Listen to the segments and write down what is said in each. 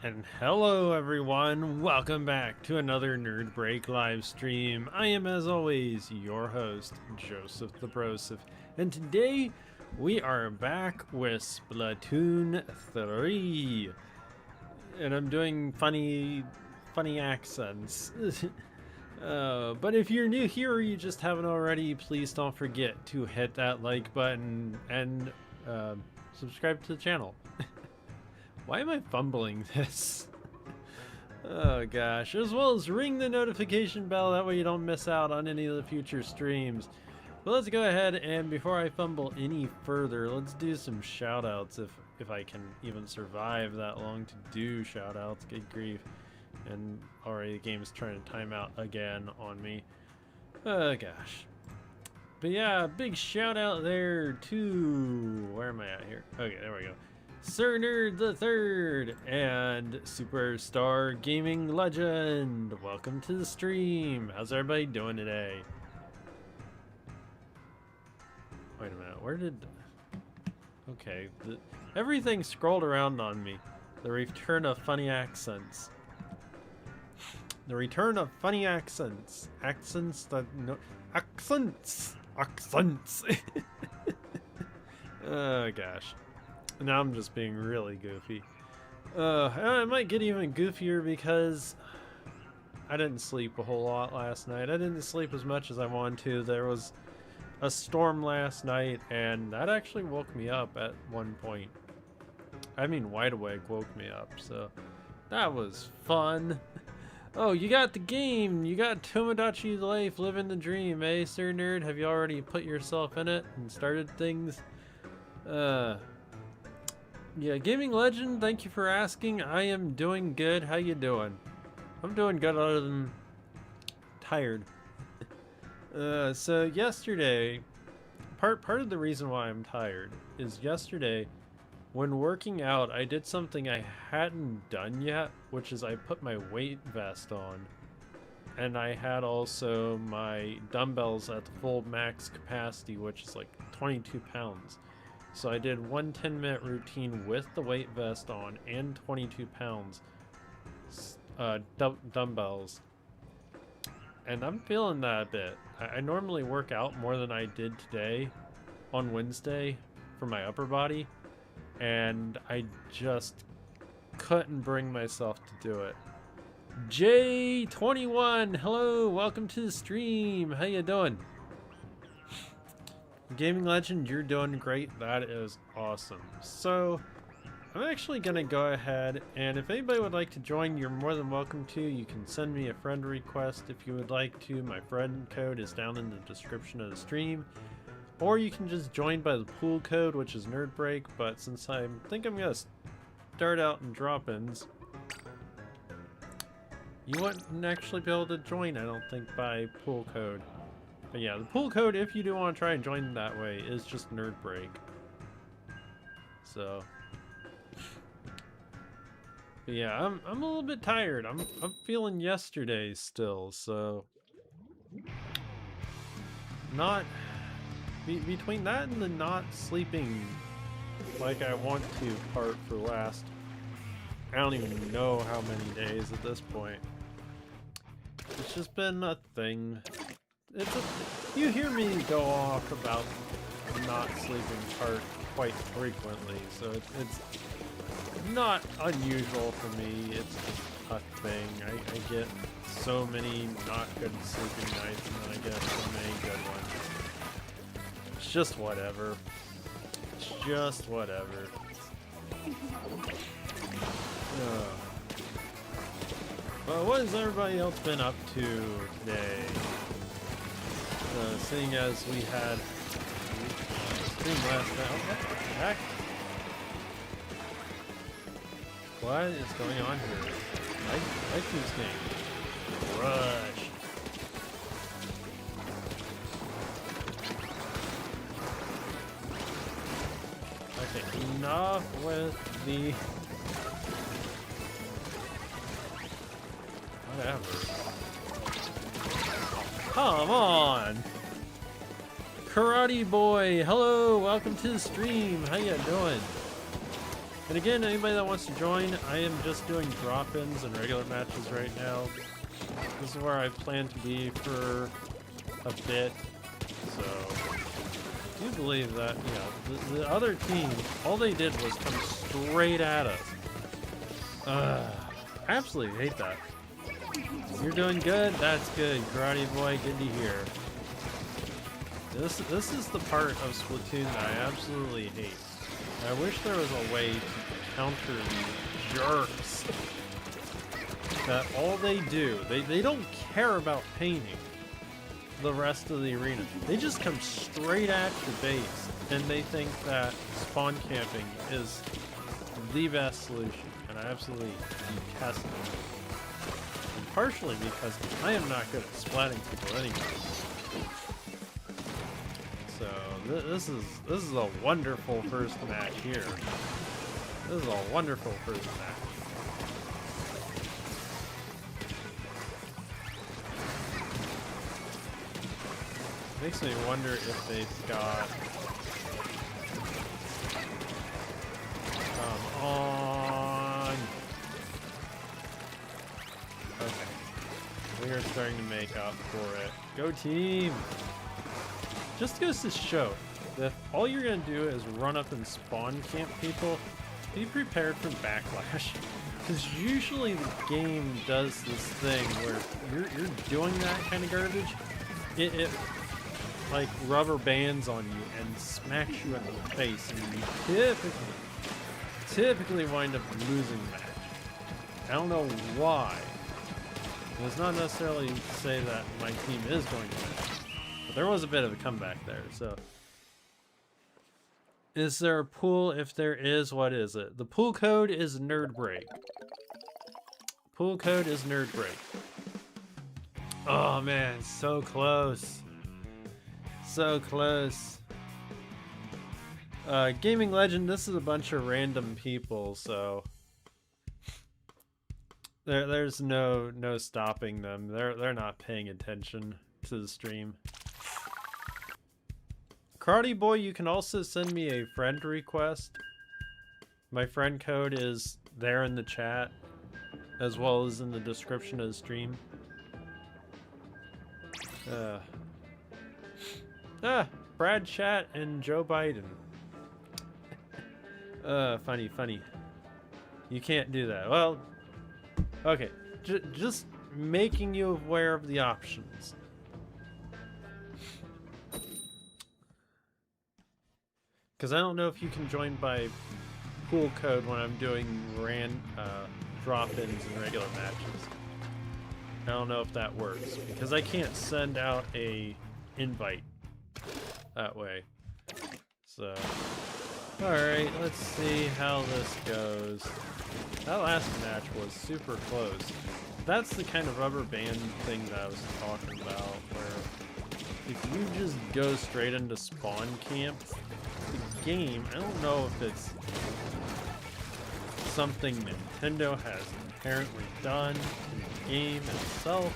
And hello everyone, welcome back to another Nerd Break live stream. I am, as always, your host, Joseph the Broseph, and today we are back with Splatoon 3. And I'm doing funny accents. But if you're new here or you just haven't already, please don't forget to hit that like button and subscribe to the channel. Why am I fumbling this? Oh gosh, as well as ring the notification bell, that way you don't miss out on any of the future streams. But let's go ahead and before I fumble any further, let's do some shoutouts if I can even survive that long to do shoutouts, good grief. And already the game is trying to time out again on me. Oh gosh. But yeah, big shout out there to, where am I at here? Okay, there we go. Sir Nerd the Third and Superstar Gaming Legend. Welcome to the stream. How's everybody doing today? Wait a minute, where did... Okay, everything scrolled around on me. The return of funny accents. The return of funny accents. Accents that... No... Accents! Accents! Oh gosh. Now I'm just being really goofy. I might get even goofier because I didn't sleep a whole lot last night. I didn't sleep as much as I wanted to. There was a storm last night and that actually woke me up at one point. I mean, Wide Awake woke me up, so that was fun. Oh, you got the game! You got Tomodachi Life, living the dream, eh, Sir Nerd? Have you already put yourself in it and started things? Yeah, Gaming Legend, thank you for asking. I am doing good. How you doing? I'm doing good other than tired. So yesterday, part of the reason why I'm tired is yesterday when working out, I did something I hadn't done yet, which is I put my weight vest on. And I had also my dumbbells at the full max capacity, which is like 22 pounds. So I did one 10-minute routine with the weight vest on and 22 pounds dumbbells. And I'm feeling that a bit. I normally work out more than I did today on Wednesday for my upper body. And I just couldn't bring myself to do it. J21, hello, welcome to the stream. How you doing? Gaming Legend, you're doing great. That is awesome. So, I'm actually going to go ahead, and if anybody would like to join, you're more than welcome to. You can send me a friend request if you would like to. My friend code is down in the description of the stream. Or you can just join by the pool code, which is NerdBreak, but since I think I'm going to start out in drop-ins, you wouldn't actually be able to join, I don't think, by pool code. But yeah, the pool code, if you do want to try and join that way, is just NerdBreak. So, but yeah, I'm a little bit tired. I'm feeling yesterday still, so not between that and the not sleeping like I want to part for last, I don't even know how many days at this point. It's just been a thing. You hear me go off about not sleeping part quite frequently, so it's not unusual for me. It's just a thing. I get so many not good sleeping nights, and then I get so many good ones. It's just whatever. It's just whatever. Well, what has everybody else been up to today? Seeing as we had stream last night. Oh, what the heck? What is going on here? I like this game. Rush. Okay, enough with the... Whatever. Come on! Karate Boy, hello, welcome to the stream. How you doing? And again, anybody that wants to join, I am just doing drop-ins and regular matches right now. This is where I plan to be for a bit. So, I do believe that, you know, the other team, all they did was come straight at us. I absolutely hate that. You're doing good? That's good. Karate boy, good to hear. This is the part of Splatoon that I absolutely hate. I wish there was a way to counter these jerks. That all they do, they don't care about painting the rest of the arena. They just come straight at your base, and they think that spawn camping is the best solution, and I absolutely detest it. And partially because I am not good at splatting people anyway. So this is a wonderful first match here. This is a wonderful first match. Makes me wonder if they've got. Come on. Okay. We are starting to make up for it. Go team! Just goes to show that if all you're gonna do is run up and spawn camp people, be prepared for backlash. Because usually the game does this thing where you're doing that kind of garbage, it like rubber bands on you and smacks you in the face, and you typically wind up losing the match. I don't know why. It's not necessarily to say that my team is going to win, but there was a bit of a comeback there. So, is there a pool? If there is, what is it? The pool code is NerdBreak. Pool code is NerdBreak. Oh man, so close. So close. Gaming Legend, this is a bunch of random people, so there's no stopping them. They're not paying attention to the stream. Karate Boy, you can also send me a friend request. My friend code is there in the chat, as well as in the description of the stream. Brad Chat and Joe Biden. Funny. You can't do that. Well, okay. Just making you aware of the options. Because I don't know if you can join by pool code when I'm doing drop-ins and regular matches. I don't know if that works, because I can't send out a invite that way. So, alright, let's see how this goes. That last match was super close. That's the kind of rubber band thing that I was talking about, where if you just go straight into spawn camp, the game, I don't know if it's something Nintendo has inherently done in the game itself,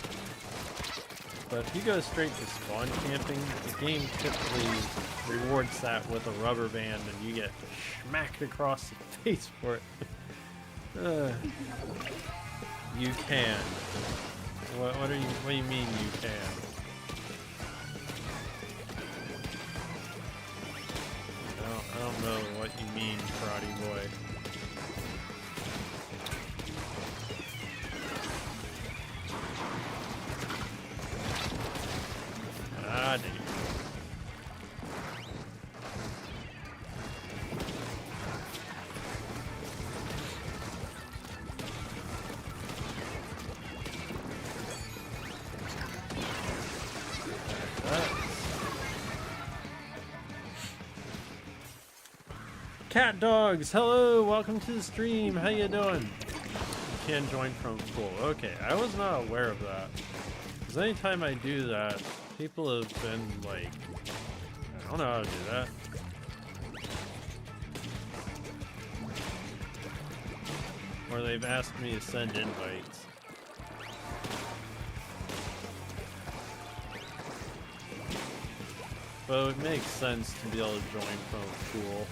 but if you go straight to spawn camping, the game typically rewards that with a rubber band and you get smacked across the face for it. You can. What do you mean you can? I don't know what you mean, Karate Boy. Ah, dang it. Cat Dogs, hello, welcome to the stream. How you doing? You can join from pool. Okay, I was not aware of that. Because anytime I do that, people have been like, I don't know how to do that. Or they've asked me to send invites. But it makes sense to be able to join from a pool.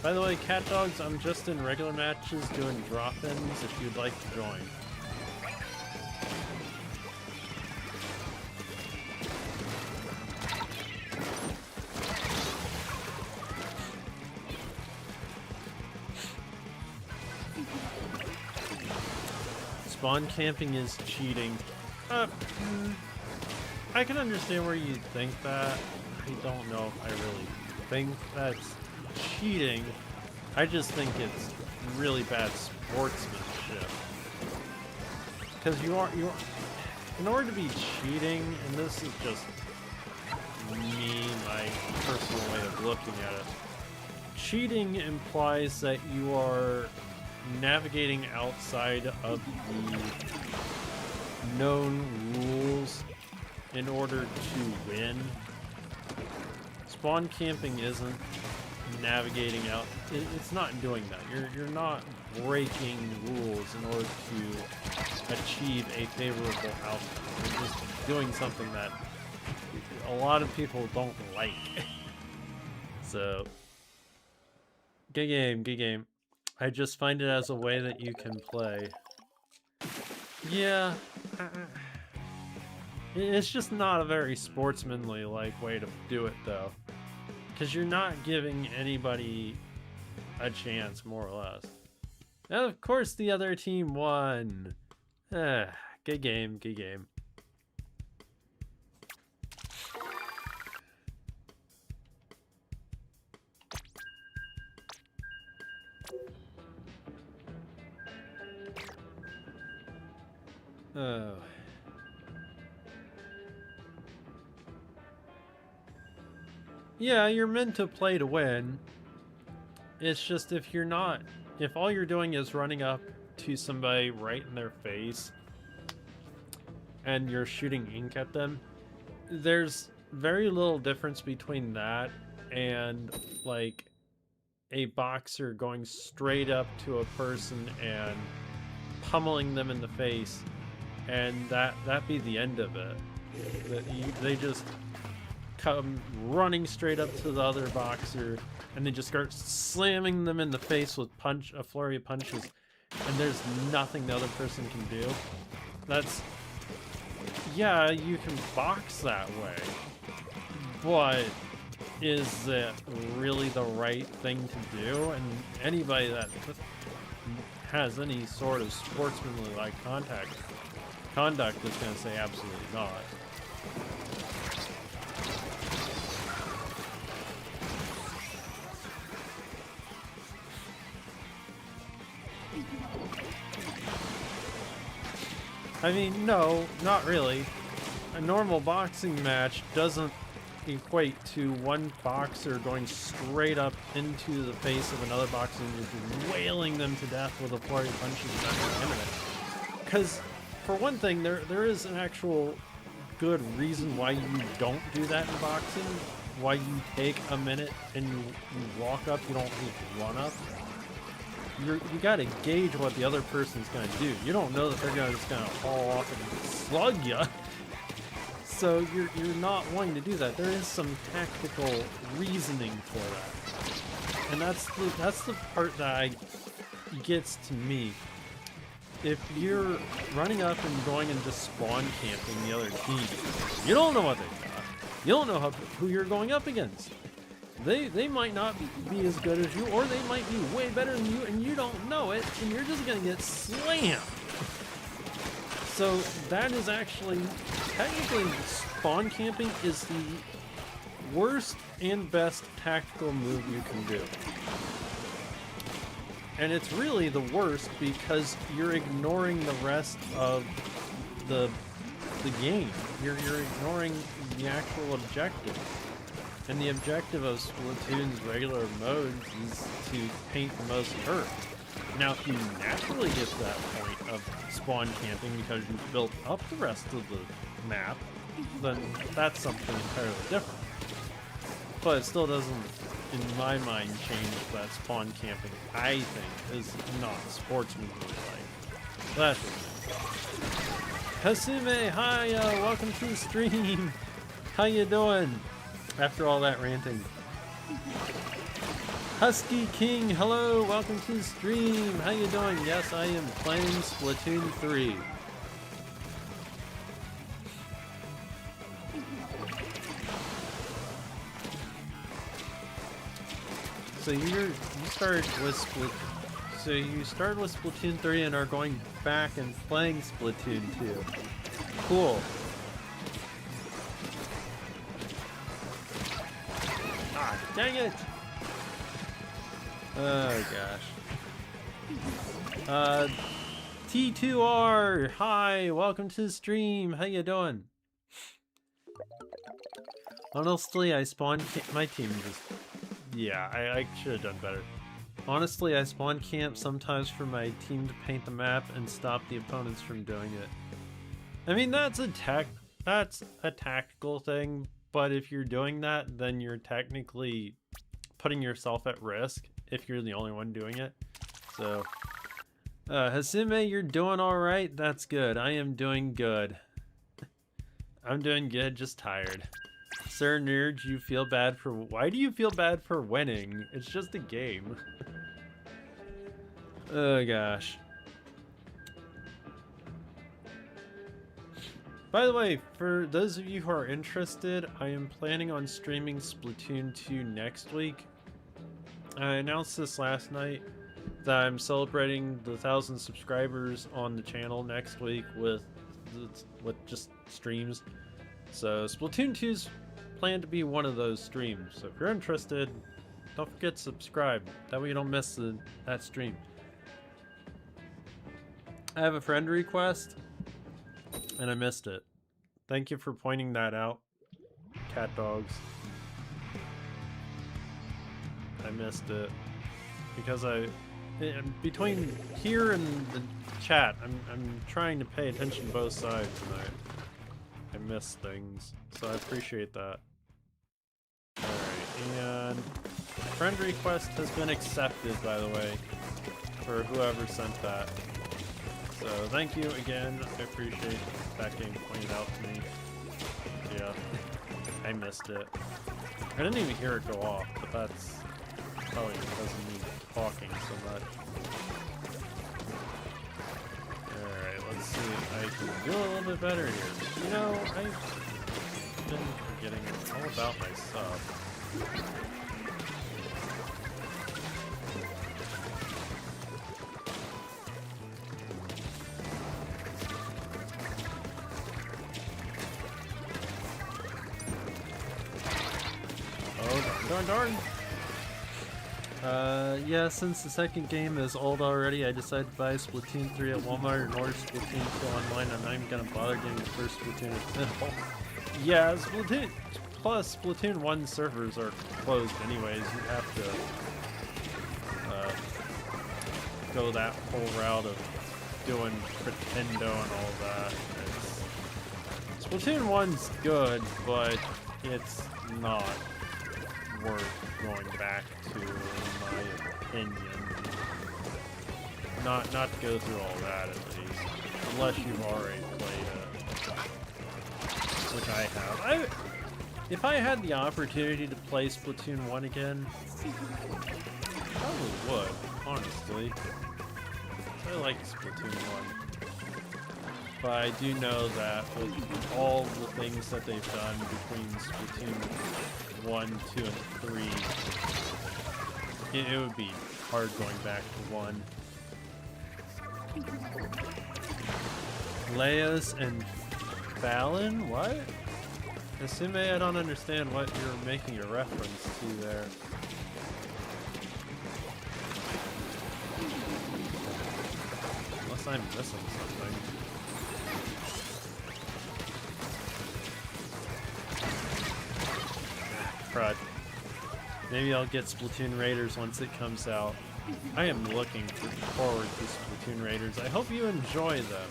By the way, cat dogs, I'm just in regular matches doing drop-ins if you'd like to join. Spawn camping is cheating. I can understand where you think that. I don't know if I really think that's cheating. I just think it's really bad sportsmanship. Because you are, in order to be cheating, and this is just me, my personal way of looking at it, cheating implies that you are navigating outside of the known rules in order to win. Spawn camping isn't navigating out. It's not doing that. You're not breaking rules in order to achieve a favorable outcome. You're just doing something that a lot of people don't like. So, good game, good game. I just find it as a way that you can play. Yeah, it's just not a very sportsmanly-like way to do it, though. Because you're not giving anybody a chance, more or less. And of course the other team won. Good game, good game. Oh. Yeah, you're meant to play to win. It's just if all you're doing is running up to somebody right in their face and you're shooting ink at them, there's very little difference between that and like a boxer going straight up to a person and pummeling them in the face, and that be the end of it. They just come running straight up to the other boxer and they just start slamming them in the face with a flurry of punches, and there's nothing the other person can do. Yeah, you can box that way, but is it really the right thing to do? And anybody that has any sort of sportsmanly-like conduct is going to say absolutely not. I mean, no, not really. A normal boxing match doesn't equate to one boxer going straight up into the face of another boxer and just wailing them to death with a flurry of punches at the end of it. Because, for one thing, there is an actual good reason why you don't do that in boxing. Why you take a minute and you walk up, you don't just run up. You gotta gauge what the other person's gonna do. You don't know that they're just gonna haul off and slug you. So you're not wanting to do that. There is some tactical reasoning for that, and that's the part that gets to me. If you're running up and going and just spawn camping the other team, you don't know what they've got. You don't know who you're going up against. They might not be as good as you, or they might be way better than you, and you don't know it, and you're just gonna get slammed. So that is actually, technically, spawn camping is the worst and best tactical move you can do. And it's really the worst because you're ignoring the rest of the game. You're ignoring the actual objective. And the objective of Splatoon's regular modes is to paint the most earth. Now, if you naturally get to that point of spawn camping because you've built up the rest of the map, then that's something entirely different. But it still doesn't, in my mind, change that spawn camping, I think, is not sportsmanlike. That's it. Hasume, hi, welcome to the stream. How you doing? After all that ranting. Husky King, hello, welcome to the stream. How you doing? Yes, I am playing Splatoon 3. So you started with Splatoon 3 and are going back and playing Splatoon 2. Cool. Ah, dang it! Oh gosh. T2R, hi, welcome to the stream. How you doing? Honestly, I spawned my team just. Yeah, I should have done better. Honestly, I spawn camp sometimes for my team to paint the map and stop the opponents from doing it. I mean, that's a tactical thing, but if you're doing that, then you're technically putting yourself at risk if you're the only one doing it. So, Hasume, you're doing alright? That's good. I am doing good. I'm doing good, just tired. Sir Nerd, you feel bad for... Why do you feel bad for winning? It's just a game. Oh gosh. By the way, for those of you who are interested, I am planning on streaming Splatoon 2 next week. I announced this last night that I'm celebrating the 1,000 subscribers on the channel next week with just streams. So Splatoon 2's planned to be one of those streams. So if you're interested, don't forget to subscribe. That way you don't miss that stream. I have a friend request, and I missed it. Thank you for pointing that out, cat dogs. I missed it because between here and the chat, I'm trying to pay attention to both sides, and I miss things, so I appreciate that. Alright, and friend request has been accepted, by the way, for whoever sent that. So thank you again, I appreciate that getting pointed out to me. Yeah, I missed it. I didn't even hear it go off, but that's probably because of me talking so much. Alright, let's see if I can do a little bit better here. You know, I've been forgetting all about my stuff. Oh, darn. Yeah, since the second game is old already, I decided to buy Splatoon 3 at Walmart in order Splatoon 2 online. I'm not even gonna bother getting the first Splatoon at all. Yeah, Splatoon, plus Splatoon 1 servers are closed anyways. You have to go that whole route of doing Pretendo and all that. Splatoon 1's good, but it's not worth going back to, in my opinion. Not to go through all that, at least. Unless you've already played it. Which I have. If I had the opportunity to play Splatoon 1 again, I probably would, honestly. I like Splatoon 1. But I do know that with all the things that they've done between Splatoon 1, 2, and 3, it would be hard going back to 1. Leia's and Fallon? What? Assume I don't understand what you're making a reference to there. Unless I'm missing something. Crud. Maybe I'll get Splatoon Raiders once it comes out. I am looking forward to Splatoon Raiders. I hope you enjoy them.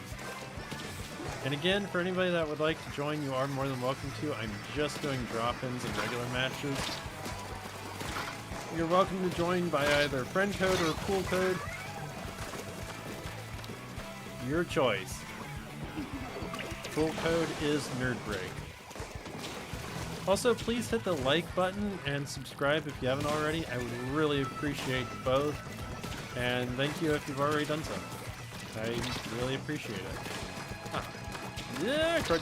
And again, for anybody that would like to join, you are more than welcome to. I'm just doing drop-ins and regular matches. You're welcome to join by either friend code or pool code. Your choice. Pool code is NerdBreak. Also, please hit the like button and subscribe if you haven't already. I would really appreciate both. And thank you if you've already done so. I really appreciate it. Ah. Yeah, crud.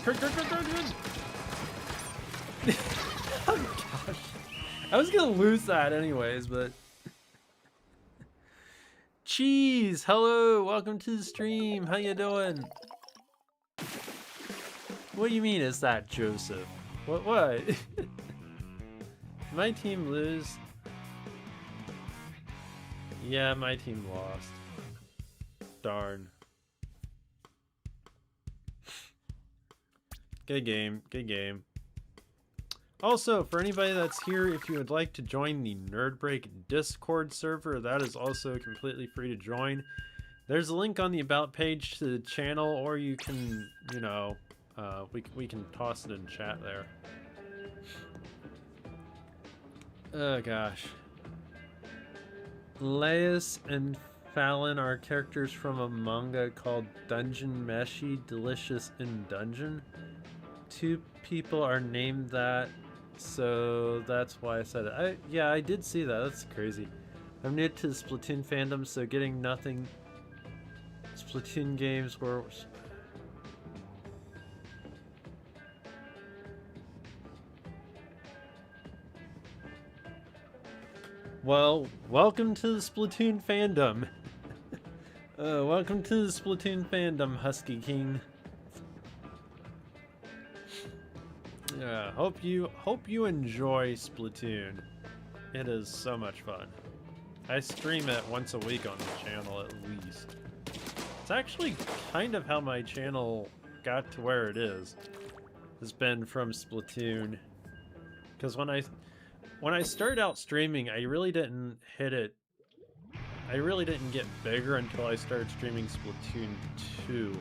Oh gosh. I was gonna lose that anyways, but... Cheese! Hello! Welcome to the stream! How you doing? What do you mean is that, Joseph? What? My team lose? Yeah, my team lost. Darn. Good game. Good game. Also, for anybody that's here, if you would like to join the Nerd Break Discord server, that is also completely free to join. There's a link on the About page to the channel, or you can, you know, we can toss it in chat there. Oh gosh. Laius and Fallon are characters from a manga called Dungeon Meshi Delicious in Dungeon. 2 people are named that, so that's why I said it. Yeah, I did see that. That's crazy. I'm new to the Splatoon fandom, so getting nothing Splatoon games were... Well, welcome to the Splatoon fandom. Welcome to the Splatoon fandom, Husky King. Yeah, hope you enjoy Splatoon. It is so much fun. I stream it once a week on the channel at least. It's actually kind of how my channel got to where it is. Has been from Splatoon. Because when I started out streaming, I really didn't hit it. I really didn't get bigger until I started streaming Splatoon 2.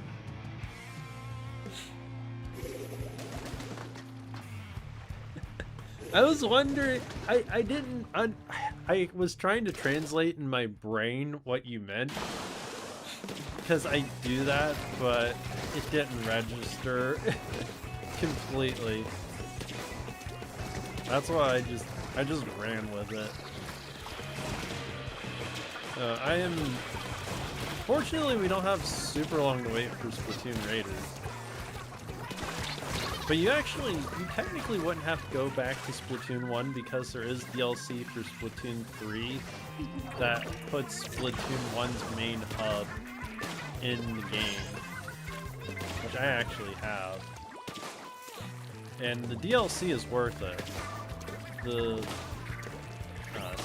I was wondering, I was trying to translate in my brain what you meant, because I do that, but it didn't register completely. That's why I just ran with it. Fortunately, we don't have super long to wait for Splatoon Raiders. But you technically wouldn't have to go back to Splatoon 1 because there is DLC for Splatoon 3 that puts Splatoon 1's main hub in the game, which I actually have. And the DLC is worth it. The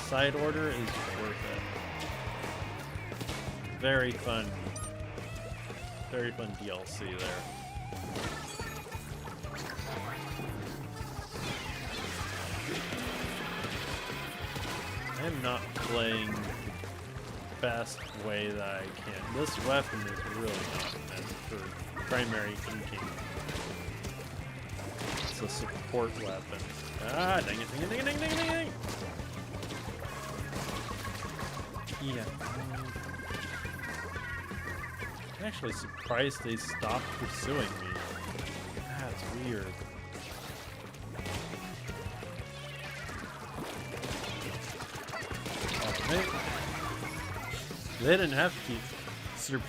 side order is worth it. Very fun DLC there. I'm not playing the best way that I can. This weapon is really not meant for primary inking. It's a support weapon. Ah, dang it. Yeah. I'm actually surprised they stopped pursuing me. That's weird. They didn't have to keep...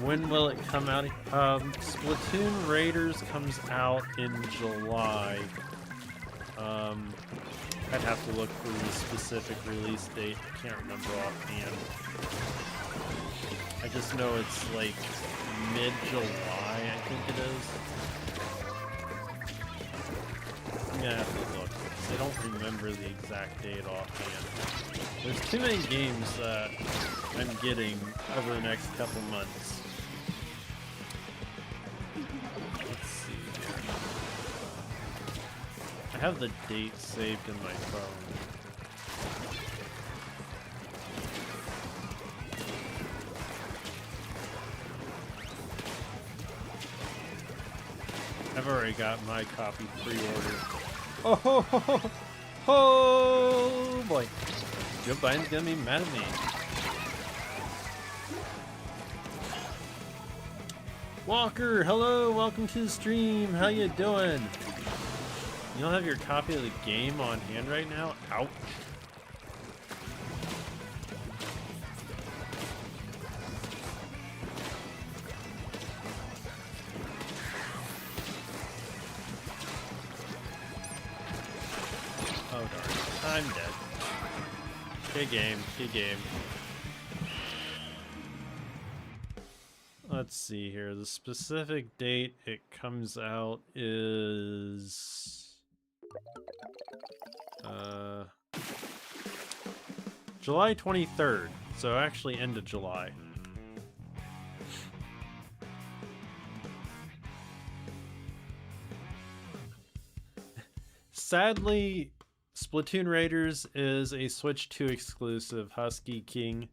When will it come out? Splatoon Raiders comes out in July. I'd have to look for the specific release date. I can't remember offhand. I just know it's like mid-July, I think it is. I'm gonna have to look. I don't remember the exact date offhand. There's too many games that I'm getting over the next couple months. Let's see here. I have the date saved in my phone. I've already got my copy pre-ordered. Oh, ho, ho, ho, ho, boy. Joe Biden's gonna be mad at me. Walker, hello, welcome to the stream. How you doing? You don't have your copy of the game on hand right now? Ouch. Oh darn, I'm dead. Good game, good game. Let's see here. The specific date it comes out is July 23rd. So actually end of July. Sadly, Splatoon Raiders is a Switch 2 exclusive. Husky King.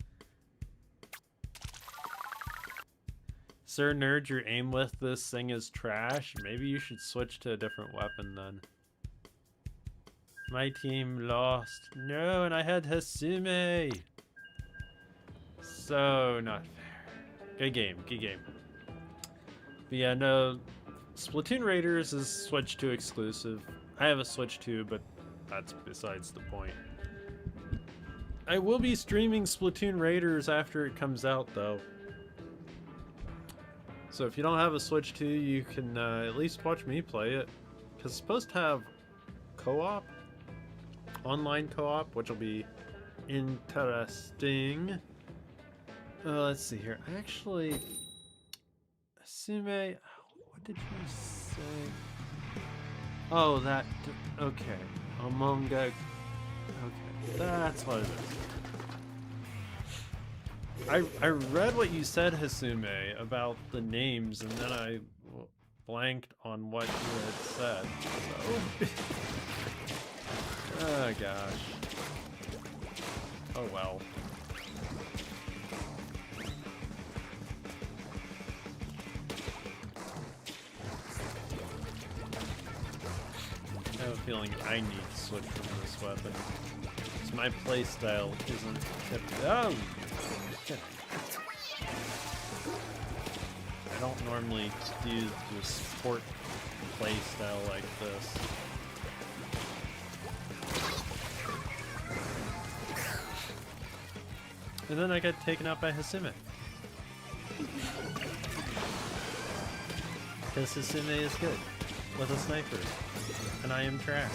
Sir Nerd, your aim with this thing is trash. Maybe you should switch to a different weapon then. My team lost. No, and I had Hasume. So not fair. Good game, good game. But yeah, no, Splatoon Raiders is Switch 2 exclusive. I have a Switch 2, but that's besides the point. I will be streaming Splatoon Raiders after it comes out, though. So if you don't have a Switch 2, you can at least watch me play it. Because it's supposed to have co-op, online co-op, which will be interesting. Let's see here. Actually, Hasume, what did you say? Oh, that, okay. Among Us, okay, that's what it is. I read what you said, Hasume, about the names, and then I blanked on what you had said. So. Oh gosh. Oh well. I have a feeling I need to switch from this weapon. Because my playstyle isn't tipped. Oh! I don't normally do the sport playstyle like this. And then I got taken out by Hasume. Because Hasume is good with a sniper. And I am trash.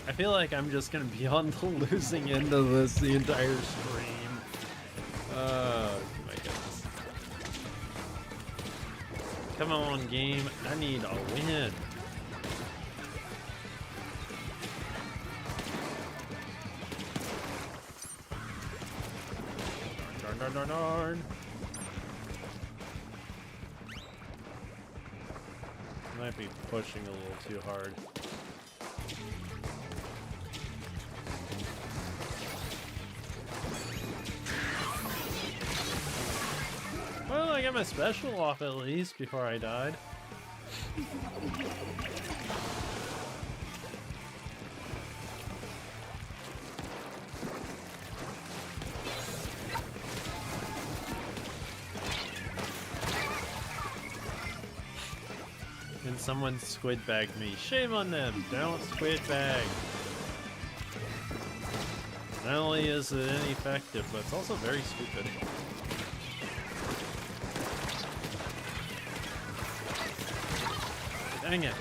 I feel like I'm just gonna be on the losing end of this the entire stream. Oh my goodness. Come on, game. I need a win. Darn. Might be pushing a little too hard. Well, I got my special off at least before I died. And someone squid bagged me. Shame on them! Don't squid bag! Not only is it ineffective, but it's also very stupid. Dang it.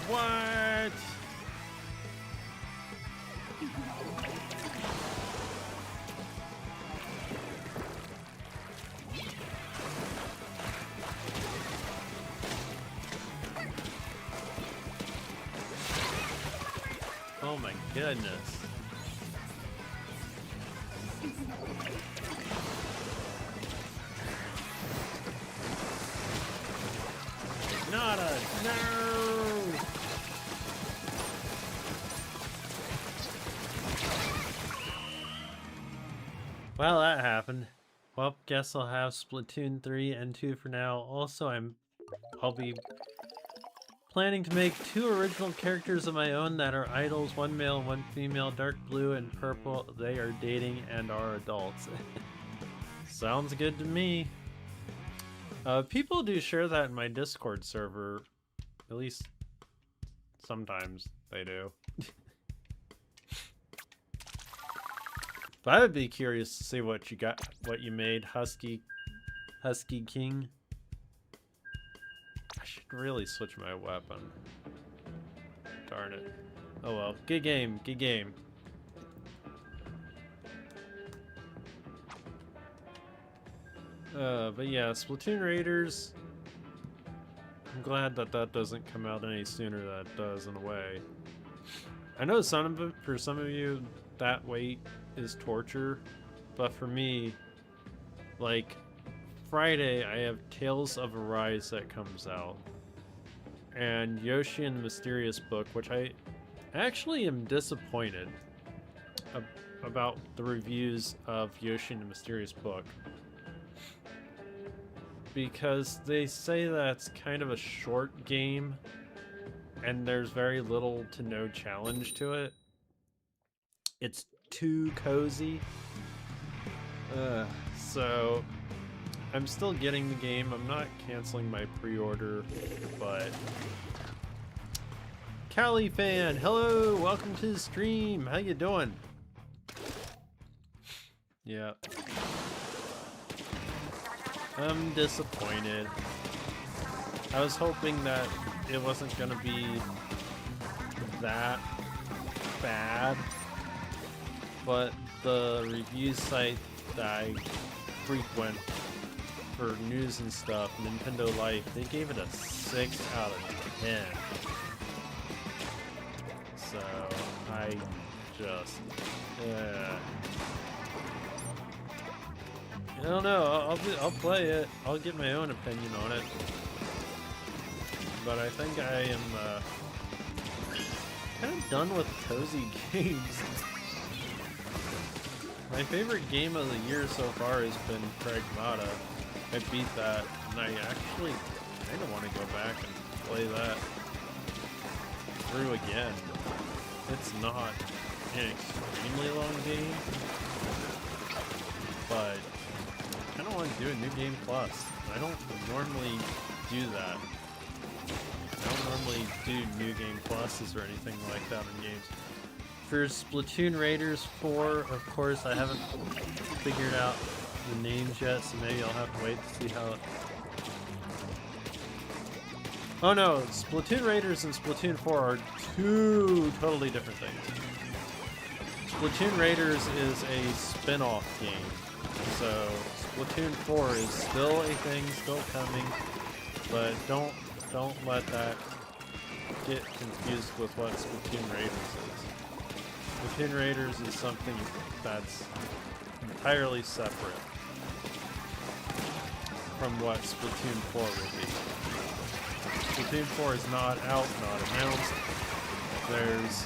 What? Oh my goodness. Nada! No! Well, that happened. Well, guess I'll have Splatoon 3 and 2 for now. Also, I'll be planning to make 2 original characters of my own that are idols, one male, one female, dark blue and purple. They are dating and are adults. Sounds good to me. People do share that in my Discord server. At least sometimes they do. But I would be curious to see what you made, Husky King. I should really switch my weapon. Darn it. Oh well. Good game. Good game. But yeah, Splatoon Raiders. I'm glad that doesn't come out any sooner than it does in a way. I know for some of you, that wait is torture, but for me, like, Friday I have Tales of Arise that comes out, and Yoshi and the Mysterious Book, which I actually am disappointed about the reviews of Yoshi and the Mysterious Book, because they say that's kind of a short game and there's very little to no challenge to it. It's too cozy. So I'm still getting the game. I'm not canceling my pre-order, but Cali fan, hello, welcome to the stream. How you doing? Yeah. I'm disappointed. I was hoping that it wasn't gonna be that bad, but the review site that I frequent for news and stuff, Nintendo Life, they gave it a 6 out of 10. So I just I don't know. I'll play it. I'll get my own opinion on it. But I think I am kind of done with cozy games. My favorite game of the year so far has been Pragmata. I beat that, and I actually kind of want to go back and play that through again. It's not an extremely long game, but I kind of want to do a New Game Plus. I don't normally do that. I don't normally do New Game Pluses or anything like that in games. For Splatoon Raiders 4, of course, I haven't figured out the names yet, so maybe I'll have to wait to see how it... Oh no, Splatoon Raiders and Splatoon 4 are 2 totally different things. Splatoon Raiders is a spin-off game, so Splatoon 4 is still a thing, still coming, but don't let that get confused with what Splatoon Raiders is. Splatoon Raiders is something that's entirely separate from what Splatoon 4 will be. Splatoon 4 is not out, not announced. There's...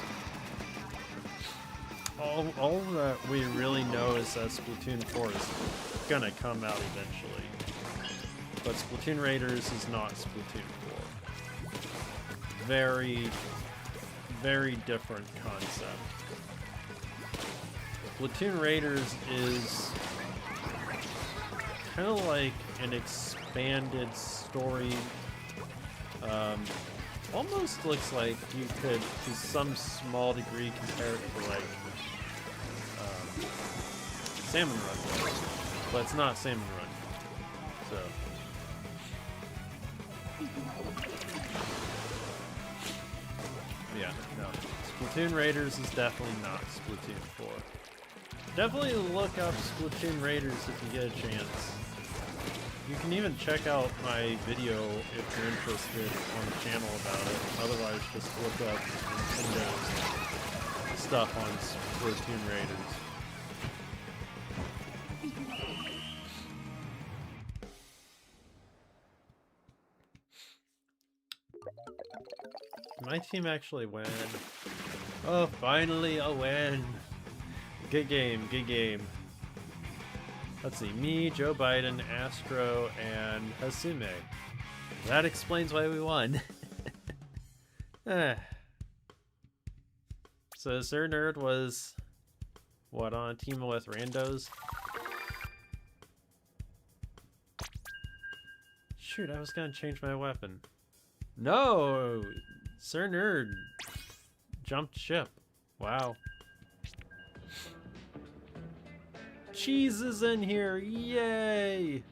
All that we really know is that Splatoon 4 is gonna come out eventually. But Splatoon Raiders is not Splatoon 4. Very, very different concept. Splatoon Raiders is kind of like an expanded story. Almost looks like you could, to some small degree, compare it to like Salmon Run, but it's not Salmon Run. So. Yeah, no. Splatoon Raiders is definitely not Splatoon 4. Definitely look up Splatoon Raiders if you get a chance. You can even check out my video if you're interested on the channel about it. Otherwise, just look up Nintendo's stuff on Splatoon Raiders. My team actually win. Oh, finally a win. Good game, good game. Let's see, me, Joe Biden, Astro, and Hasume. That explains why we won. So Sir Nerd was, what, on a team with randos? Shoot, I was gonna change my weapon. No! Sir Nerd jumped ship. Wow. Cheese is in here! Yay!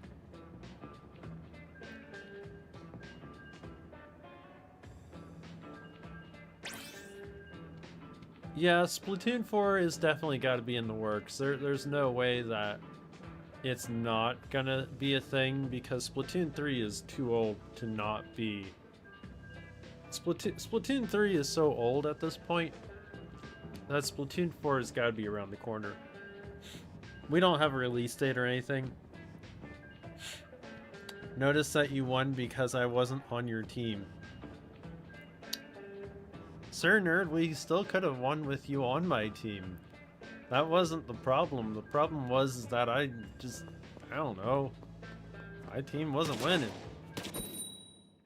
Yeah, Splatoon 4 is definitely got to be in the works. There's no way that it's not gonna be a thing, because Splatoon 3 is too old to not be. Splatoon 3 is so old at this point that Splatoon 4 has got to be around the corner. We don't have a release date or anything. Notice that you won because I wasn't on your team. Sir Nerd, we still could have won with you on my team. That wasn't the problem. The problem was that I don't know. My team wasn't winning.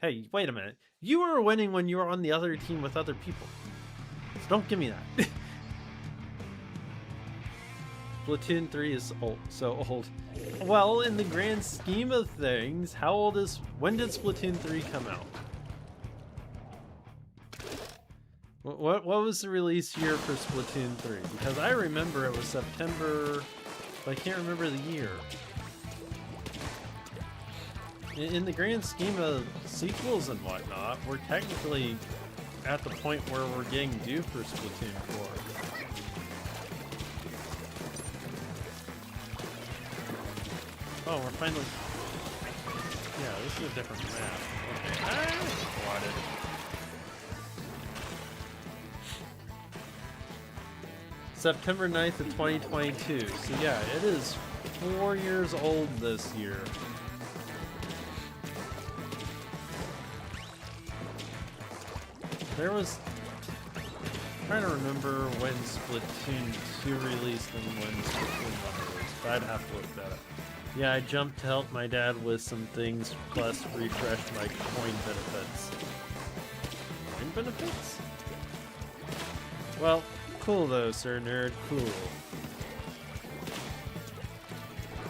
Hey, wait a minute. You were winning when you were on the other team with other people. So don't give me that. Splatoon 3 is old, so old. Well, in the grand scheme of things, when did Splatoon 3 come out? What was the release year for Splatoon 3? Because I remember it was September, but I can't remember the year. In the grand scheme of sequels and whatnot, we're technically at the point where we're getting due for Splatoon 4. Oh, we're finally... Yeah, this is a different map. Okay, I it. September 9th of 2022. So yeah, it is 4 years old this year. There was... I'm trying to remember when Splatoon 2 released and when Splatoon 1 released, but I'd have to look that up. Yeah, I jumped to help my dad with some things, plus refreshed my coin benefits. Coin benefits? Well, cool though, Sir Nerd, cool.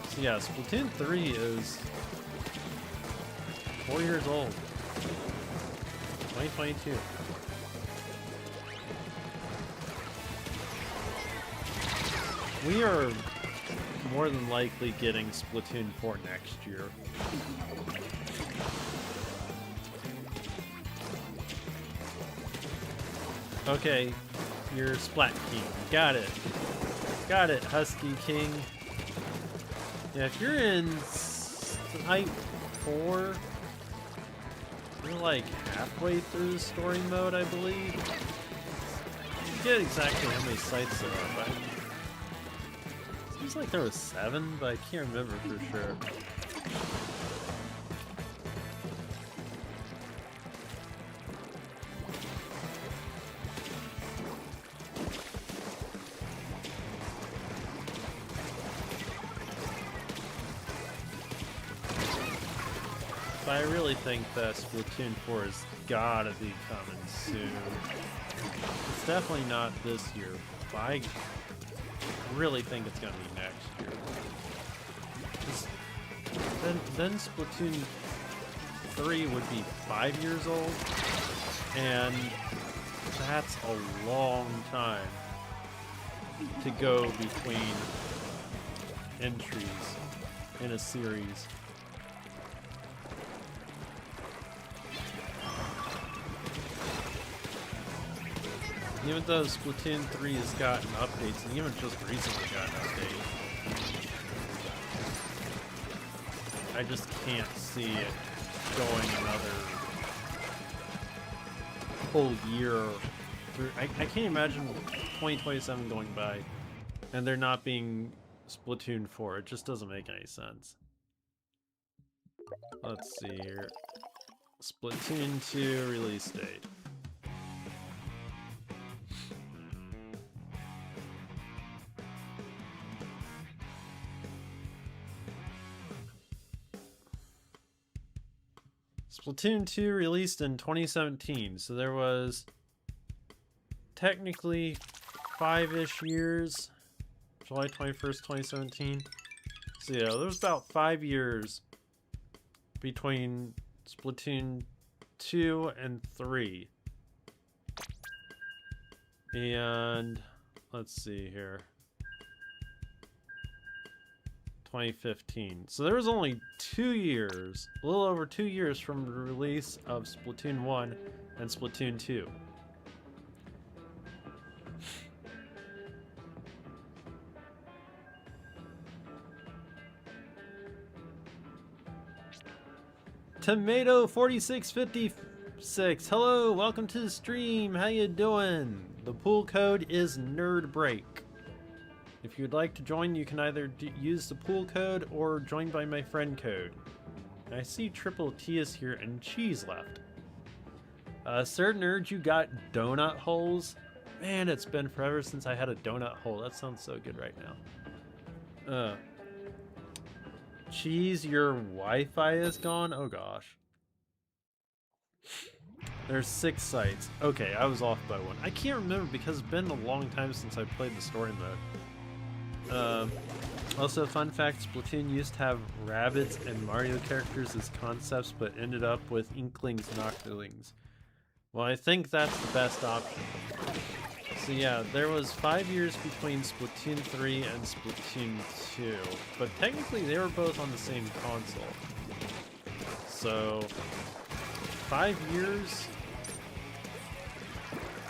So yeah, Splatoon 3 is 4 years old. 2022. We are more than likely getting Splatoon 4 next year. Okay, you're Splat King. Got it. Got it, Husky King. Yeah, if you're in Type 4, you're like halfway through the story mode, I believe. I forget exactly how many sites there are, but seems like there was 7, but I can't remember for sure. But I really think that Splatoon 4 has gotta be coming soon. It's definitely not this year, but I really think it's gonna be next year. Then Splatoon 3 would be 5 years old, and that's a long time to go between entries in a series. Even though Splatoon 3 has gotten updates, and even just recently got an update, I just can't see it going another whole year through. I can't imagine 2027 going by and there not being Splatoon 4. It just doesn't make any sense. Let's see here. Splatoon 2 release date. Splatoon 2 released in 2017, so there was technically 5-ish years. July 21st, 2017. So yeah, there was about 5 years between Splatoon 2 and 3. And let's see here. 2015. So there was only 2 years, a little over 2 years from the release of Splatoon 1 and Splatoon 2. Tomato 4656. Hello, welcome to the stream. How you doing? The pool code is NerdBreak. If you'd like to join, you can either use the pool code or join by my friend code. And I see Triple T is here and Cheese left. Sir Nerd, you got donut holes? Man, it's been forever since I had a donut hole. That sounds so good right now. Cheese, your Wi-Fi is gone? Oh gosh. There's 6 sites. Okay, I was off by 1. I can't remember because it's been a long time since I played the story mode. Also, fun fact, Splatoon used to have rabbits and Mario characters as concepts, but ended up with Inklings and Octolings. Well, I think that's the best option. So yeah, there was 5 years between Splatoon 3 and Splatoon 2, but technically they were both on the same console. So, 5 years?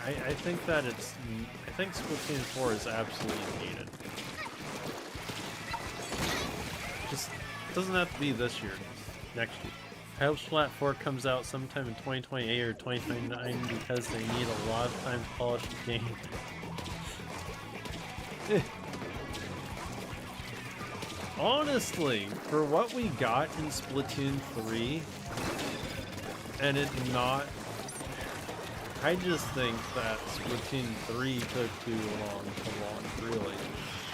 I think that I think Splatoon 4 is absolutely needed. Just doesn't have to be this year, next year. I hope Splat 4 comes out sometime in 2028 or 2029 because they need a lot of time to polish the game. Honestly, for what we got in Splatoon 3, and it not... I just think that Splatoon 3 took too long to launch, really.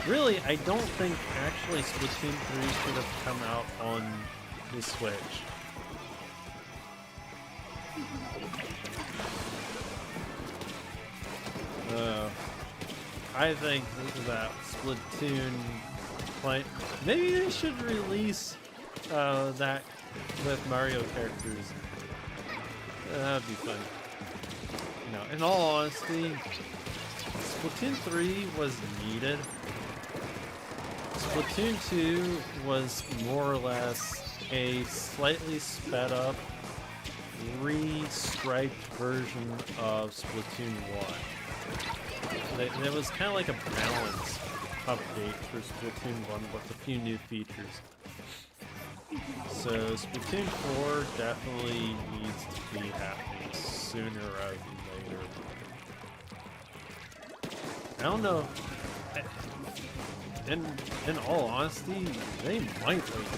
Really, I don't think actually Splatoon 3 should have come out on the Switch. I think that Splatoon maybe they should release that with Mario characters. That'd be fun. No, in all honesty, Splatoon 3 was needed. Splatoon 2 was more or less a slightly sped up, re-striped version of Splatoon 1. It was kind of like a balance update for Splatoon 1 with a few new features. So Splatoon 4 definitely needs to be happening sooner rather than later. I don't know. In all honesty, they might wait till 28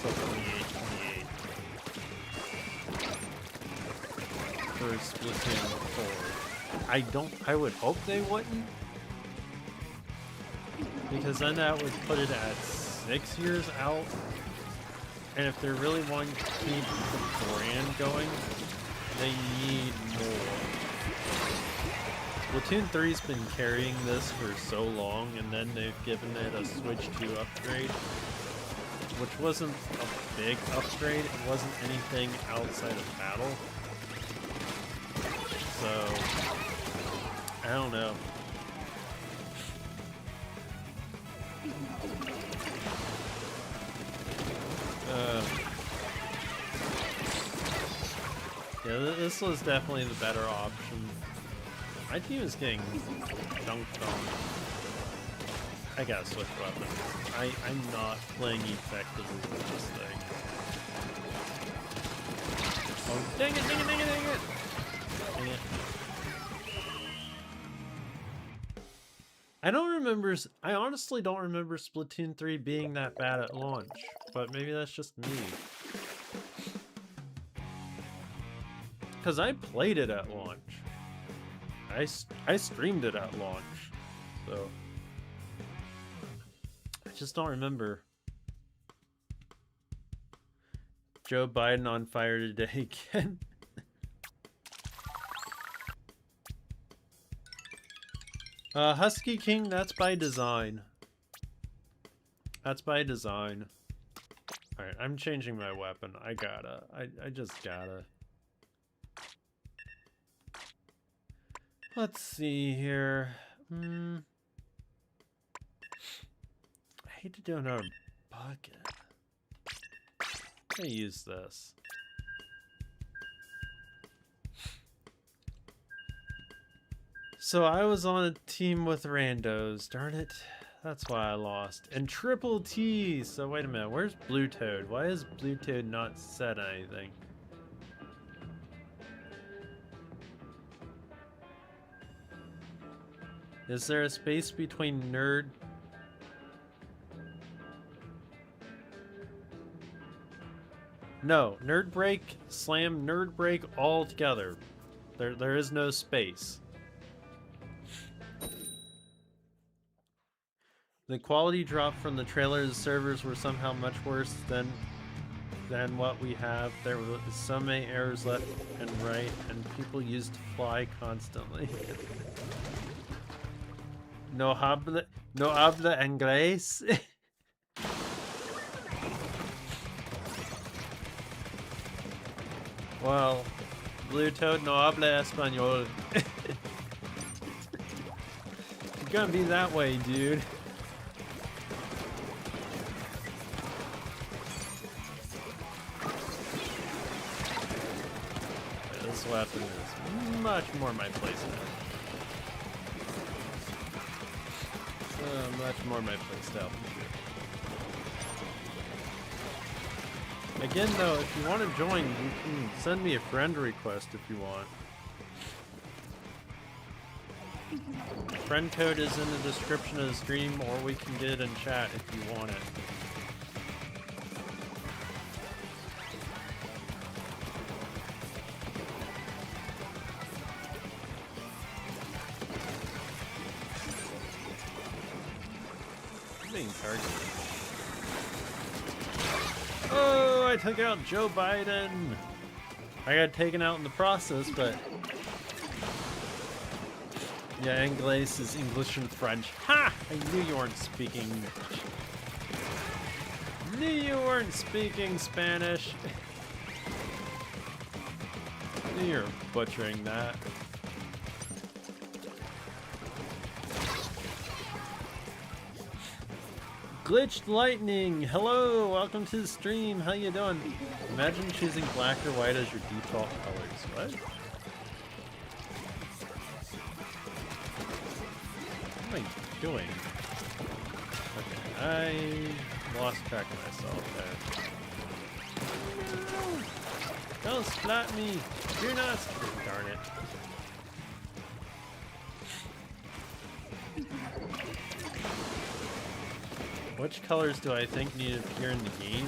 for Splatoon 4. I would hope they wouldn't. Because then that would put it at 6 years out. And if they're really wanting to keep the brand going, they need more. Splatoon 3's been carrying this for so long, and then they've given it a Switch 2 upgrade, which wasn't a big upgrade. It wasn't anything outside of battle. So, I don't know. Yeah, this was definitely the better option. My team is getting dunked on. I gotta switch weapons. I'm not playing effectively with this thing. Oh, dang it, dang it, dang it, dang it! Dang it. I honestly don't remember Splatoon 3 being that bad at launch, but maybe that's just me. Because I played it at launch. I streamed it at launch, so I just don't remember. Joe Biden on fire today again. Husky King, that's by design. That's by design. Alright, I'm changing my weapon. I just gotta. Let's see here. I hate to do another bucket. I'm gonna use this. So I was on a team with randos, darn it. That's why I lost. And triple T! So wait a minute, where's Blue Toad? Why has Blue Toad not said anything? Is there a space between nerd? No, nerd break, slam, nerd break all together. There is no space. The quality drop from the trailer's servers were somehow much worse than what we have. There were so many errors left and right, and people used to fly constantly. No habla inglés. Well, Blue Toad no habla español. It's gonna be that way, dude. This weapon is much more my playstyle. Much more my playstyle. Again, though, if you want to join, you can send me a friend request if you want. Friend code is in the description of the stream, or we can get it in chat if you want it. Oh, I took out Joe Biden. I got taken out in the process, but yeah, Anglais is English and French. Ha! I knew you weren't speaking English. Knew you weren't speaking Spanish. Knew you're butchering that. Glitched Lightning, hello, welcome to the stream. How you doing? Imagine choosing black or white as your default colors. What? What am I doing? Okay, I lost track of myself there. Don't splat me! You're not. Darn it. Which colors do I think need to appear in the game?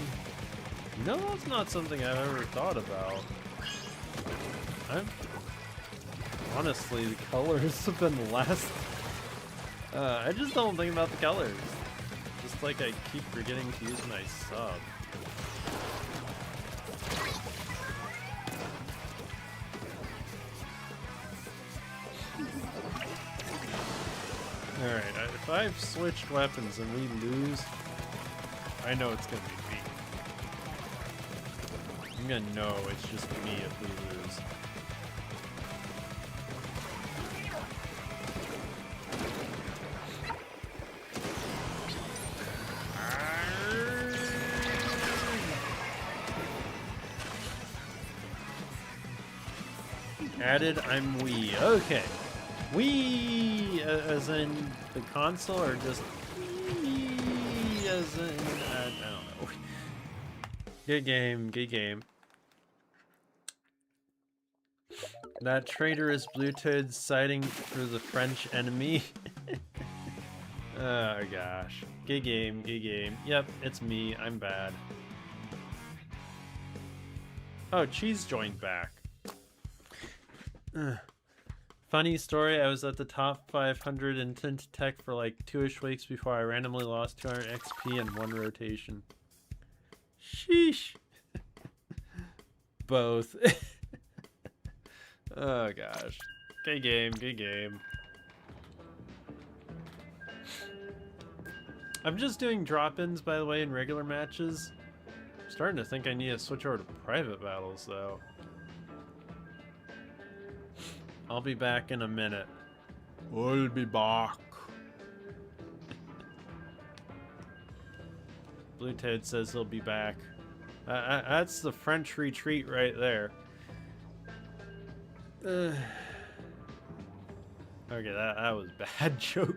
No, that's not something I've ever thought about. Honestly, the colors have been less. I just don't think about the colors. Just like I keep forgetting to use my sub. Alright, if I've switched weapons and we lose, I know it's gonna be me. I'm gonna know it's just me if we lose. Added, I'm Wii. Okay. Wii as in the console, or just Wii as in I don't know. Good game, good game. That traitorous Blue Toad sighting for the French enemy. Oh gosh. Good game, good game. Yep, it's me. I'm bad. Oh, Cheese joined back. Funny story, I was at the top 500 in Tint Tech for like 2-ish weeks before I randomly lost 200 XP in one rotation. Sheesh. both. Oh gosh. Good game, good game. I'm just doing drop-ins, by the way, in regular matches. I'm starting to think I need to switch over to private battles, though. I'll be back in a minute. I'll be back. Blue Toad says he'll be back. That's the French retreat right there. Okay, that was a bad joke.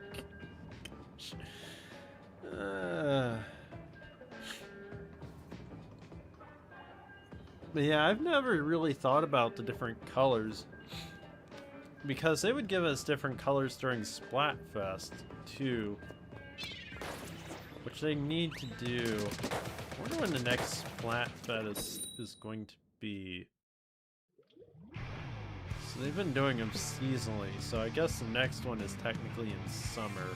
But yeah, I've never really thought about the different colors, because they would give us different colors during Splatfest too, which they need to do. I wonder when the next Splatfest is going to be. So they've been doing them seasonally, so I guess the next one is technically in summer.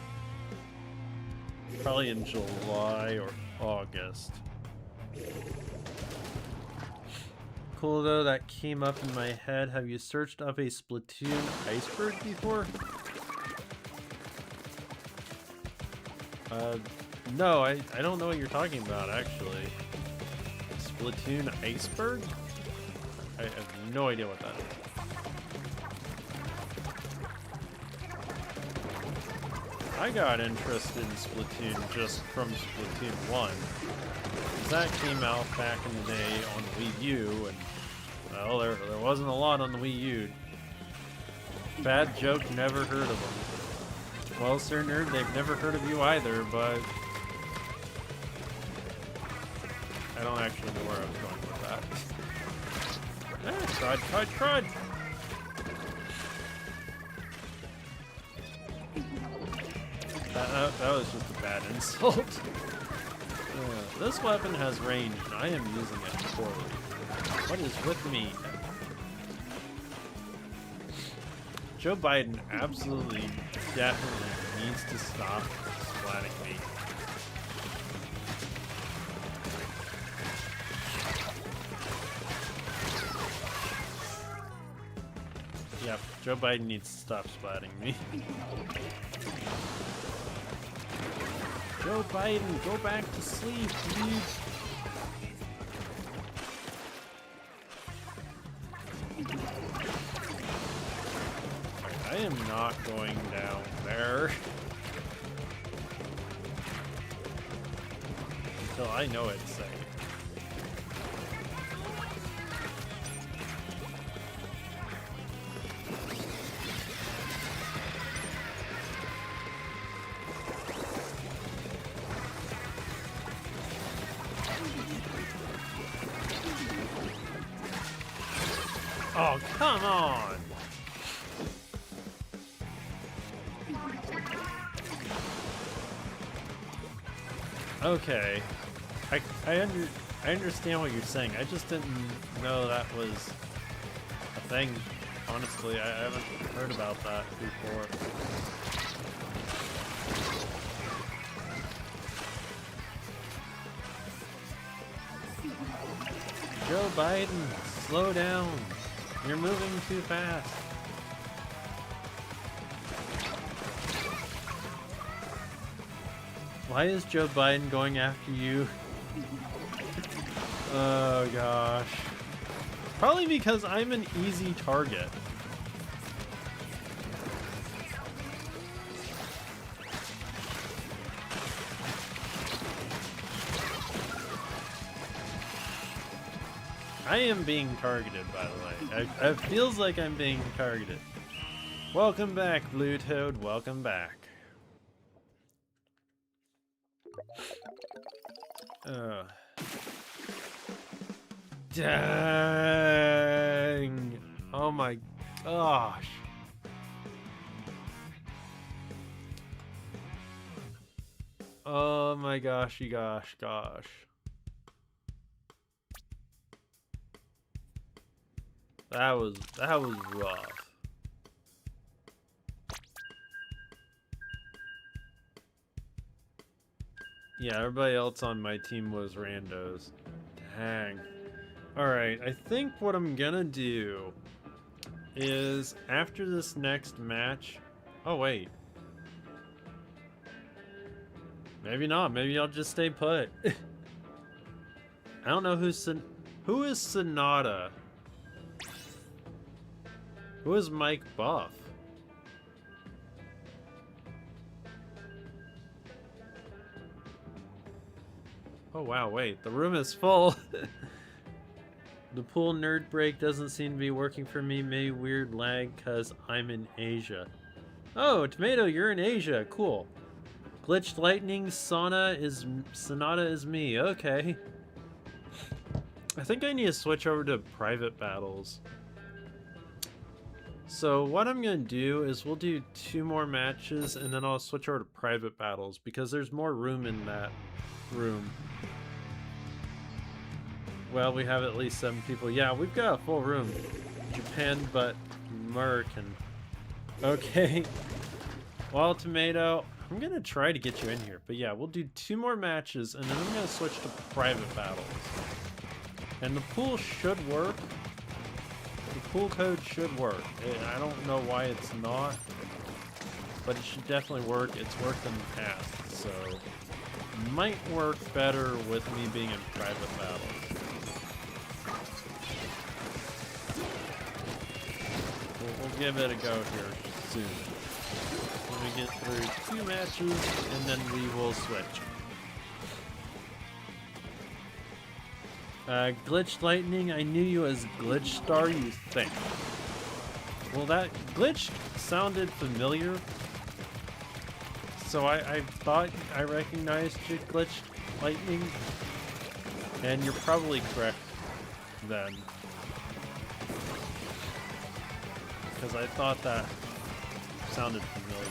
Probably in July or August. Cool though, that came up in my head. Have you searched up a Splatoon iceberg before? No, I don't know what you're talking about actually. Splatoon iceberg? I have no idea what that is. I got interested in Splatoon just from Splatoon 1. That came out back in the day on Wii U, and well, there wasn't a lot on the Wii U. Bad joke, never heard of them. Well, Sir Nerd, they've never heard of you either, but I don't actually know where I was going with that. Crud! That was just a bad insult. This weapon has range, and I am using it poorly. What is with me? Joe Biden absolutely, definitely needs to stop splatting me. Yep, Joe Biden needs to stop splatting me. Joe Biden, go back to sleep, please. I am not going down there until I know it's safe. Oh, come on! Okay. I understand what you're saying. I just didn't know that was a thing. Honestly, I haven't heard about that before. Joe Biden, slow down. You're moving too fast. Why is Joe Biden going after you? Oh gosh. Probably because I'm an easy target. I am being targeted, by the way. It feels like I'm being targeted. Welcome back, Blue Toad. Welcome back. Dang. Oh my gosh. Oh my goshy gosh. That was rough. Yeah, everybody else on my team was randos. Dang. Alright, I think what I'm gonna do is after this next match... Oh, wait. Maybe not. Maybe I'll just stay put. I don't know who is Sonata? Who is Mike Buff? Oh wow, wait, the room is full. The pool nerd break doesn't seem to be working for me. Maybe weird lag cause I'm in Asia. Oh, Tomato, you're in Asia. Cool. Glitched lightning, Sonata is me. Okay. I think I need to switch over to private battles. So what I'm going to do is we'll do 2 more matches and then I'll switch over to private battles because there's more room in that room. Well, we have at least 7 people. Yeah, we've got a full room. Japan, but American. Okay. Well, Tomato, I'm going to try to get you in here. But yeah, we'll do 2 more matches and then I'm going to switch to private battles. And the pool should work. The pool code should work. I don't know why it's not, but it should definitely work. It's worked in the past, so it might work better with me being in private battles. We'll give it a go here soon. When we get through 2 matches, and then we will switch. Glitched Lightning, I knew you as Glitch Star, you think. Well, that glitch sounded familiar, so I thought I recognized you, Glitched Lightning, and you're probably correct then. Because I thought that sounded familiar.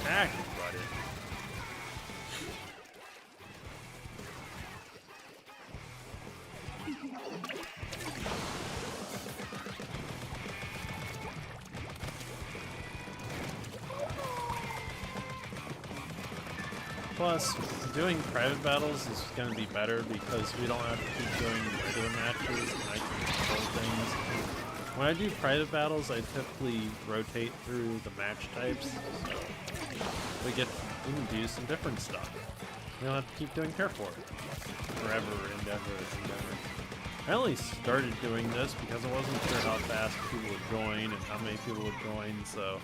Attack, buddy. Plus, doing private battles is going to be better because we don't have to keep doing regular matches and I can control things. When I do private battles, I typically rotate through the match types. So we can do some different stuff. We don't have to keep doing Care for forever and ever and ever. I only started doing this because I wasn't sure how fast people would join and how many people would join, so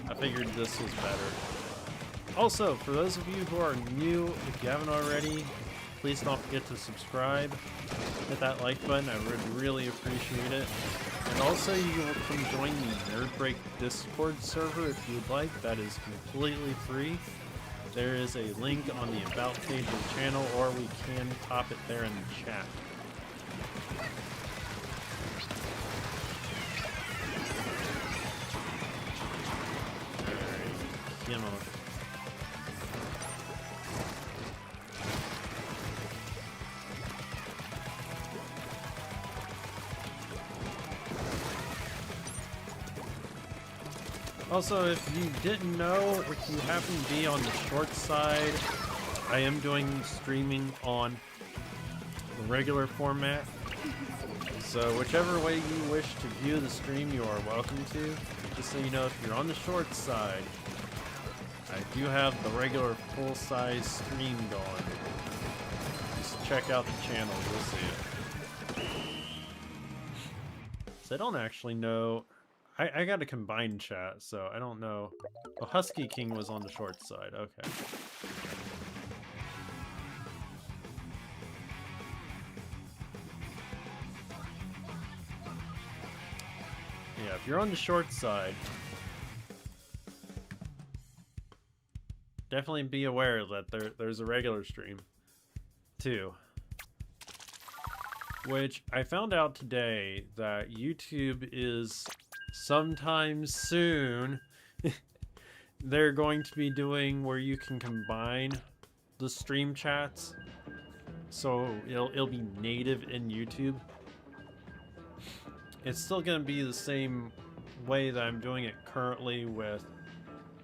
I figured this was better. Also, for those of you who are new, if you haven't already, please don't forget to subscribe. Hit that like button, I would really appreciate it. And also, you can join the Nerd Break Discord server if you'd like. That is completely free. There is a link on the About page of the channel, or we can top it there in the chat. Alright, come on. Also, if you didn't know, if you happen to be on the short side, I am doing streaming on the regular format. So whichever way you wish to view the stream, you are welcome to. Just so you know, if you're on the short side, I do have the regular full-size stream going. Just check out the channel, you'll see it. So I don't actually know. I got a combined chat, so I don't know. Oh, Husky King was on the short side. Okay. Yeah, if you're on the short side, definitely be aware that there's a regular stream, too. Which I found out today that YouTube is sometime soon they're going to be doing where you can combine the stream chats, so it'll be native in YouTube. it's still going to be the same way that I'm doing it currently with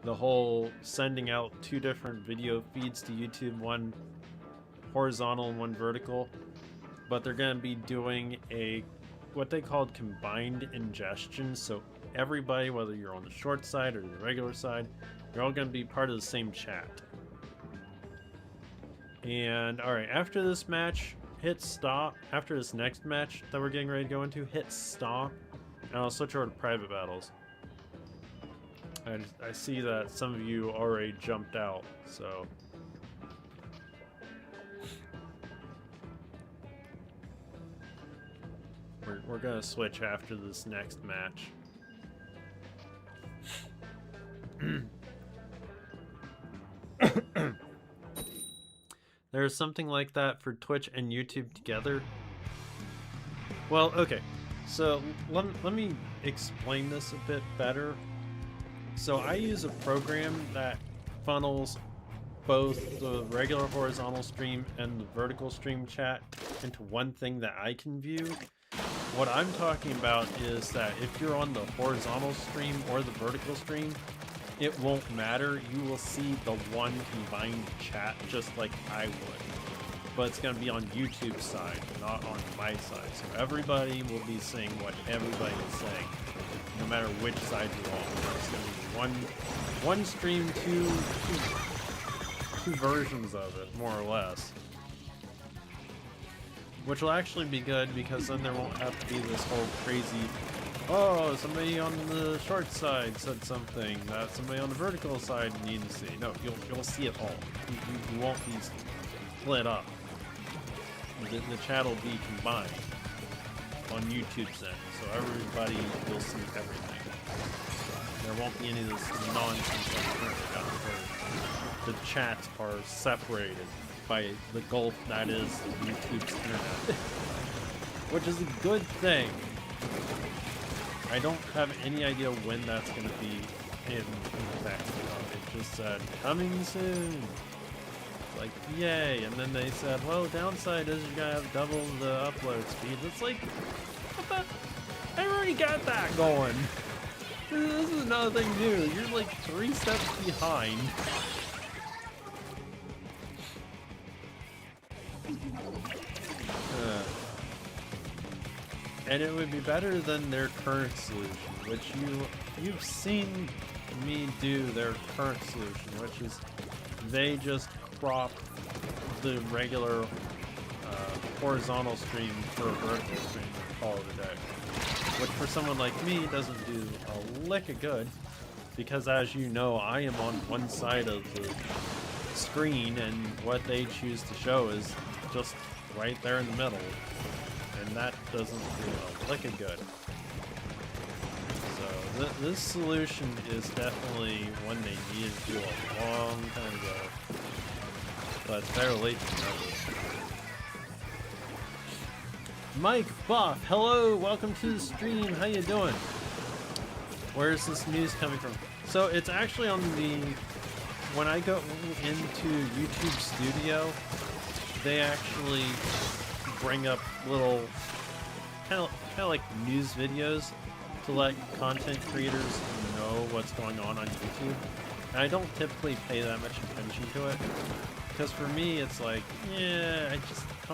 the whole sending out 2 different video feeds to YouTube, one horizontal and one vertical, but they're going to be doing a what they called combined ingestion, so everybody, whether you're on the short side or the regular side, you're all going to be part of the same chat. And alright, after this match, hit stop. After this next match that we're getting ready to go into, hit stop, and I'll switch over to private battles. I see that some of you already jumped out, so... We're gonna switch after this next match. There's something like that for Twitch and YouTube together. Well, okay, so let me explain this a bit better. So I use a program that funnels both the regular horizontal stream and the vertical stream chat into one thing that I can view. What I'm talking about is that if you're on the horizontal stream or the vertical stream, it won't matter. You will see the one combined chat just like I would. But it's going to be on YouTube's side, not on my side. So everybody will be seeing what everybody is saying, no matter which side you're on. It's going to be one stream, two versions of it, more or less. Which will actually be good, because then there won't have to be this whole crazy, oh, somebody on the short side said something that somebody on the vertical side needed to see. No, you'll see it all. You won't be split up. The chat will be combined on YouTube's end, so everybody will see everything. There won't be any of this nonsense that's currently out where the chats are separated by the gulf that is YouTube's internet. Which is a good thing. I don't have any idea when that's going to be in effect. It just said, coming soon. Like, yay. And then they said, well, downside is you're going to have double the upload speed. It's like, what the? I already got that going. This is nothing new. You're like 3 steps behind. And it would be better than their current solution, which you've seen me do their current solution, which is they just crop the regular horizontal stream for a vertical stream and call it a day. Which for someone like me doesn't do a lick of good, because as you know, I am on one side of the screen and what they choose to show is just right there in the middle. And that doesn't do a lick of good. So this solution is definitely one they needed to do a long time ago. But it's better late than never. Mike Buff, hello, welcome to the stream. How you doing? Where's this news coming from? So it's actually on the, when I go into YouTube Studio, they actually bring up little kind of like news videos to let content creators know what's going on YouTube. And I don't typically pay that much attention to it, because for me it's like, yeah, I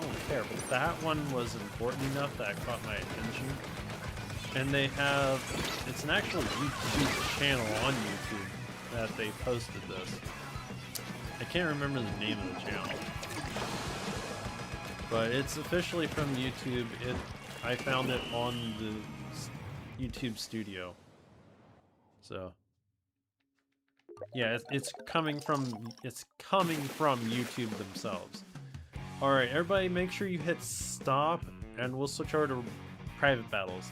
don't care. But that one was important enough that it caught my attention. And they have, it's an actual YouTube channel on YouTube that they posted this. I can't remember the name of the channel, but it's officially from YouTube. I found it on the YouTube Studio. So yeah, it's coming from YouTube themselves. All right, everybody, make sure you hit stop, and we'll switch over to private battles.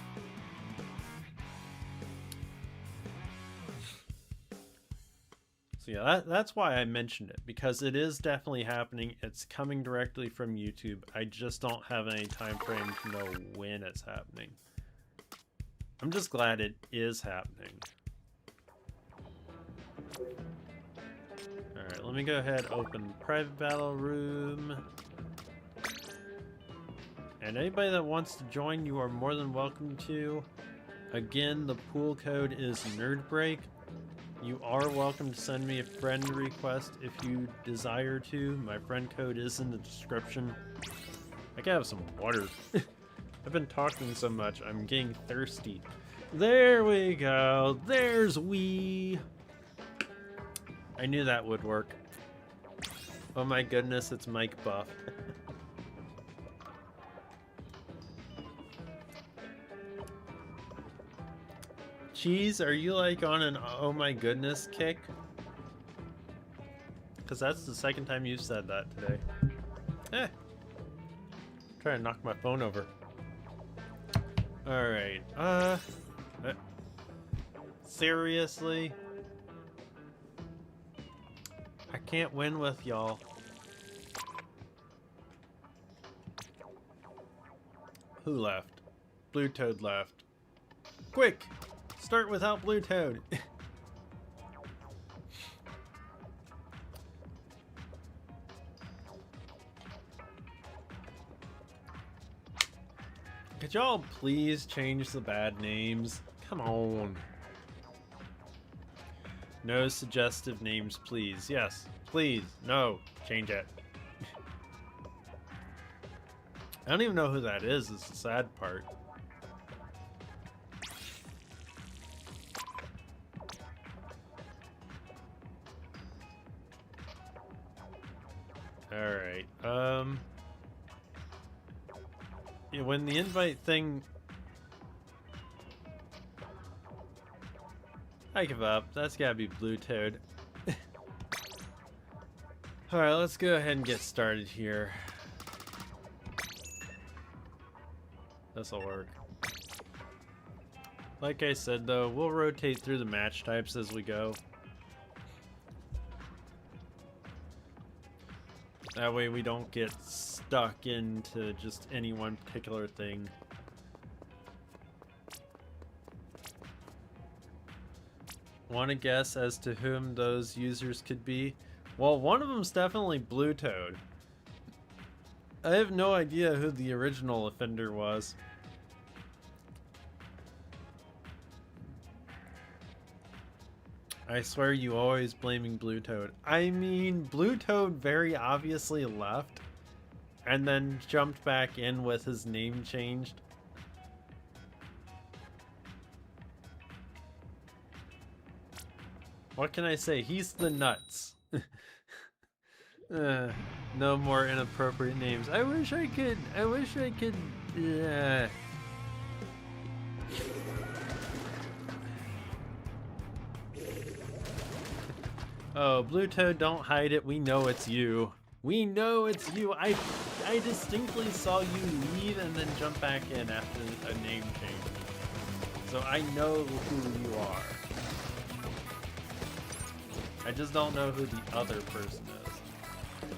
So yeah, that's why I mentioned it, because it is definitely happening. It's coming directly from YouTube. I just don't have any time frame to know when it's happening. I'm just glad it is happening. Alright, let me go ahead, open private battle room. And anybody that wants to join, you are more than welcome to. Again, the pool code is NerdBreak. You are welcome to send me a friend request if you desire to. My friend code is in the description. I gotta have some water. I've been talking so much, I'm getting thirsty. There we go. There's we. I knew that would work. Oh my goodness, it's Mike Buff. Cheese, are you like on an oh my goodness kick? Because that's the second time you've said that today. Trying to knock my phone over. Alright, seriously? I can't win with y'all. Who left? Blue Toad left. Quick! Start without Blue Toad. Could y'all please change the bad names? Come on. No suggestive names, please. Yes, please. No, change it. I don't even know who that is the sad part. Alright, yeah, when the invite thing... I give up. That's gotta be Blue Toad. Alright, let's go ahead and get started here. This'll work. Like I said though, we'll rotate through the match types as we go. That way we don't get stuck into just any one particular thing. Want to guess as to whom those users could be? Well, one of them's definitely Blue Toad. I have no idea who the original offender was. I swear you always blaming Blue Toad. I mean, Blue Toad very obviously left and then jumped back in with his name changed. What can I say? He's the nuts. No more inappropriate names. I wish I could. Oh, Blue Toad, don't hide it. We know it's you. We know it's you. I distinctly saw you leave and then jump back in after a name change. So I know who you are. I just don't know who the other person is.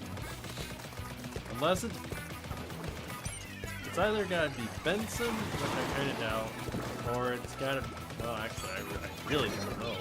Unless it's either gotta be Benson, which I kinda doubt, or it's gotta be, well actually I really don't know.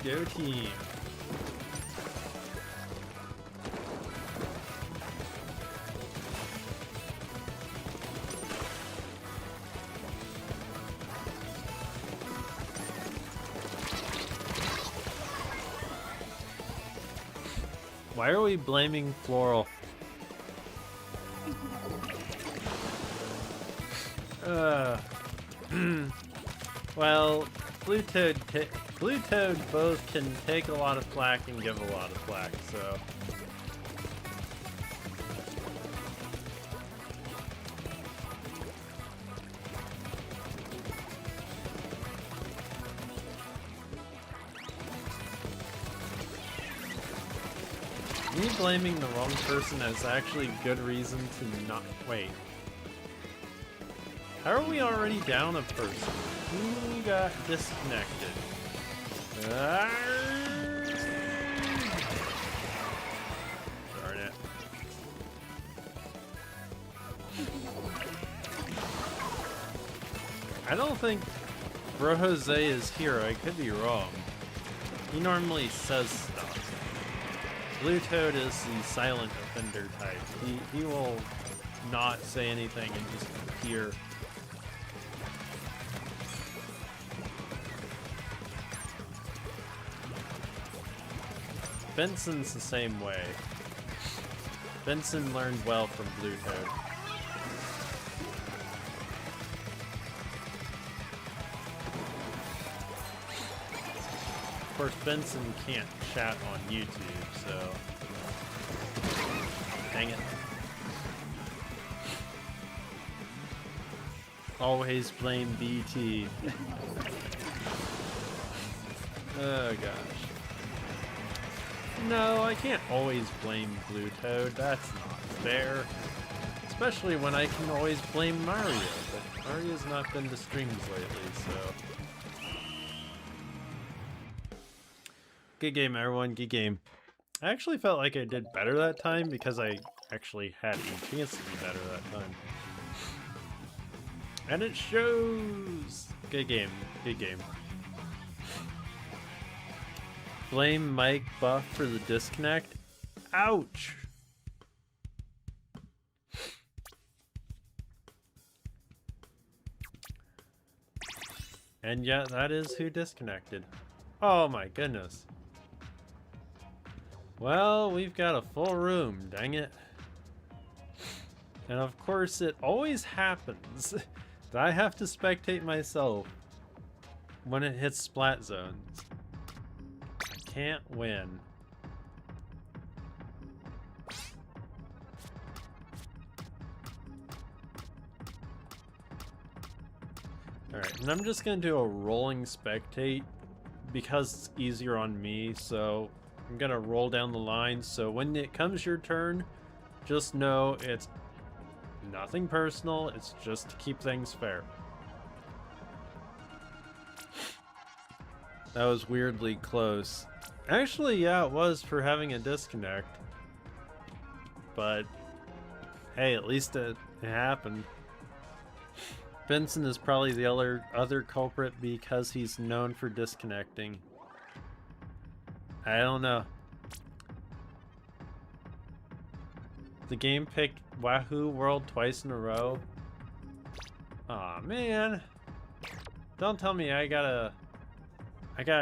Go team. Why are we blaming Floral? Well, Blue Toad both can take a lot of flack and give a lot of flack, so... Me blaming the wrong person is actually good reason to not... Wait. How are we already down a person? Who got disconnected? Darn it. I don't think Bro Jose is here. I could be wrong. He normally says stuff. Blue Toad is the silent offender type. He will not say anything and just appear. Benson's the same way. Benson learned well from Blue Toad. Of course, Benson can't chat on YouTube, so... Dang it. Always blame BT. Oh gosh. No, I can't always blame Blue Toad. That's not fair. Especially when I can always blame Mario, but Mario's not been to streams lately, so... Good game, everyone. Good game. I actually felt like I did better that time because I actually had a chance to be better that time. And it shows! Good game. Good game. Blame Mike Buff for the disconnect? Ouch! And yeah, that is who disconnected. Oh my goodness. Well, we've got a full room, dang it. And of course, it always happens that I have to spectate myself when it hits splat zones. I can't win. Alright, and I'm just gonna do a rolling spectate because it's easier on me, so I'm gonna roll down the line, so when it comes your turn, just know it's nothing personal, it's just to keep things fair. That was weirdly close. Actually, yeah, it was for having a disconnect. But, hey, at least it happened. Benson is probably the other culprit because he's known for disconnecting. I don't know. The game picked Wahoo World twice in a row. Aw, man. Don't tell me I gotta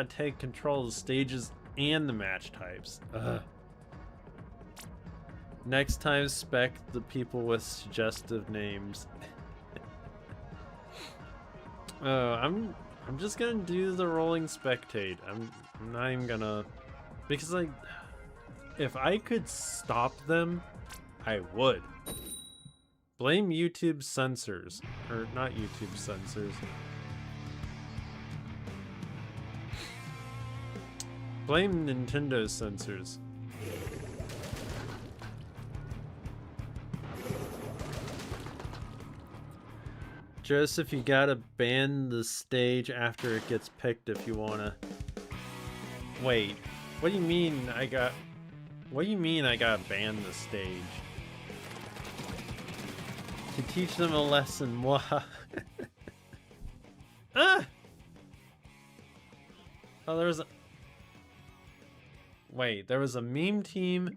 take control of the stages and the match types. Ugh. Next time, spec the people with suggestive names. I'm just gonna do the rolling spectate. I'm not even gonna, because if I could stop them, I would. Blame YouTube censors, or not YouTube censors. Blame Nintendo censors. Joseph, you gotta ban the stage after it gets picked if you wanna. Wait, what do you mean I gotta ban the stage? To teach them a lesson, mwah. Ah! Oh, there was a meme team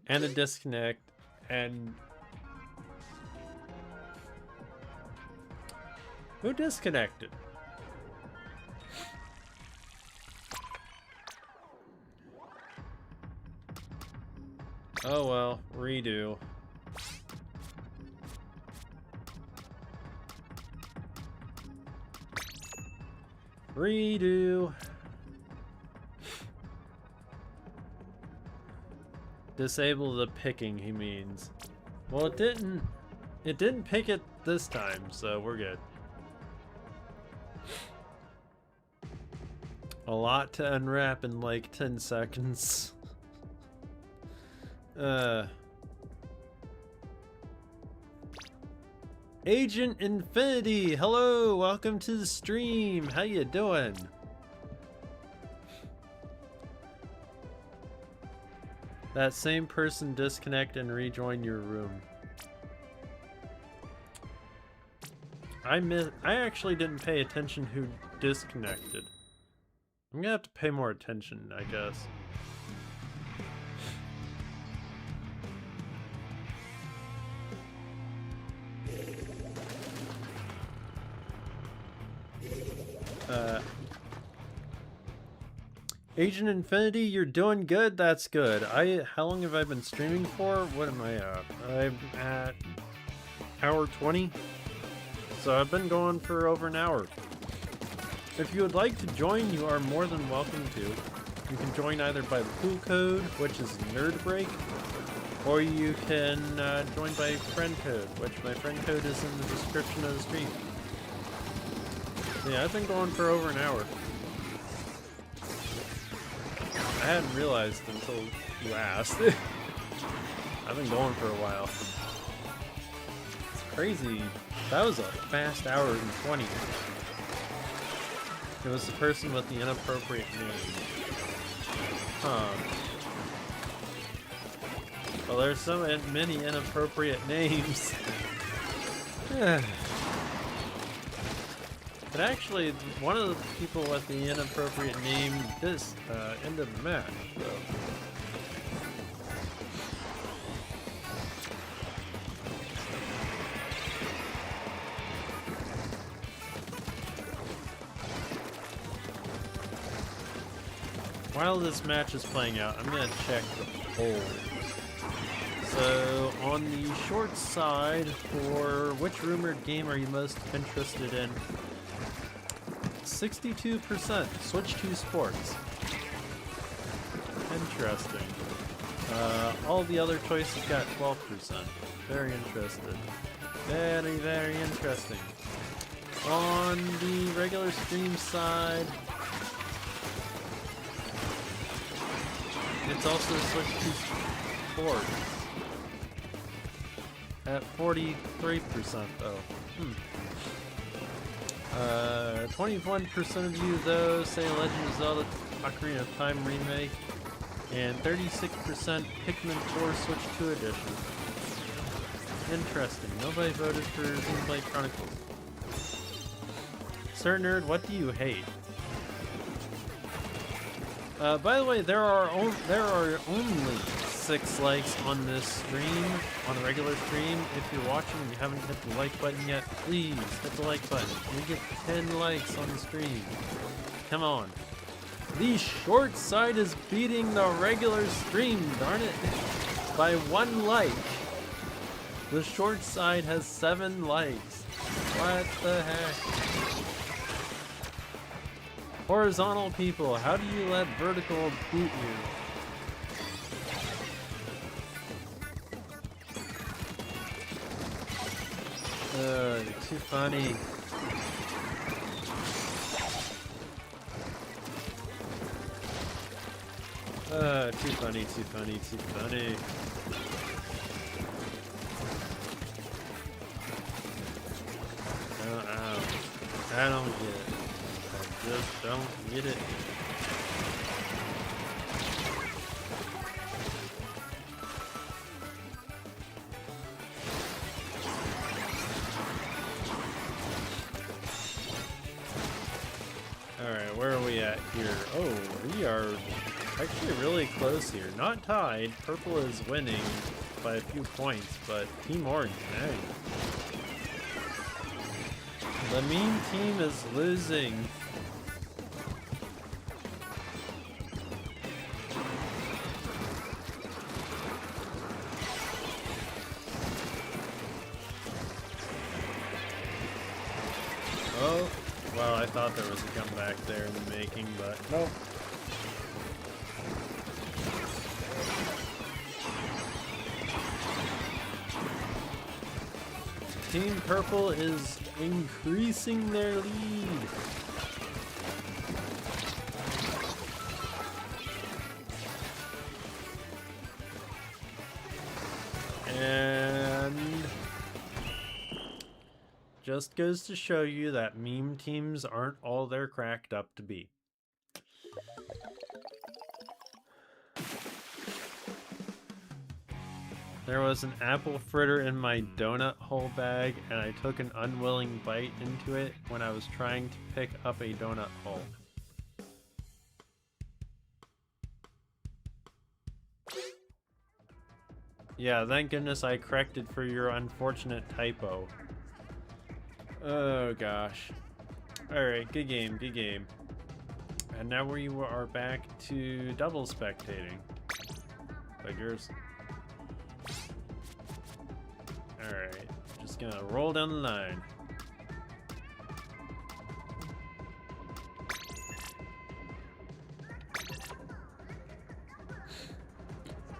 and a disconnect, and who disconnected? Oh well, redo. Redo. Disable the picking, he means. Well, it didn't pick it this time, so we're good. A lot to unwrap in like 10 seconds. Agent Infinity, hello, welcome to the stream. How you doing? That same person disconnect and rejoin your room. I actually didn't pay attention who disconnected. I'm gonna have to pay more attention, I guess. Agent Infinity, you're doing good. That's good. How long have I been streaming for? What am I at? I'm at hour 20. So I've been going for over an hour. If you would like to join, you are more than welcome to. You can join either by the pool code, which is NerdBreak, or you can join by friend code, which my friend code is in the description of the stream. So yeah, I've been going for over an hour. I hadn't realized until you asked. I've been going for a while. It's crazy. That was a fast hour and 20. It was the person with the inappropriate name. Huh. Well, there's so many inappropriate names. But actually, one of the people with the inappropriate name ended the match, so. While this match is playing out, I'm gonna check the polls. So, on the short side, for which rumored game are you most interested in? 62% switch to sports. Interesting. All the other choices got 12%. Very interested. Very, very interesting. On the regular stream side, it's also switched to sports. At 43% though. 21% of you though say Legend of Zelda Ocarina of Time remake, and 36% Pikmin 4 Switch 2 edition. Interesting. Nobody voted for Xenoblade Chronicles. Sir Nerd, what do you hate? By the way, there are only 6 likes on this stream, on the regular stream. If you're watching and you haven't hit the like button yet, please hit the like button. We get 10 likes on the stream. Come on. The short side is beating the regular stream, darn it, by 1 like. The short side has 7 likes. What the heck? Horizontal people, how do you let vertical beat you? You're too funny. Too funny, too funny, too funny. I don't get it. I just don't get it. Alright, where are we at here? Oh, we are actually really close here. Not tied. Purple is winning by a few points, but Team Orange, dang. The meme team is losing. Oh, well, I thought there was a comeback there in the making, but nope. Team Purple is increasing their lead. And just goes to show you that meme teams aren't all they're cracked up to be. There was an apple fritter in my donut hole bag, and I took an unwilling bite into it when I was trying to pick up a donut hole. Yeah, thank goodness I corrected for your unfortunate typo. Oh gosh. Alright, good game, good game. And now we are back to double spectating. Figures. Alright, just gonna roll down the line.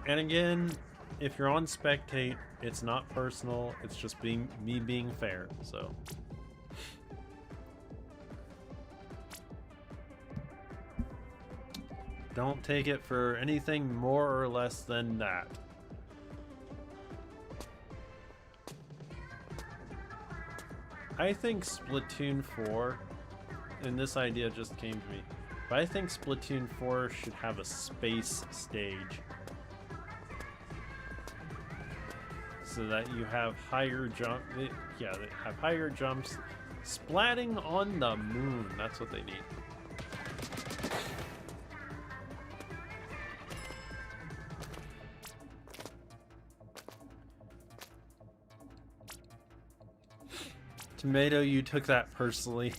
And again, if you're on spectate, it's not personal, it's just me being fair, so. Don't take it for anything more or less than that. I think Splatoon 4, and this idea just came to me, but I think Splatoon 4 should have a space stage. So that you have higher jump, yeah, they have higher jumps. Splatting on the moon, that's what they need. Tomato, you took that personally.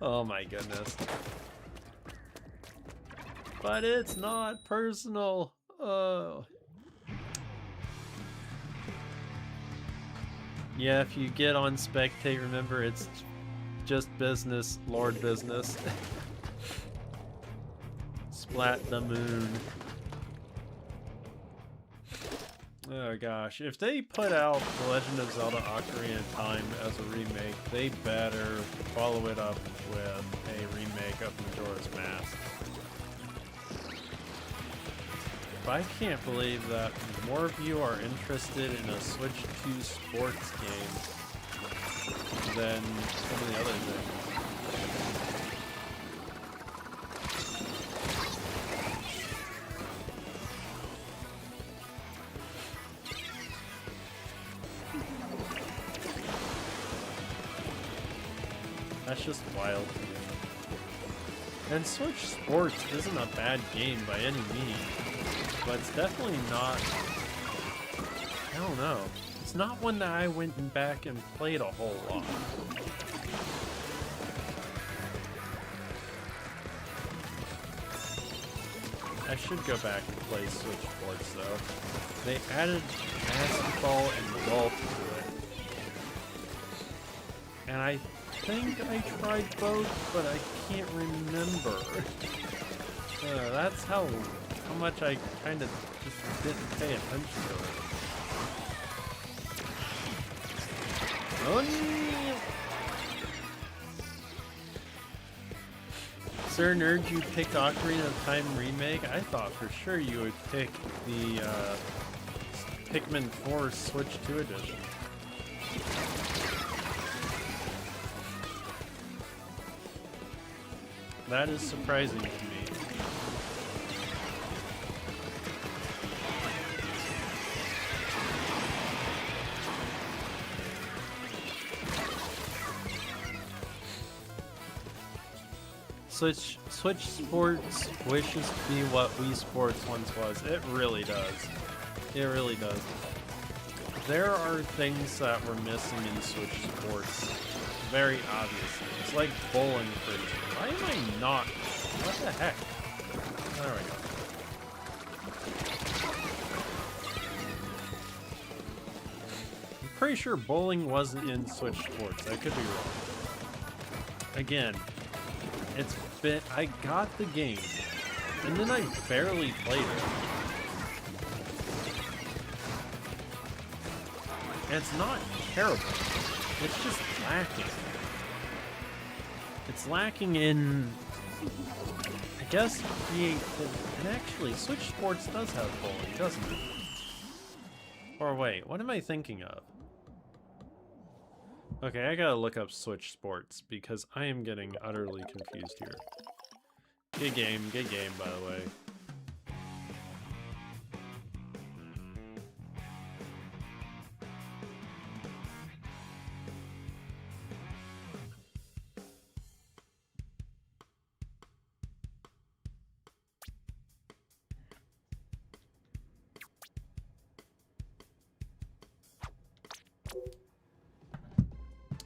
Oh my goodness. But it's not personal. Oh. Yeah, if you get on spectate, remember it's just business, Lord business. Splat the moon. Oh gosh, if they put out The Legend of Zelda Ocarina of Time as a remake, they better follow it up with a remake of Majora's Mask. But I can't believe that more of you are interested in a Switch 2 sports game than some of the other things. That's just wild. And Switch Sports isn't a bad game by any means, but it's definitely not, I don't know, it's not one that I went back and played a whole lot. I should go back and play Switch Sports though. They added basketball and golf to it. And I think I tried both, but I can't remember. That's how much I kind of just didn't pay attention to it. Sir Nerd, you picked Ocarina of Time Remake? I thought for sure you would pick the Pikmin 4 Switch 2 edition. That is surprising to me. Switch Sports wishes to be what Wii Sports once was. It really does. It really does. There are things that we're missing in Switch Sports. Very obviously. It's like bowling, for example. Why am I not? What the heck? There we go. I'm pretty sure bowling wasn't in Switch Sports. I could be wrong. Again, it's been, I got the game, and then I barely played it. And it's not terrible. It's just lacking. It's lacking in, I guess, creativity. And actually, Switch Sports does have bowling, doesn't it? Or wait, what am I thinking of? Okay, I gotta look up Switch Sports, because I am getting utterly confused here. Good game, by the way.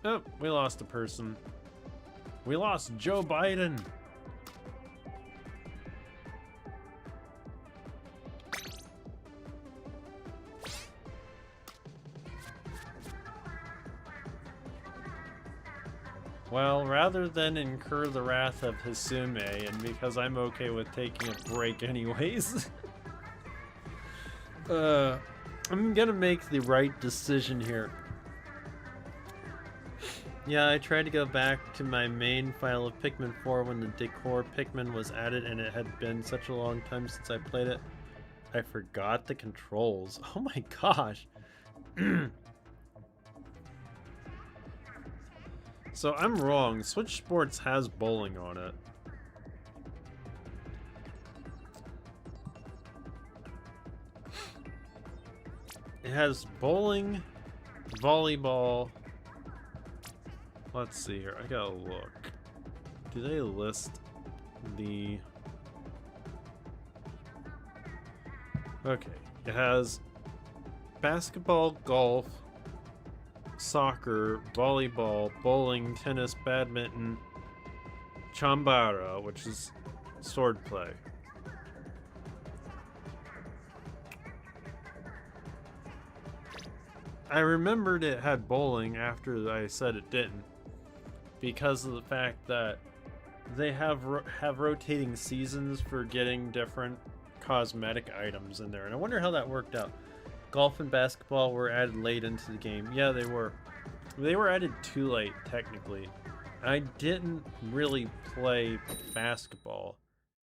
Oh, we lost a person. We lost Joe Biden. Well, rather than incur the wrath of Hisume, and because I'm okay with taking a break anyways, I'm gonna make the right decision here. Yeah, I tried to go back to my main file of Pikmin 4 when the Decor Pikmin was added, and it had been such a long time since I played it. I forgot the controls. Oh my gosh. So I'm wrong. Switch Sports has bowling on it. It has bowling, volleyball. Let's see here. I gotta look. Do they list the... Okay. It has basketball, golf, soccer, volleyball, bowling, tennis, badminton, chambara, which is swordplay. I remembered it had bowling after I said it didn't, because of the fact that they have rotating seasons for getting different cosmetic items in there, and I wonder how that worked out. Golf and basketball were added late into the game. Yeah, they were. They were added too late, technically. I didn't really play basketball.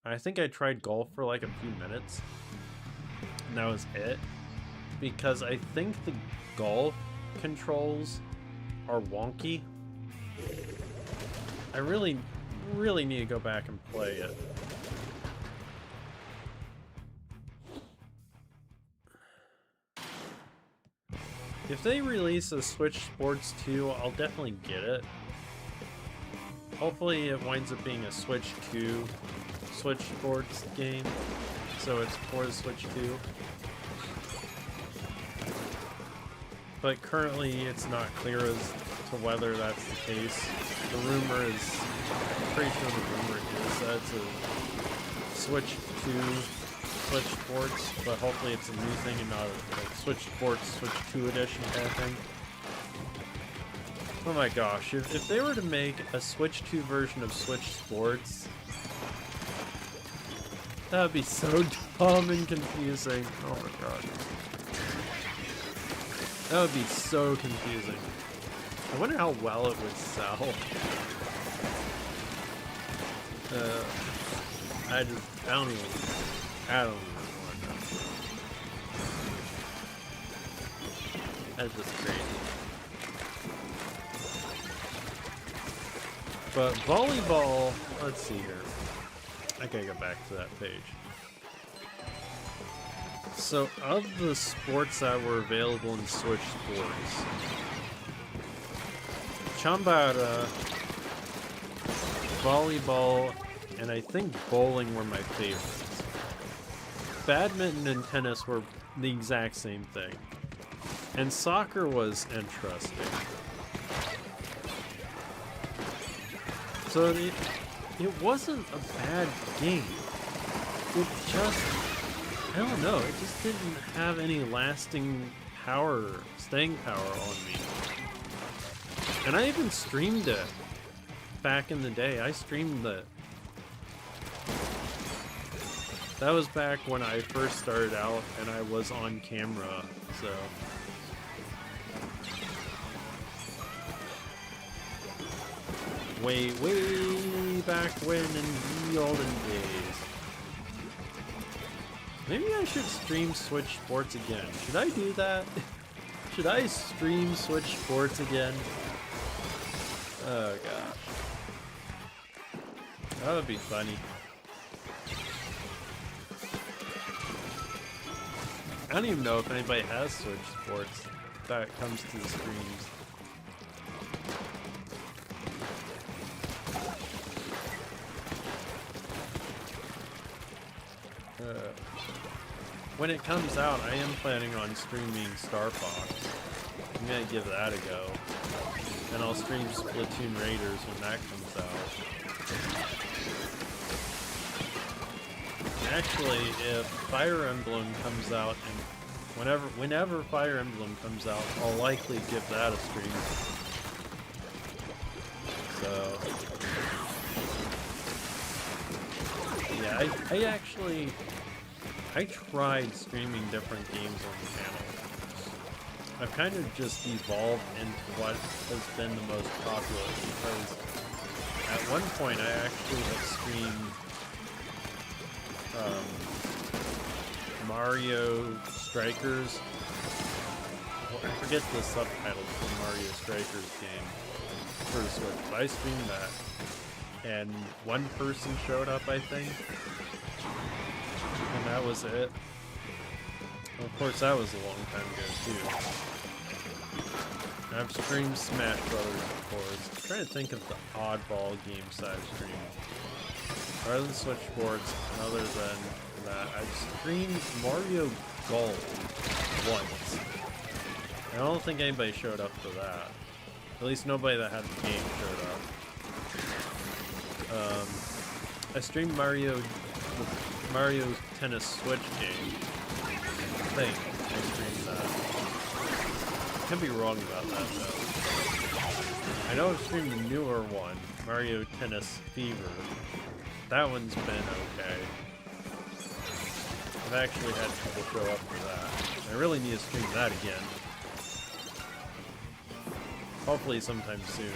I think I tried golf for like a few minutes, and that was it. Because I think the golf controls are wonky. I really need to go back and play it. If they release a Switch Sports 2, I'll definitely get it. Hopefully it winds up being a Switch 2 Switch Sports game, so it's for the Switch 2. But currently it's not clear as to whether that's the case. The rumor is, I'm pretty sure the rumor is that it's a Switch 2 Switch Sports, but hopefully it's a new thing and not a like Switch Sports Switch 2 edition kind of thing. Oh my gosh, if they were to make a Switch 2 version of Switch Sports, that would be so dumb and confusing. Oh my god. That would be so confusing. I wonder how well it would sell. I don't even want to know. That's just crazy. But volleyball, let's see here. I gotta go back to that page. So, of the sports that were available in Switch Sports, chambara, volleyball, and I think bowling were my favorites. Badminton and tennis were the exact same thing. And soccer was interesting. So it wasn't a bad game. It just, I don't know, it just didn't have any lasting power, staying power on me. And I even streamed it back in the day. I streamed it. That was back when I first started out and I was on camera, so. Way back when in the olden days. Maybe I should stream Switch Sports again. Should I do that? Should I stream Switch Sports again? Oh gosh. That would be funny. I don't even know if anybody has Switch Sports that comes to the streams. When it comes out, I am planning on streaming Star Fox. I'm gonna give that a go. and I'll stream Splatoon Raiders when that comes out. Actually, if Fire Emblem comes out, and whenever Fire Emblem comes out, I'll likely give that a stream. So, yeah, I tried streaming different games on the channel. I've kind of just evolved into what has been the most popular, because at one point I actually have streamed Mario Strikers. Well, I forget the subtitles for Mario Strikers game for the Switch, but I streamed that. And one person showed up, I think. And that was it. Of course, that was a long time ago, too. And I've streamed Smash Brothers, of course. I'm trying to think of the oddball games that I've streamed. Other than Switch Sports, and other than that, I've streamed Mario Golf once. I don't think anybody showed up for that. At least nobody that had the game showed up. I streamed Mario's Tennis Switch game. I think I streamed that. Could be wrong about that though. I know I've streamed the newer one, Mario Tennis Fever. That one's been okay. I've actually had people show up for that. I really need to stream that again. Hopefully sometime soon.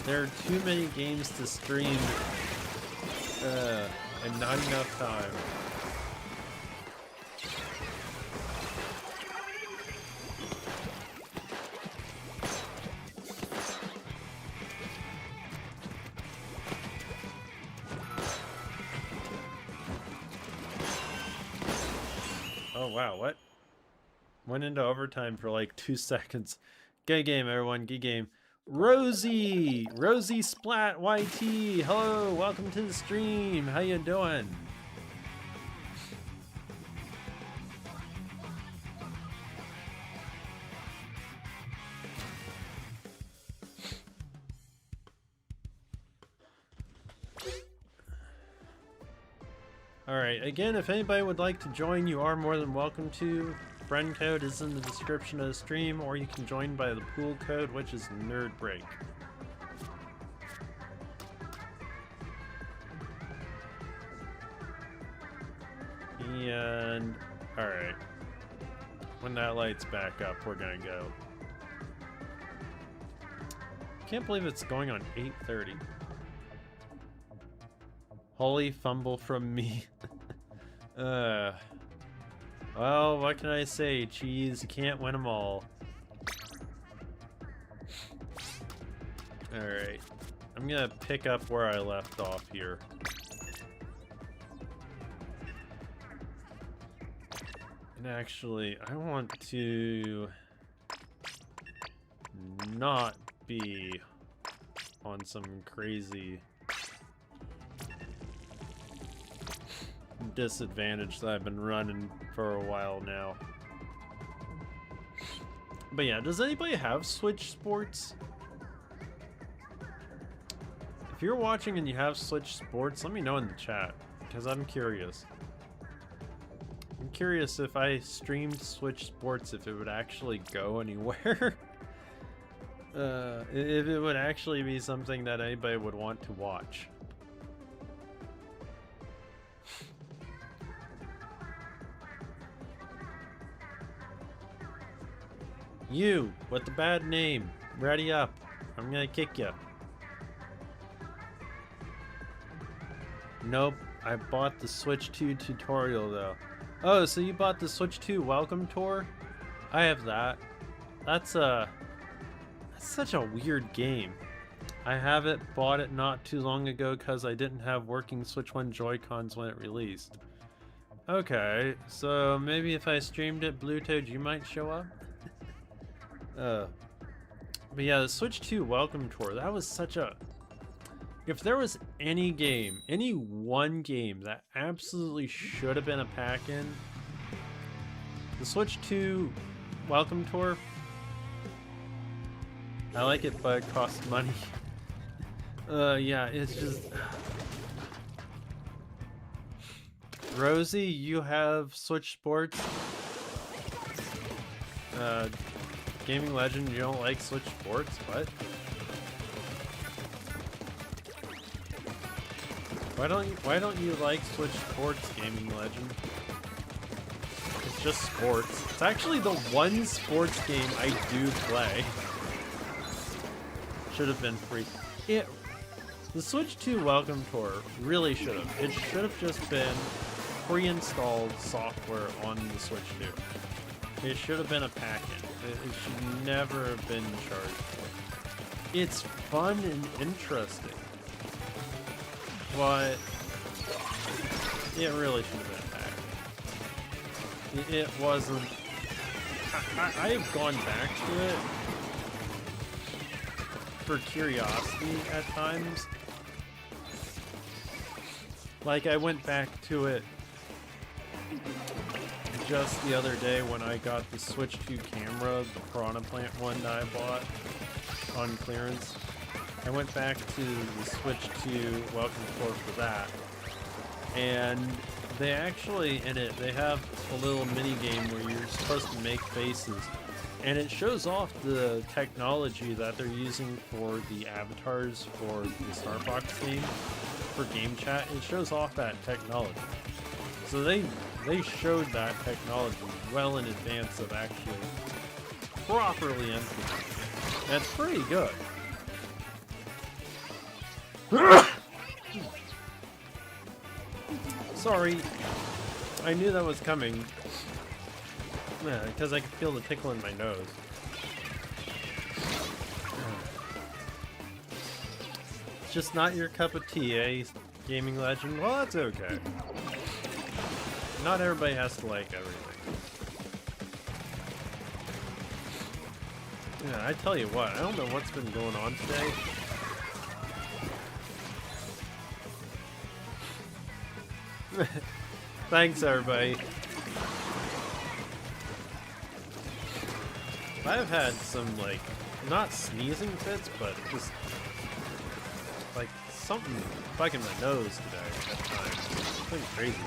There are too many games to stream, and not enough time. Oh wow, what? Went into overtime for like 2 seconds. Good game, everyone, good game. Rosie Splat YT, hello, welcome to the stream. How you doing? Alright, again, if anybody would like to join, you are more than welcome to. Friend code is in the description of the stream, or you can join by the pool code, which is NerdBreak. And alright, when that light's back up, we're gonna go. Can't believe it's going on 8:30. Holy fumble from me. Well, what can I say? Cheese, you can't win them all. Alright. I'm gonna pick up where I left off here. And actually, I want to not be on some crazy disadvantage that I've been running for a while now. But yeah, does anybody have Switch Sports? If you're watching and you have Switch Sports, let me know in the chat, because I'm curious. I'm curious if I streamed Switch Sports, if it would actually go anywhere. If it would actually be something that anybody would want to watch. You, with the bad name, ready up. I'm gonna kick you. Nope, I bought the Switch 2 tutorial though. Oh, so you bought the Switch 2 welcome tour? I have that. That's such a weird game. I have it, bought it not too long ago because I didn't have working Switch 1 Joy-Cons when it released. Okay, so maybe if I streamed it, Blue Toad, you might show up? But yeah, the Switch 2 welcome tour, that was such a... If there was any game, any one game that absolutely should have been a pack-in, the Switch 2 welcome tour. I like it, but it costs money. Yeah, it's just... Rosie, you have Switch Sports. Gaming Legend, you don't like Switch Sports? What? Why don't you like Switch Sports, Gaming Legend? It's just sports. It's actually the one sports game I do play. Should have been free. The Switch 2 Welcome Tour really should have. It should have just been pre-installed software on the Switch 2. It should have been a pack-in. It should never have been charged for. It's fun and interesting. But it really should have been a pack-in. It wasn't... I've gone back to it for curiosity at times. Like, I went back to it just the other day when I got the Switch 2 camera, the Piranha Plant one that I bought on clearance. I went back to the Switch 2 Welcome Tour for that. And they actually, in it, they have a little mini game where you're supposed to make faces. And it shows off the technology that they're using for the avatars for the Starbox game, for game chat. It shows off that technology. So they showed that technology well in advance of actually properly implementing it. That's pretty good. Sorry, I knew that was coming. Yeah, because I could feel the tickle in my nose. It's just not your cup of tea, eh, Gaming Legend? Well, that's okay. Not everybody has to like everything. Yeah, I tell you what, I don't know what's been going on today. Thanks, everybody. I've had some, like, not sneezing fits, but just, like, something fucking my nose today at times. Something crazy.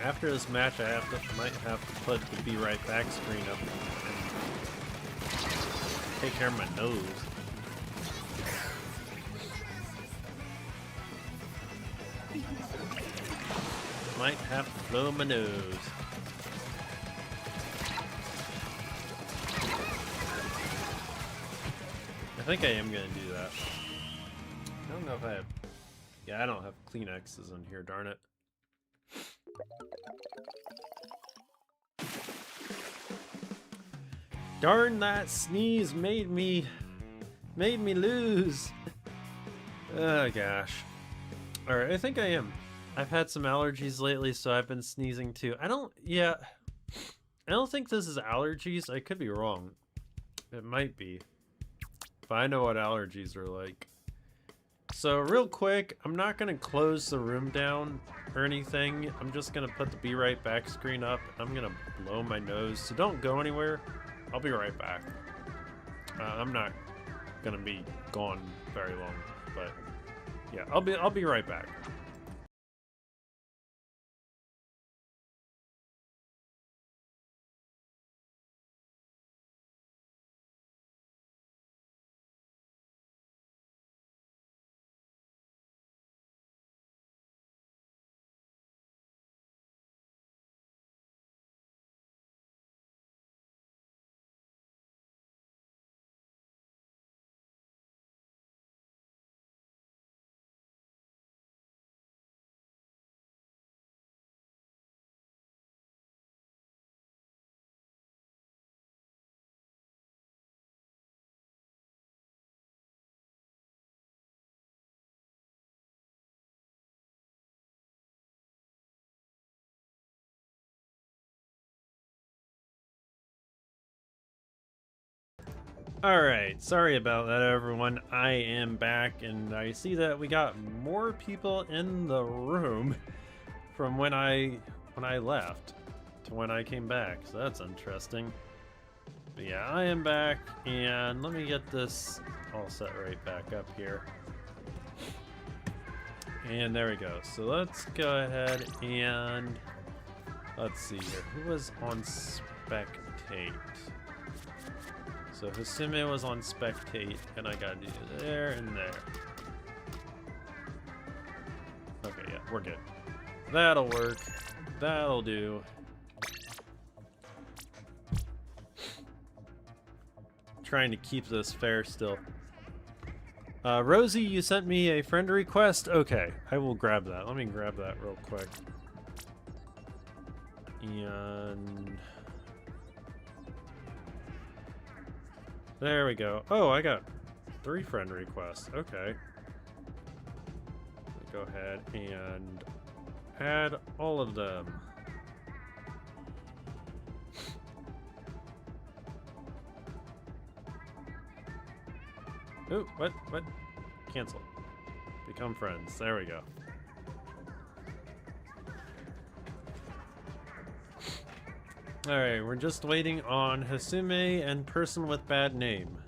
After this match, I might have to put the Be Right Back screen up and take care of my nose. Might have to blow my nose. I think I am gonna do that. I don't know if I have... Yeah, I don't have Kleenexes in here, darn it. Darn, that sneeze made me lose. Oh gosh. Alright, I think I am. I've had some allergies lately, so I've been sneezing too. I don't think this is allergies. I could be wrong. It might be. But I know what allergies are like. So real quick, I'm not going to close the room down or anything. I'm just going to put the Be Right Back screen up. I'm going to blow my nose. So don't go anywhere. I'll be right back. I'm not going to be gone very long, but yeah, I'll be right back. Alright, sorry about that everyone. I am back and I see that we got more people in the room from when I left to when I came back, so that's interesting. But yeah, I am back, and let me get this all set right back up here. And there we go. So let's go ahead and let's see here. Who was on spectate? So Hasume was on spectate, and I gotta do there and there. Okay, yeah, we're good. That'll work. That'll do. Trying to keep this fair still. Rosie, you sent me a friend request? Okay, I will grab that. Let me grab that real quick. And there we go. Oh, I got 3 friend requests. Okay. Go ahead and add all of them. Ooh, what? Cancel. Become friends. There we go. Alright, we're just waiting on Hasume and person with bad name.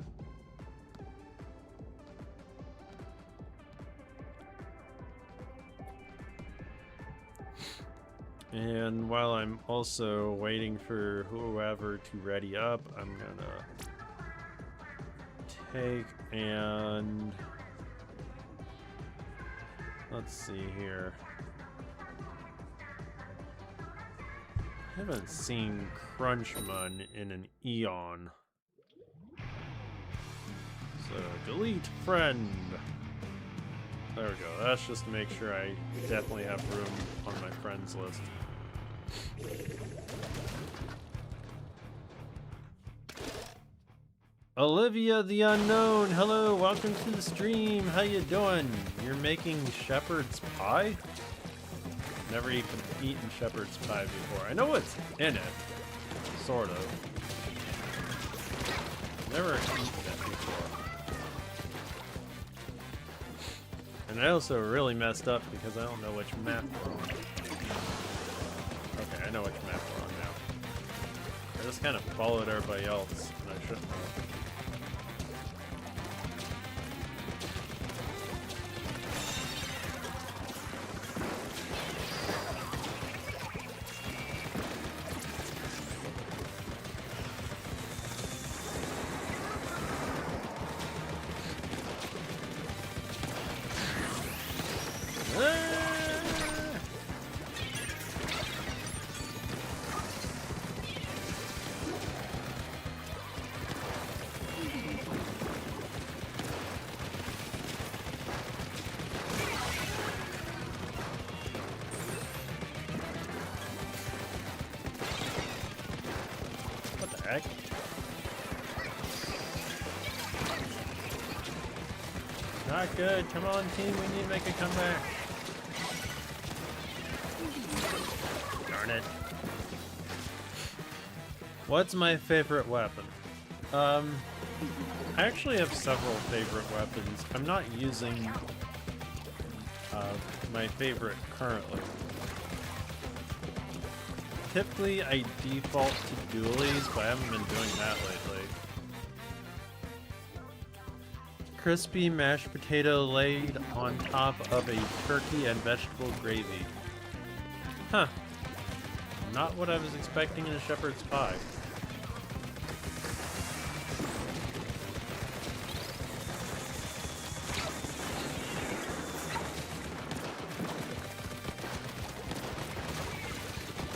And while I'm also waiting for whoever to ready up, I'm gonna take and let's see here. I haven't seen Crunchman in an eon. So delete friend. There we go. That's just to make sure I definitely have room on my friends list. Olivia the Unknown, hello, welcome to the stream. How you doing? You're making shepherd's pie? Never even eaten shepherd's pie before. I know what's in it, sort of. Never eaten it before. And I also really messed up because I don't know which map we're on. Okay, I know which map we're on now. I just kind of followed everybody else, and I shouldn't have. Heck? Not good. Come on, team. We need to make a comeback. Darn it. What's my favorite weapon? I actually have several favorite weapons. I'm not using my favorite currently. Typically, I default to dualies, but I haven't been doing that lately. Crispy mashed potato laid on top of a turkey and vegetable gravy. Huh. Not what I was expecting in a shepherd's pie.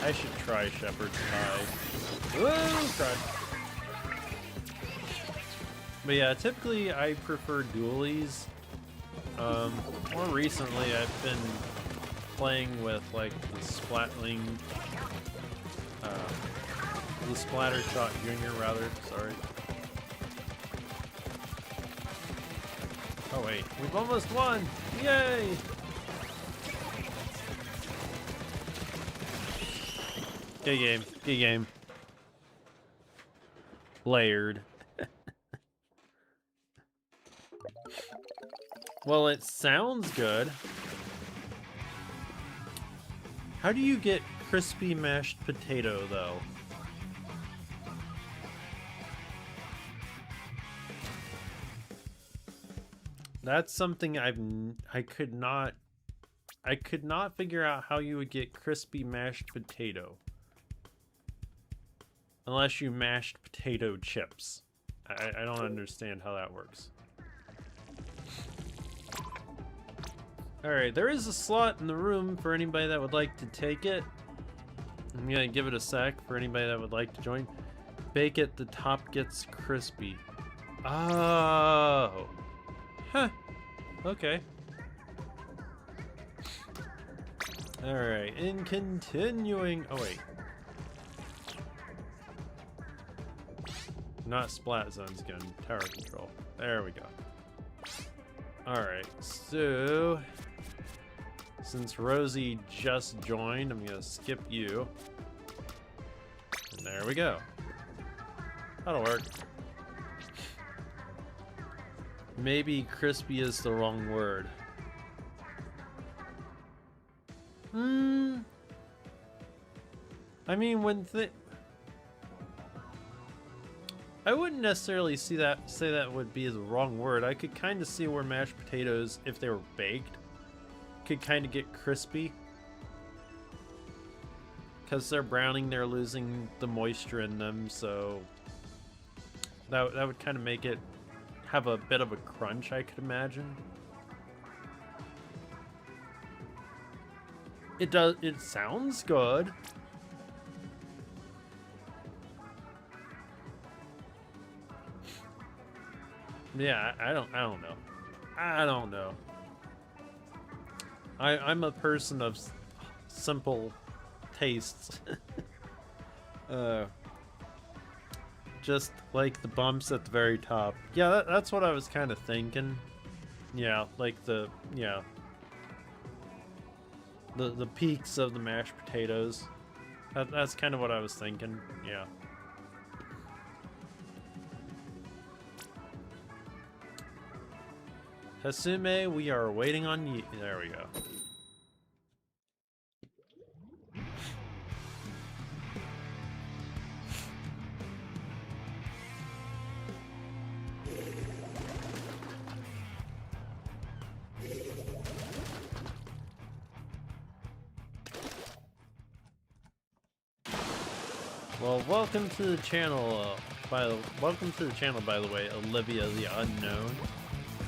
I should try shepherd's pie. Woo! Crud. But yeah, typically I prefer dualies. More recently I've been playing with like the Splatling, the Splattershot Junior rather, sorry. Oh wait, we've almost won! Yay! Good game. Good game. Layered. Well, it sounds good. How do you get crispy mashed potato, though? That's something I could not figure out how you would get crispy mashed potato. Unless you mashed potato chips. I don't understand how that works. Alright, there is a slot in the room for anybody that would like to take it. I'm gonna give it a sec for anybody that would like to join. Bake it, the top gets crispy. Oh. Huh. Okay. Alright, in continuing... Oh, wait. Not Splat Zone's gun, tower control. There we go. Alright, so... Since Rosie just joined, I'm gonna skip you. And there we go. That'll work. Maybe crispy is the wrong word. I mean, I wouldn't necessarily say that would be the wrong word. I could kind of see where mashed potatoes, if they were baked, could kind of get crispy. Because they're browning, they're losing the moisture in them, so that would kind of make it have a bit of a crunch, I could imagine. It sounds good. Yeah, I don't know. I don't know. I'm a person of simple tastes. Just like the bumps at the very top. Yeah, that's what I was kind of thinking. Yeah, like the peaks of the mashed potatoes. That's kind of what I was thinking. Yeah. Hasume, we are waiting on you. There we go. Well, welcome to the channel. Welcome to the channel, by the way, Olivia the Unknown.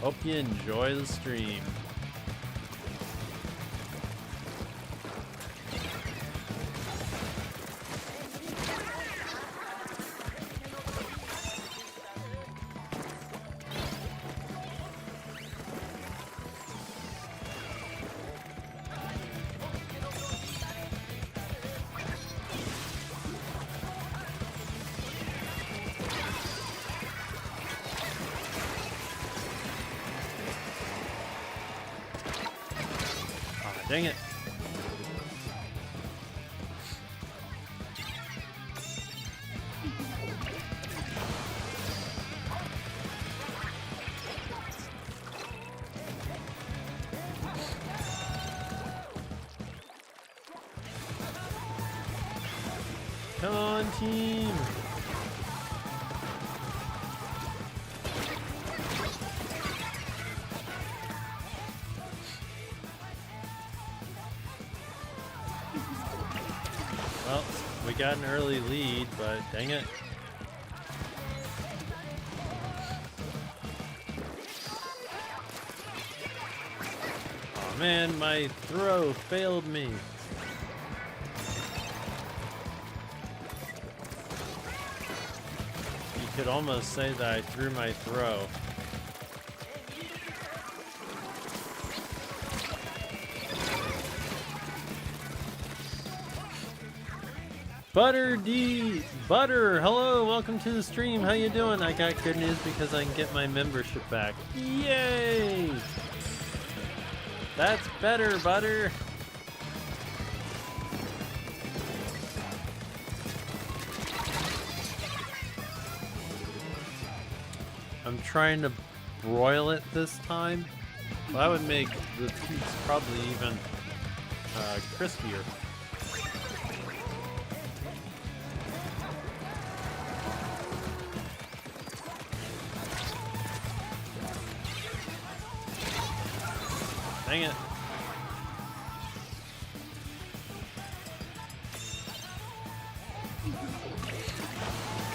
Hope you enjoy the stream. Dang it. Come on, team. Well, we got an early lead, but dang it. Oh man, my throw failed me. You could almost say that I threw my throw. Butter, hello, welcome to the stream. How you doing? I got good news because I can get my membership back. Yay! That's better, Butter. I'm trying to broil it this time. Well, that would make the treats probably even crispier. Dang it.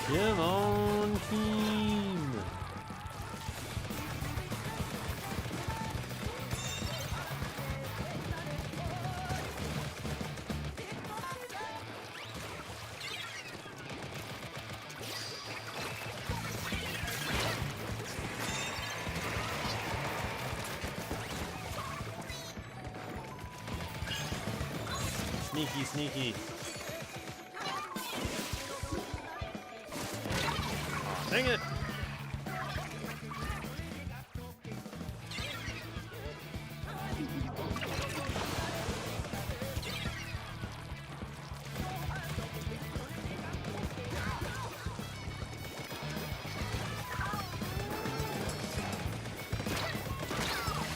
Come on, team. Sneaky, sneaky. Dang it!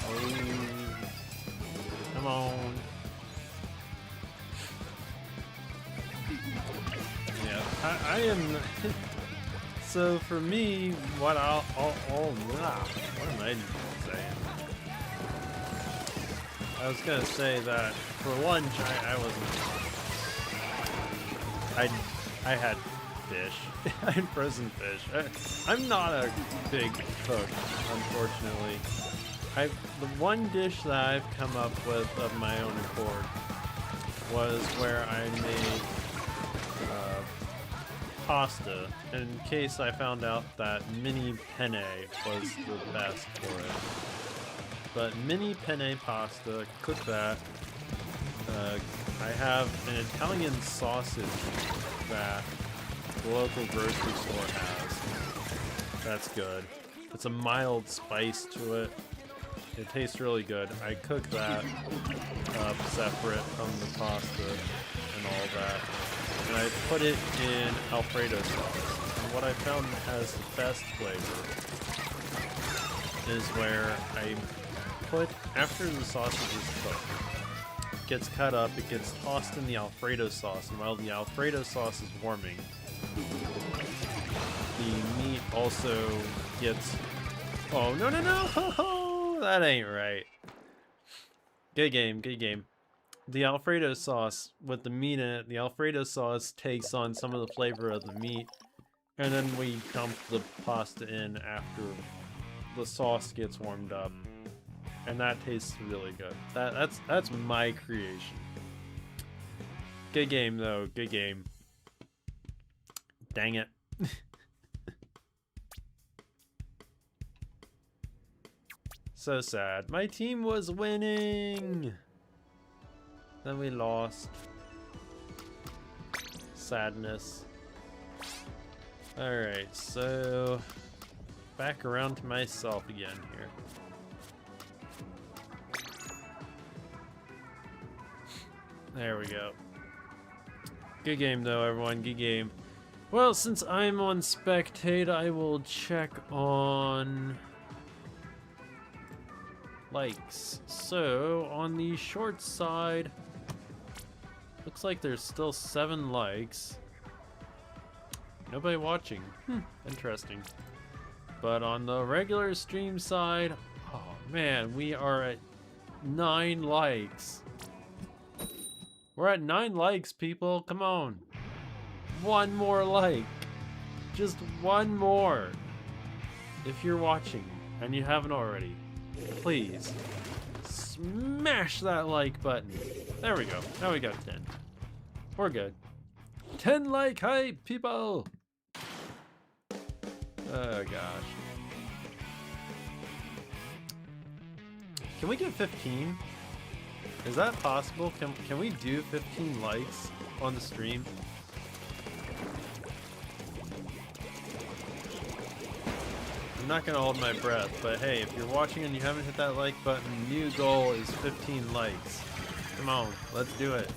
Oh, come on. Yeah, I am. So for me, what what am I saying? I was gonna say that for lunch I wasn't. I had fish. I had frozen fish. I'm not a big cook, unfortunately. The one dish that I've come up with of my own accord was where I made pasta, in case I found out that mini penne was the best for it. But mini penne pasta, cook that. I have an Italian sausage that the local grocery store has. That's good. It's a mild spice to it. It tastes really good. I cook that up separate from the pasta and all that. And I put it in Alfredo sauce. And what I found has the best flavor is where I put, after the sausage is cooked, it gets cut up, it gets tossed in the Alfredo sauce, and while the Alfredo sauce is warming, the meat also gets... Oh, no, no, no! That ain't right. Good game, good game. The Alfredo sauce with the meat in it, the Alfredo sauce takes on some of the flavor of the meat, and then we dump the pasta in after the sauce gets warmed up, and that tastes really good. That's my creation. Good game though, good game. Dang it. So sad. My team was winning! Then we lost. Sadness. Alright, so back around to myself again here. There we go. Good game though, everyone, good game. Well, since I'm on spectate, I will check on likes. So, on the short side, looks like there's still 7 likes. Nobody watching. Interesting. But on the regular stream side, oh man, we are at 9 likes. We're at 9 likes, people. Come on. One more like. Just one more. If you're watching and you haven't already, please smash that like button. There we go. Now we got 10. We're good. 10 like hype, people. Oh gosh. Can we get 15? Is that possible? Can we do 15 likes on the stream? I'm not gonna hold my breath, but hey, if you're watching and you haven't hit that like button, new goal is 15 likes. Come on, let's do it.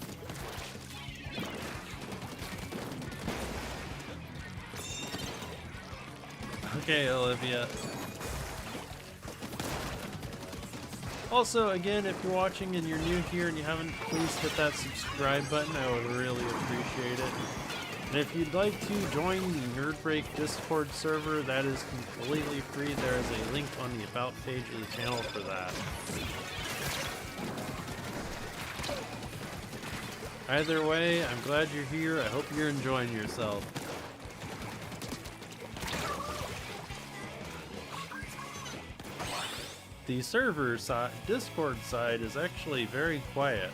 Okay, Olivia. Also, again, if you're watching and you're new here and you haven't, please hit that subscribe button. I would really appreciate it. And if you'd like to join the Nerd Break Discord server, that is completely free. There is a link on the About page of the channel for that. Either way, I'm glad you're here. I hope you're enjoying yourself. The server side, Discord side, is actually very quiet.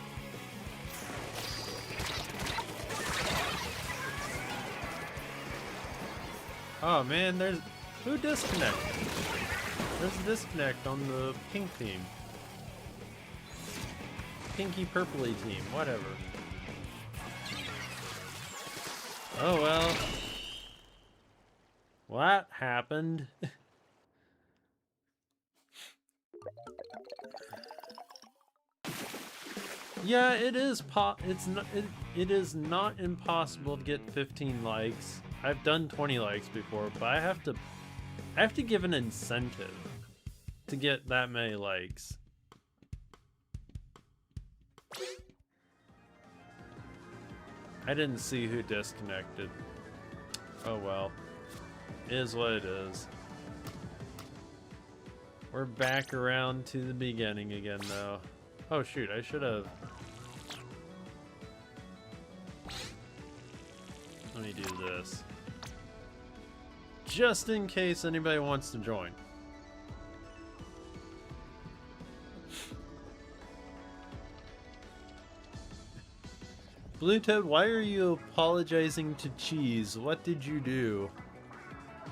Oh man, who disconnected? There's a disconnect on the pink team. Pinky purpley team, whatever. Oh well. What happened? Yeah, it is it is not impossible to get 15 likes. I've done 20 likes before, but I have to give an incentive to get that many likes. I didn't see who disconnected. Oh well. It is what it is. We're back around to the beginning again though. Oh shoot, I should have. Let me do this. Just in case anybody wants to join. Blue Toad, why are you apologizing to Cheese? What did you do?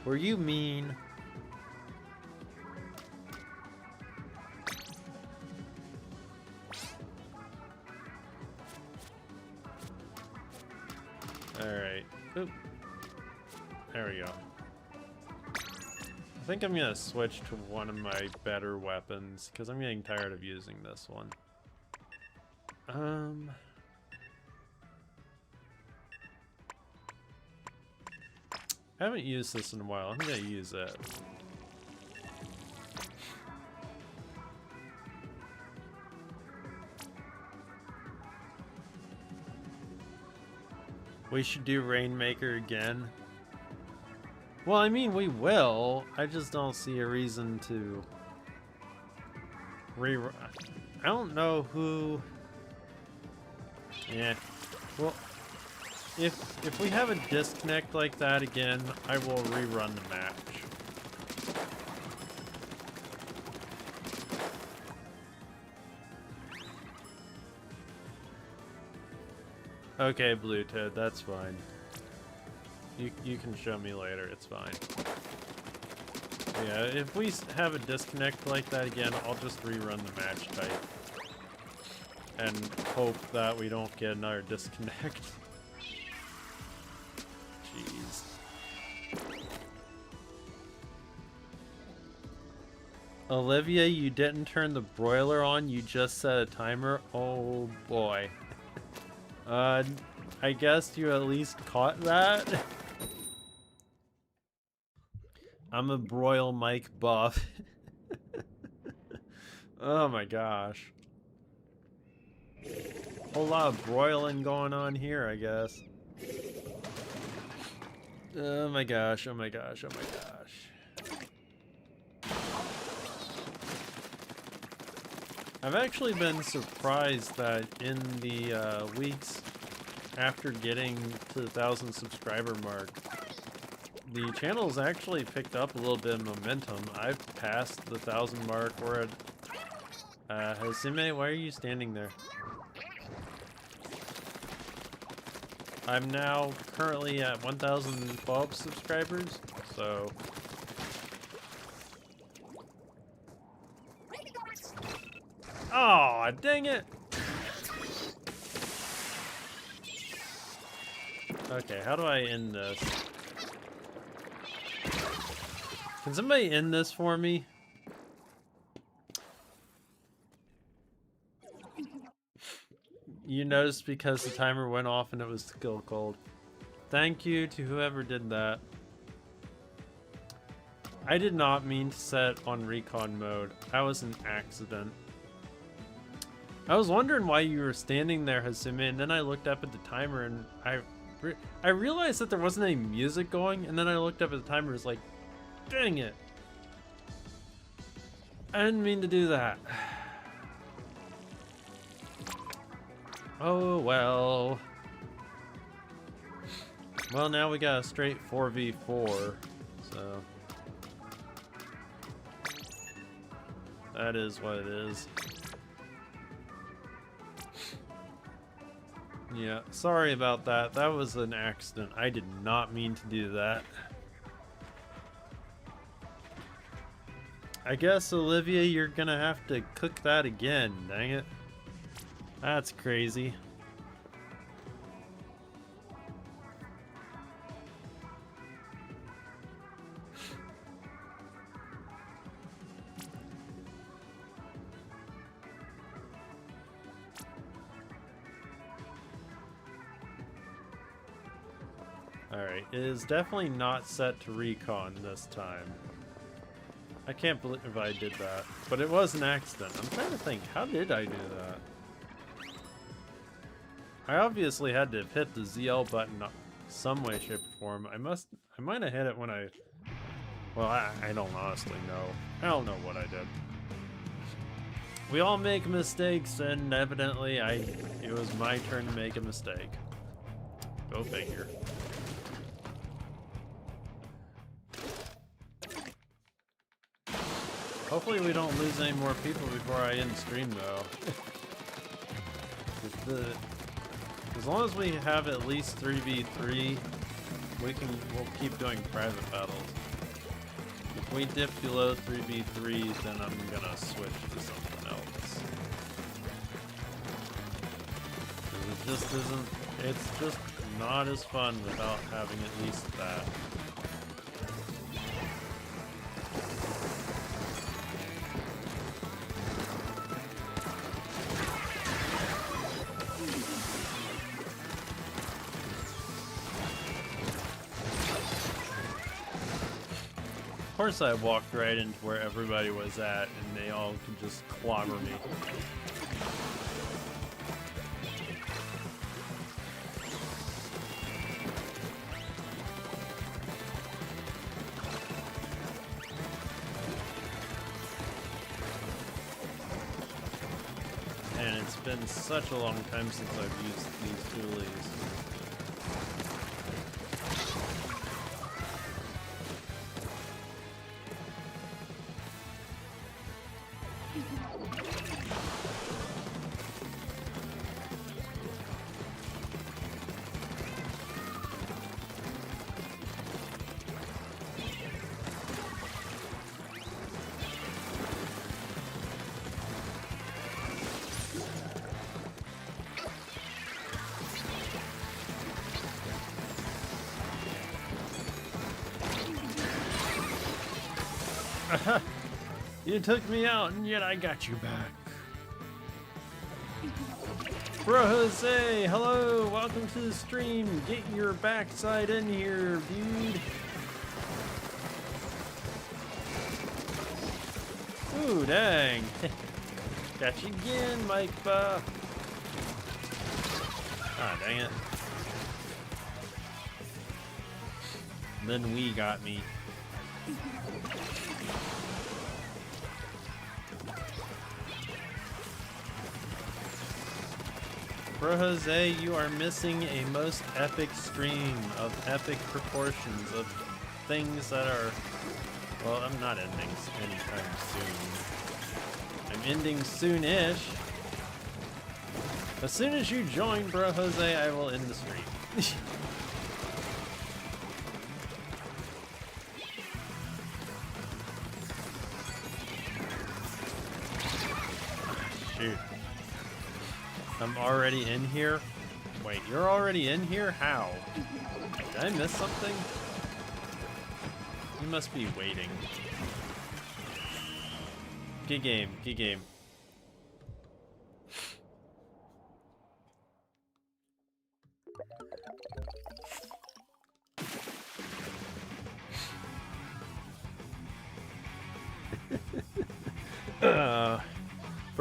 Were you mean? Alright. Oop. There we go. I think I'm gonna switch to one of my better weapons, because I'm getting tired of using this one. I haven't used this in a while. I'm gonna use it. We should do Rainmaker again. Well, I mean, we will. I just don't see a reason to rerun. I don't know who. Yeah. Well, if we have a disconnect like that again, I will rerun the match. Okay, Blue Toad, that's fine. You can show me later, it's fine. Yeah, if we have a disconnect like that again, I'll just rerun the match type. And hope that we don't get another disconnect. Jeez. Olivia, you didn't turn the broiler on, you just set a timer? Oh boy. I guess you at least caught that. I'm a broil mic buff. Oh my gosh. Whole lot of broiling going on here, I guess. Oh my gosh, oh my gosh, oh my gosh. I've actually been surprised that in the weeks after getting to the 1,000 subscriber mark, the channel's actually picked up a little bit of momentum. I've passed the 1,000 mark. We're at Hazime, why are you standing there? I'm now currently at 1,012 subscribers, so oh, dang it! Okay, how do I end this? Can somebody end this for me? You noticed because the timer went off and it was still cold. Thank you to whoever did that. I did not mean to set on recon mode. That was an accident. I was wondering why you were standing there, Hasume, and then I looked up at the timer and I realized that there wasn't any music going, and then I looked up at the timer and was like, dang it. I didn't mean to do that. Oh well. Well, now we got a straight 4v4, so that is what it is. Yeah, sorry about that. That was an accident. I did not mean to do that. I guess, Olivia, you're gonna have to cook that again, dang it. That's crazy. Alright, it is definitely not set to recon this time. I can't believe I did that, but it was an accident. I'm trying to think, how did I do that? I obviously had to have hit the ZL button some way, shape, or form. I might have hit it when well, I don't honestly know. I don't know what I did. We all make mistakes, and evidently it was my turn to make a mistake. Go figure. Hopefully we don't lose any more people before I end stream, though. As long as we have at least 3v3, we'll keep doing private battles. If we dip below 3v3, then I'm gonna switch to something else. It just isn't. It's just not as fun without having at least that. Of course I walked right into where everybody was at and they all could just clobber me. And it's been such a long time since I've used these toolies. You took me out, and yet I got you back. Bro Jose, hello, welcome to the stream. Get your backside in here, dude. Ooh, dang. Got you again, Mike Buff. Ah, dang it. Then we got me. Bro Jose, you are missing a most epic stream of epic proportions of things that are... Well, I'm not ending anytime soon. I'm ending soon-ish. As soon as you join, Bro Jose, I will end the stream. Shoot. I'm already in here? Wait, you're already in here? How? Did I miss something? You must be waiting. Good game, good game.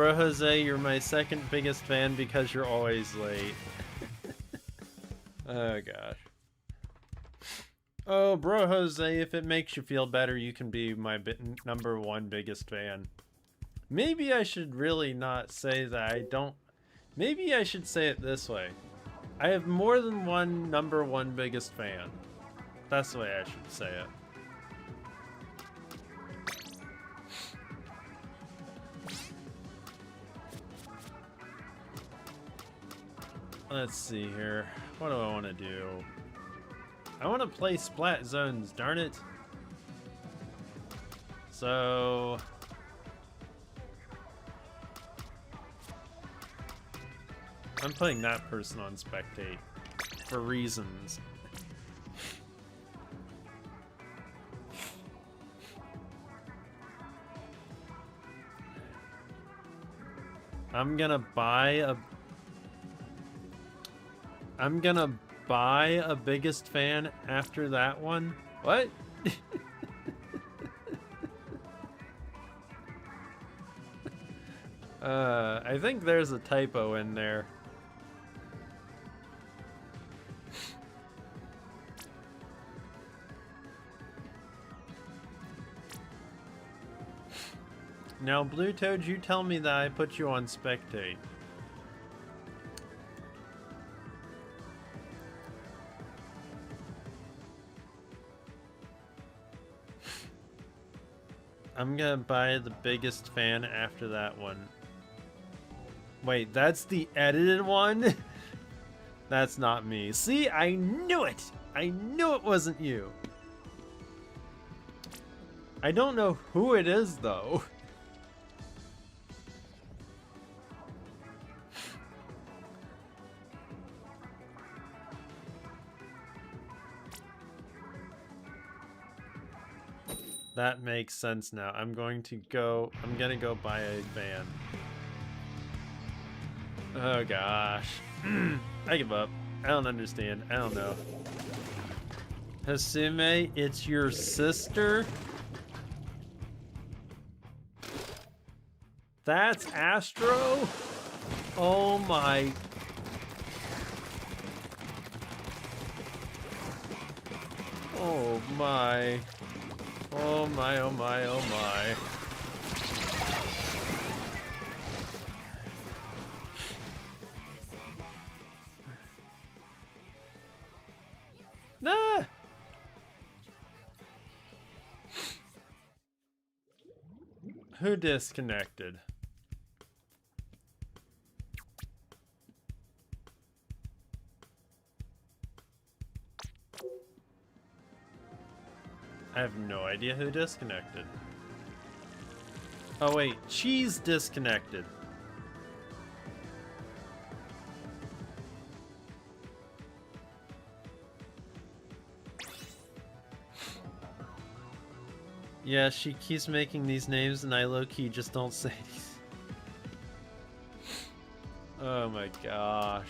Bro Jose, you're my second biggest fan because you're always late. Oh gosh. Oh, Bro Jose, if it makes you feel better, you can be my #1 biggest fan. Maybe I should really not say that I don't... Maybe I should say it this way. I have more than one #1 biggest fan. That's the way I should say it. Let's see here. What do I want to do? I want to play Splat Zones, darn it. So... I'm putting that person on Spectate for reasons. I'm gonna buy a biggest fan after that one. What? I think there's a typo in there. Now, Blue Toad, you tell me that I put you on Spectate. I'm gonna buy the biggest fan after that one. Wait, that's the edited one? That's not me. See, I knew it! I knew it wasn't you. I don't know who it is, though. That makes sense now. I'm gonna go buy a fan. Oh gosh. I give up. I don't understand. I don't know. Hasume, it's your sister? That's Astro? Oh my... Oh my... Oh my, oh my, oh my. Nah! Who disconnected? I have no idea who disconnected. Oh wait, she's disconnected. Yeah, she keeps making these names and I low-key just don't say these. Oh my gosh.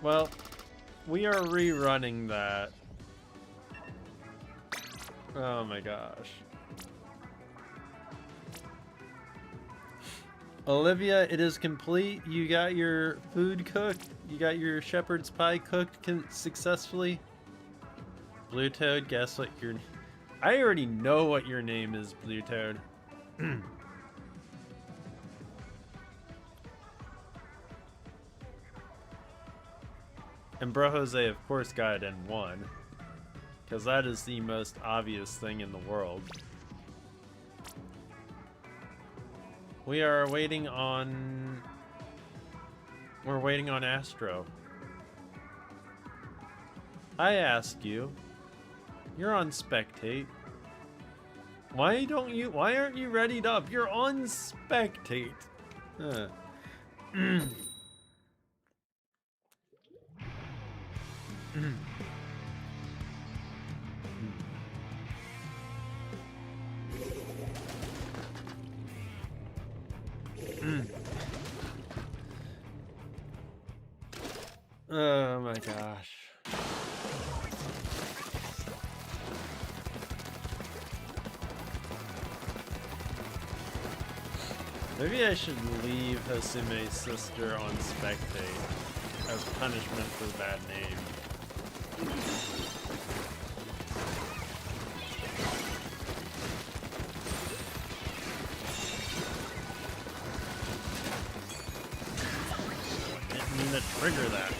Well, we are rerunning that. Oh my gosh. Olivia, it is complete. You got your food cooked. You got your shepherd's pie cooked successfully. Blue Toad, guess what your... I already know what your name is, Blue Toad. And Bro Jose, of course, got it in 1. Because that is the most obvious thing in the world. We are waiting on... We're waiting on Astro. I ask you. You're on Spectate. Why aren't you readied up? You're on Spectate. Huh. Oh my gosh. Maybe I should leave Hasume's sister on spectate as punishment for the bad name. Didn't mean to trigger that.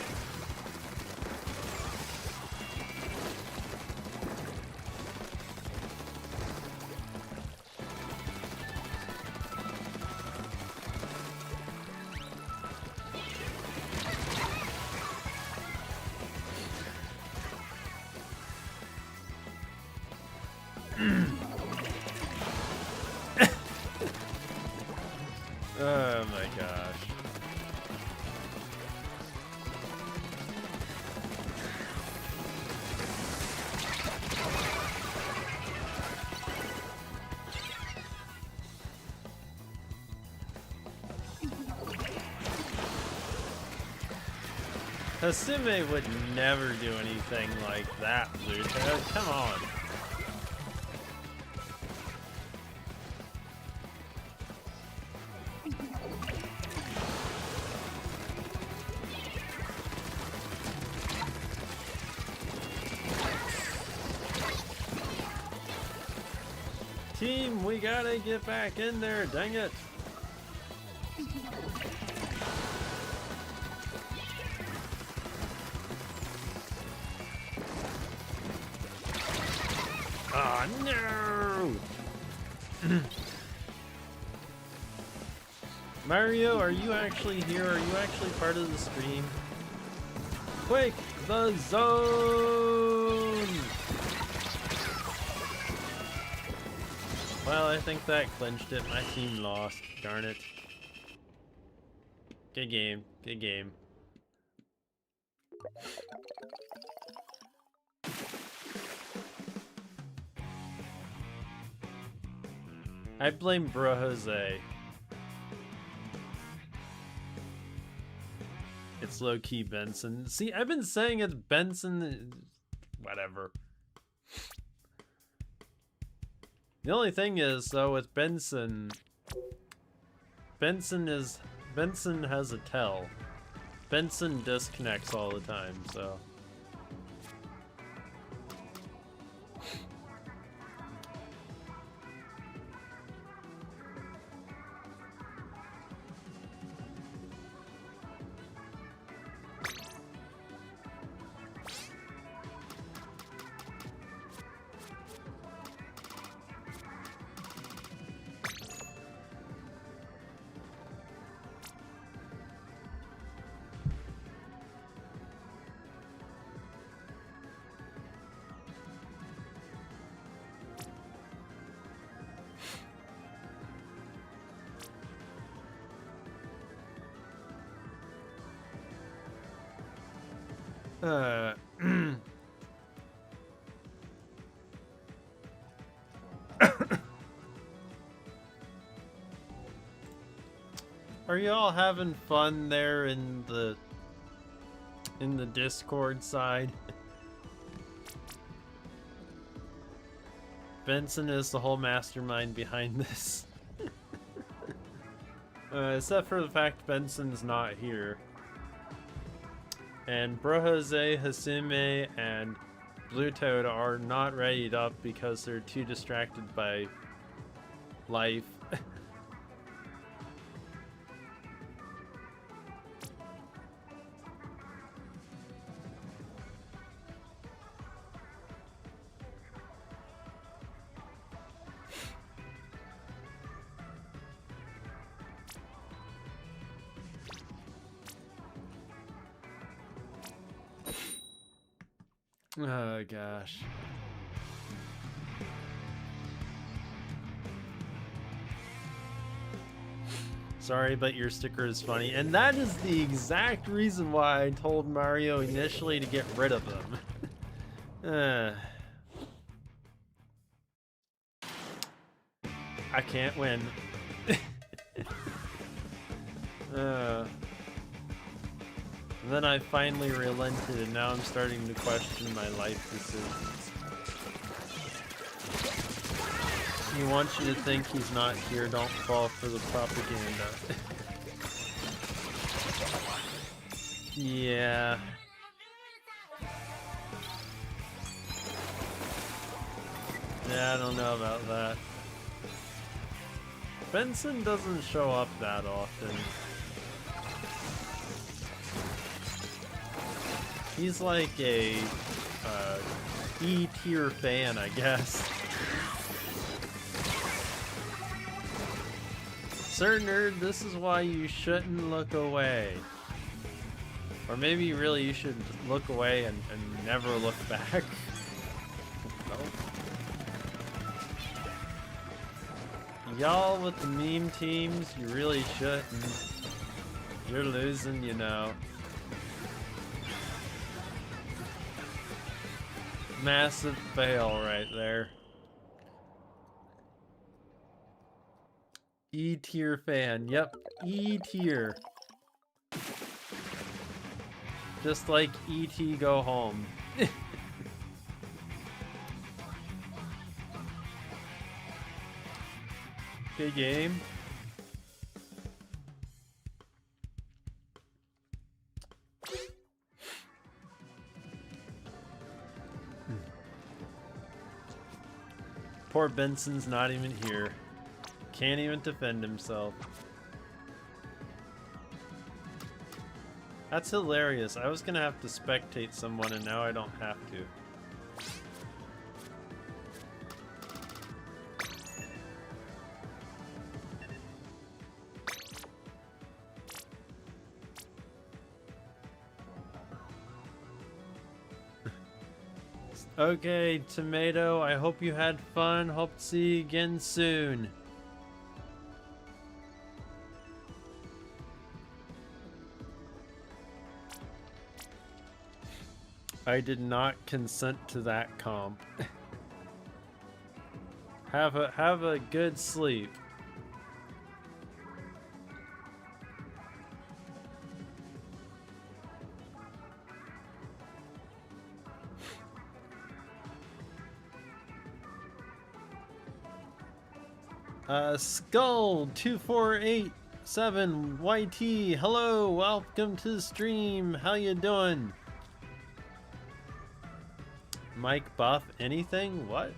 Oh my gosh. Hasume would never do anything like that, Luto. Come on. Team, we gotta get back in there, dang it. Oh no! Mario, are you actually here? Are you actually part of the stream? Quick, the zone! Well, I think that clinched it. My team lost. Darn it. Good game. Good game. I blame Bro Jose. It's low-key Benson. See, I've been saying it's Benson. Whatever. The only thing is, though, with Benson has a tell. Benson disconnects all the time, so. Are you all having fun there in the Discord side? Benson is the whole mastermind behind this. Except for the fact Benson's not here. And Bro Jose, Hasume, and Blue Toad are not readied up because they're too distracted by life. Oh gosh. Sorry, but your sticker is funny. And that is the exact reason why I told Mario initially to get rid of them. I can't win. And then I finally relented, and now I'm starting to question my life decisions. He wants you to think he's not here. Don't fall for the propaganda. Yeah. Yeah, I don't know about that. Benson doesn't show up that often. He's like a E-tier fan, I guess. Sir Nerd, this is why you shouldn't look away. Or maybe really you should look away and never look back. Nope. Y'all with the meme teams, you really shouldn't. You're losing, you know. Massive fail right there. E-tier fan. Yep, E-tier. Just like E.T. Go Home. Good game. Poor Benson's not even here. Can't even defend himself. That's hilarious. I was gonna have to spectate someone and now I don't have to. Okay, Tomato, I hope you had fun. Hope to see you again soon. I did not consent to that comp. Have a good sleep. Skull 2487 YT, hello, welcome to the stream. How you doing? Mike Buff, anything? What?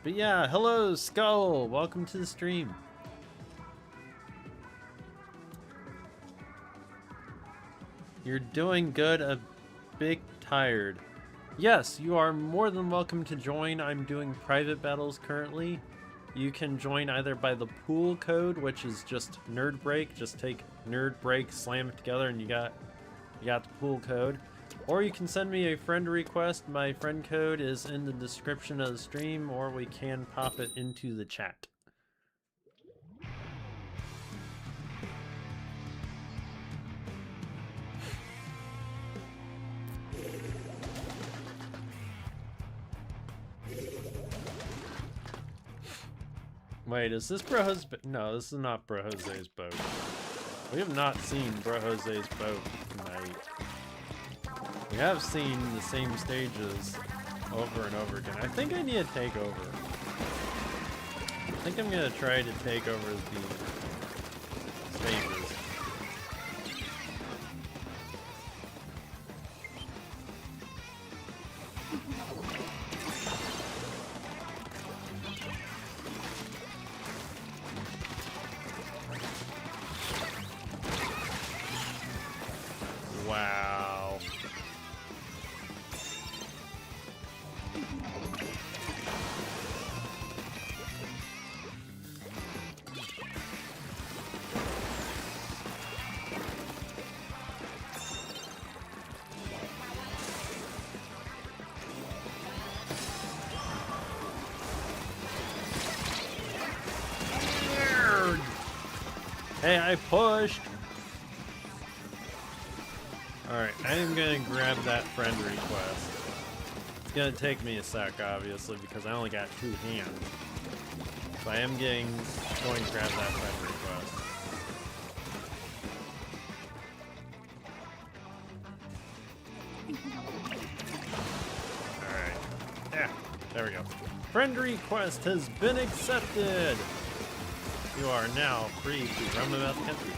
But yeah, hello Skull, welcome to the stream. You're doing good, a bit tired. Yes, you are more than welcome to join. I'm doing private battles currently. You can join either by the pool code, which is just Nerd Break. Just take Nerd Break, slam it together, and you got the pool code. Or you can send me a friend request. My friend code is in the description of the stream, or we can pop it into the chat. Wait, is this Bro Jose's boat? No, this is not Bro Jose's boat. We have not seen Bro Jose's boat tonight. We have seen the same stages over and over again. I think I need a takeover. I think I'm gonna try to take over the stages. Wow. Hey, I pushed. Alright, I am gonna grab that friend request. It's gonna take me a sec, obviously, because I only got 2 hands. So I am going to grab that friend request. Alright. Yeah, There we go. Friend request has been accepted. You are now free to roam about the country.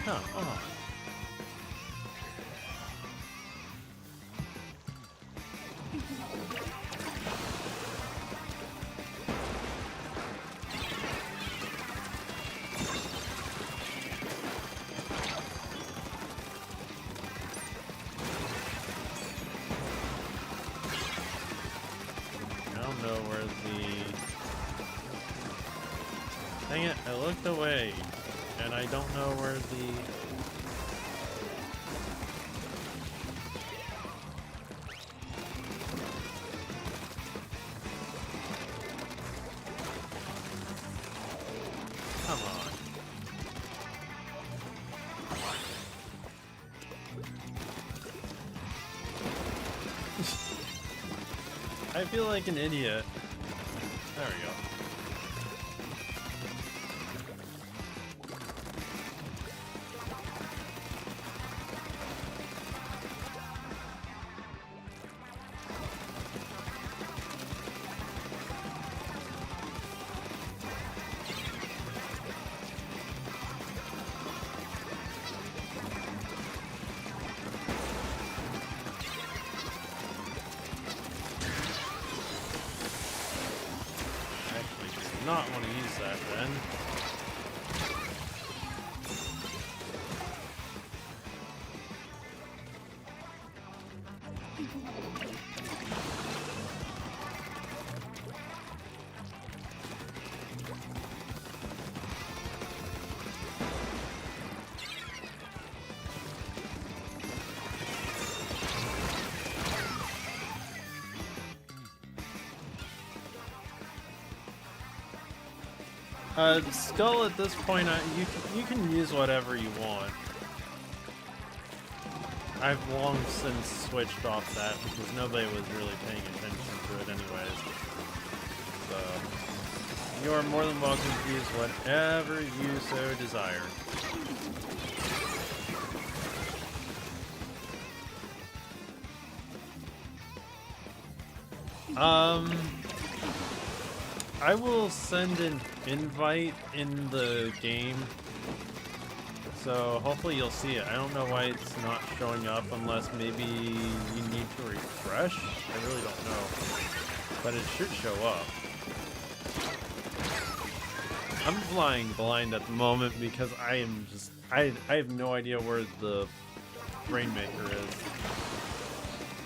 Huh, oh. Dang it, I looked away, and I don't know where the... Come on. I feel like an idiot. There we go. Not want to use that then. Skull at this point, you can use whatever you want. I've long since switched off that because nobody was really paying attention to it anyways. So, you are more than welcome to use whatever you so desire. I will send an invite in the game, so hopefully you'll see it. I don't know why it's not showing up unless maybe you need to refresh. I really don't know, but it should show up. I'm flying blind at the moment because I am just, I have no idea where the Rainmaker is.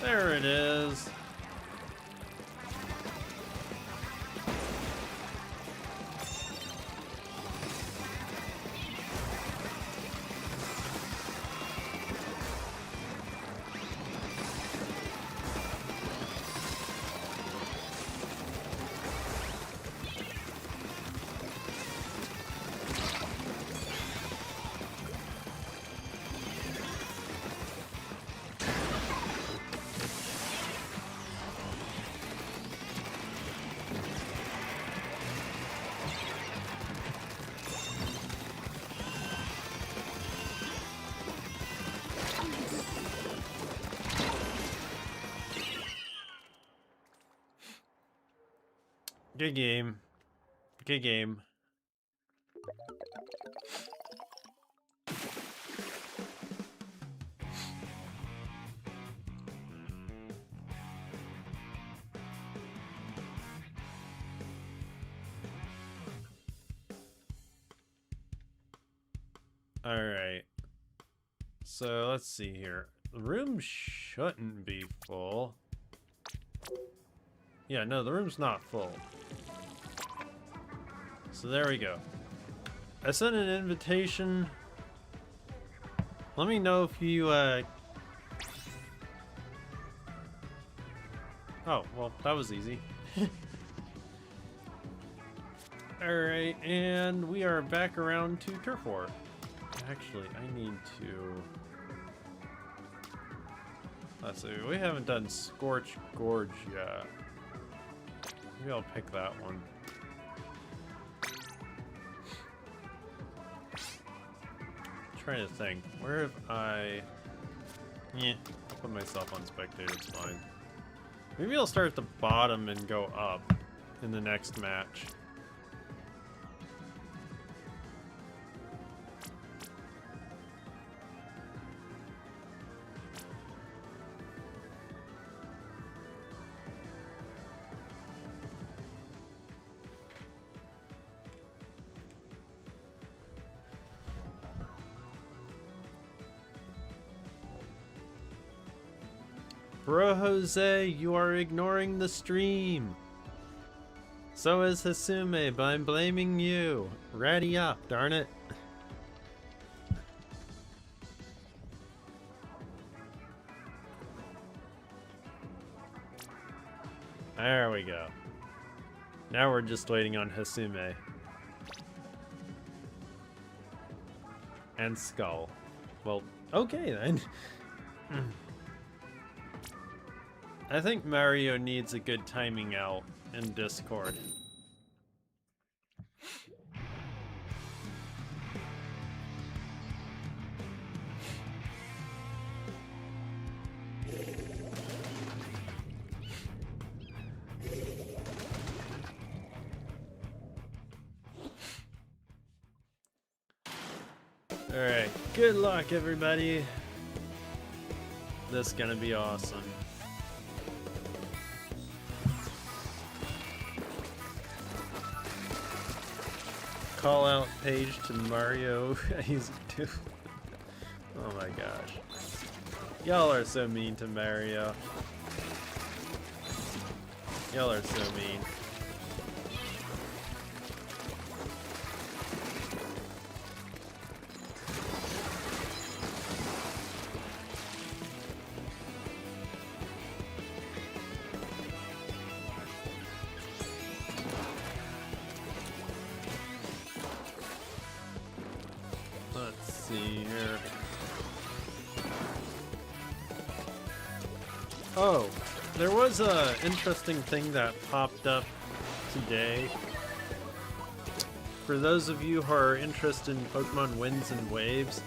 There it is. Good game. Good game. All right. So let's see here. The room shouldn't be full. Yeah, no, the room's not full. So there we go. I sent an invitation. Let me know if you, Oh, well, that was easy. Alright, and we are back around to Turf War. Actually, I need to... Let's see, we haven't done Scorch Gorge yet. Maybe I'll pick that one. Trying to think, where have I... Yeah, I'll put myself on spectator, it's fine. Maybe I'll start at the bottom and go up in the next match. Bro Jose, you are ignoring the stream. So is Hasume, but I'm blaming you. Ready up, darn it. There we go. Now we're just waiting on Hasume. And Skull. Well, okay then. I think Mario needs a good timing out in Discord. Alright, good luck everybody. This is gonna be awesome. Call out page to Mario. He's too. Oh my gosh. Y'all are so mean to Mario. Y'all are so mean. Oh, there was a interesting thing that popped up today. For those of you who are interested in Pokemon Winds and Waves,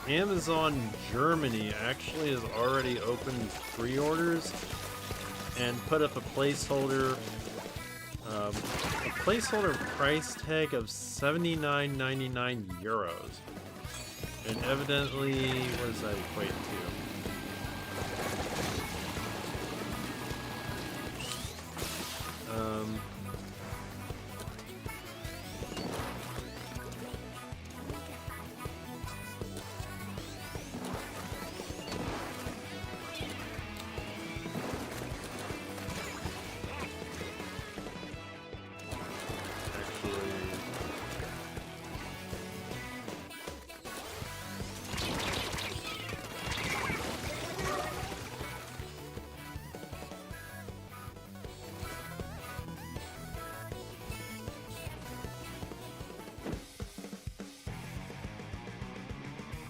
Amazon Germany actually has already opened pre-orders and put up a placeholder price tag of €79.99. And evidently, what does that equate to?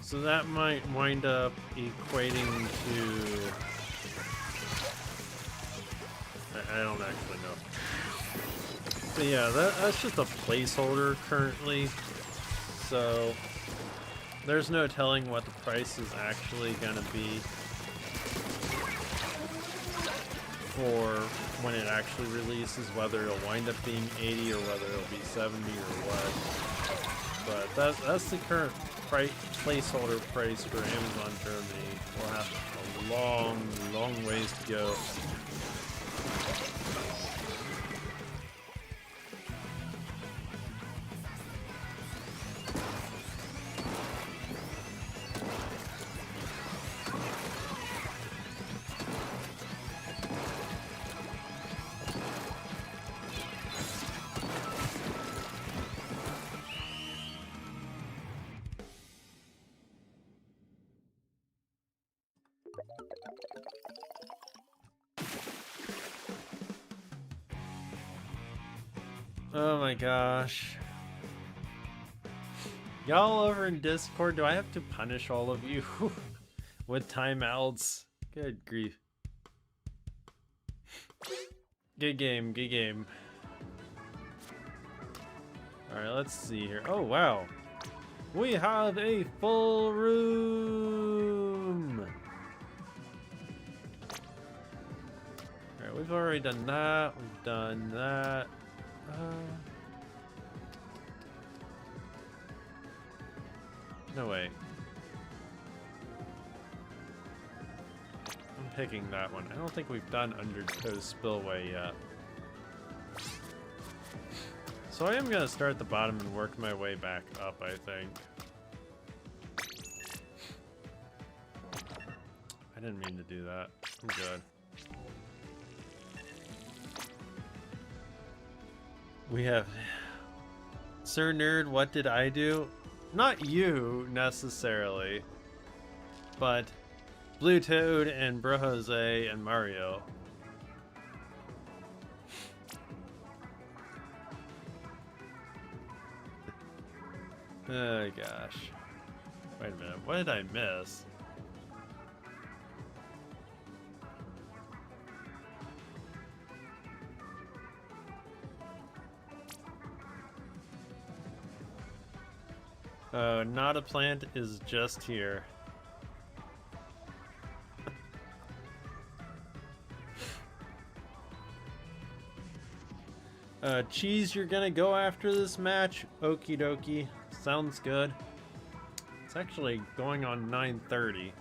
So that might wind up equating to... I don't actually know. But yeah, that's just a placeholder currently. So there's no telling what the price is actually gonna be for when it actually releases, whether it'll wind up being 80 or whether it'll be 70 or what. But that's the current placeholder price for Amazon Germany. We'll have a long ways to go. Oh my gosh. Y'all over in Discord, do I have to punish all of you with timeouts? Good grief. Good game, good game. Alright, let's see here. Oh wow. We have a full room! we've already done that. We've done that. No, wait. I'm picking that one. I don't think we've done Undertow Spillway yet. So I am going to start at the bottom and work my way back up, I think. I didn't mean to do that. I'm good. We have... Sir Nerd, what did I do? Not you, necessarily. But Blue Toad and Bro Jose and Mario. Oh gosh. Wait a minute, what did I miss? Oh, not a plant is just here. Cheese, you're gonna go after this match? Okie dokie. Sounds good. It's actually going on 9:30.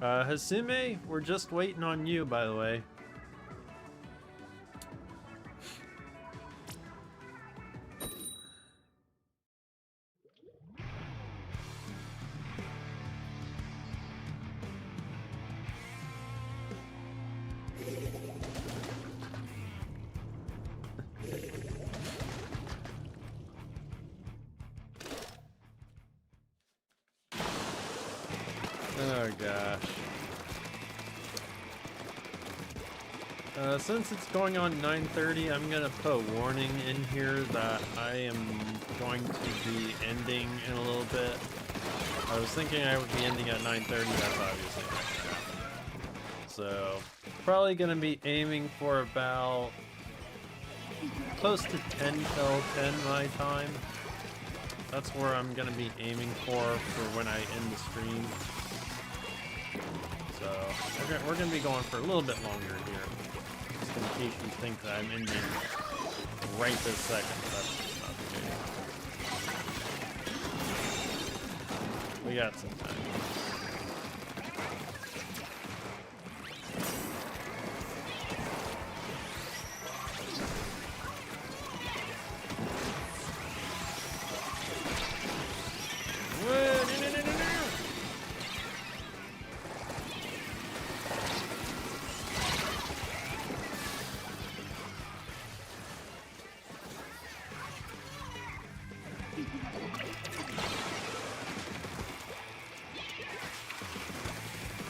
Hasume, we're just waiting on you, by the way. Oh gosh. Since it's going on 9:30, I'm gonna put a warning in here that I am going to be ending in a little bit. I was thinking I would be ending at 9:30, that's obviously not gonna happen. So, probably gonna be aiming for about close to 10 till 10 my time. That's where I'm gonna be aiming for when I end the stream. So, we're gonna be going for a little bit longer here. Just in case you think that I'm ending right this second. That's just not the case. We got some time.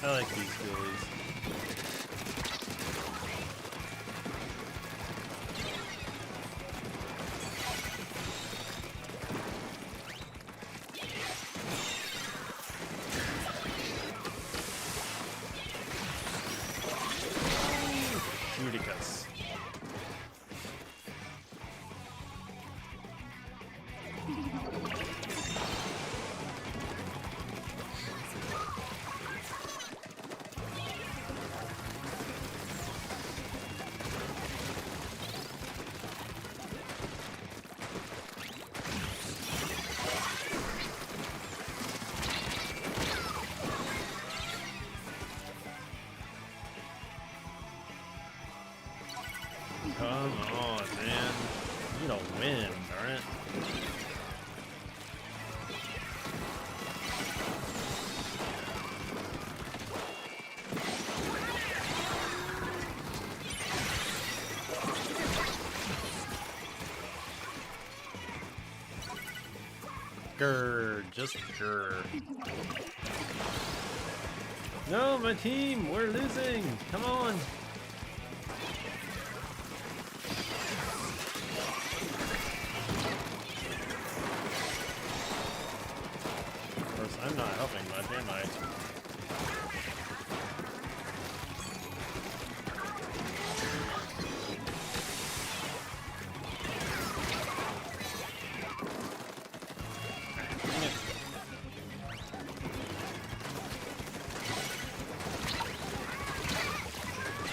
I like these ghoulies. Judicus. Come on, man. You need to win, darn it. Grr, just grr. No, my team, we're losing. Come on. I'm not helping much, am I?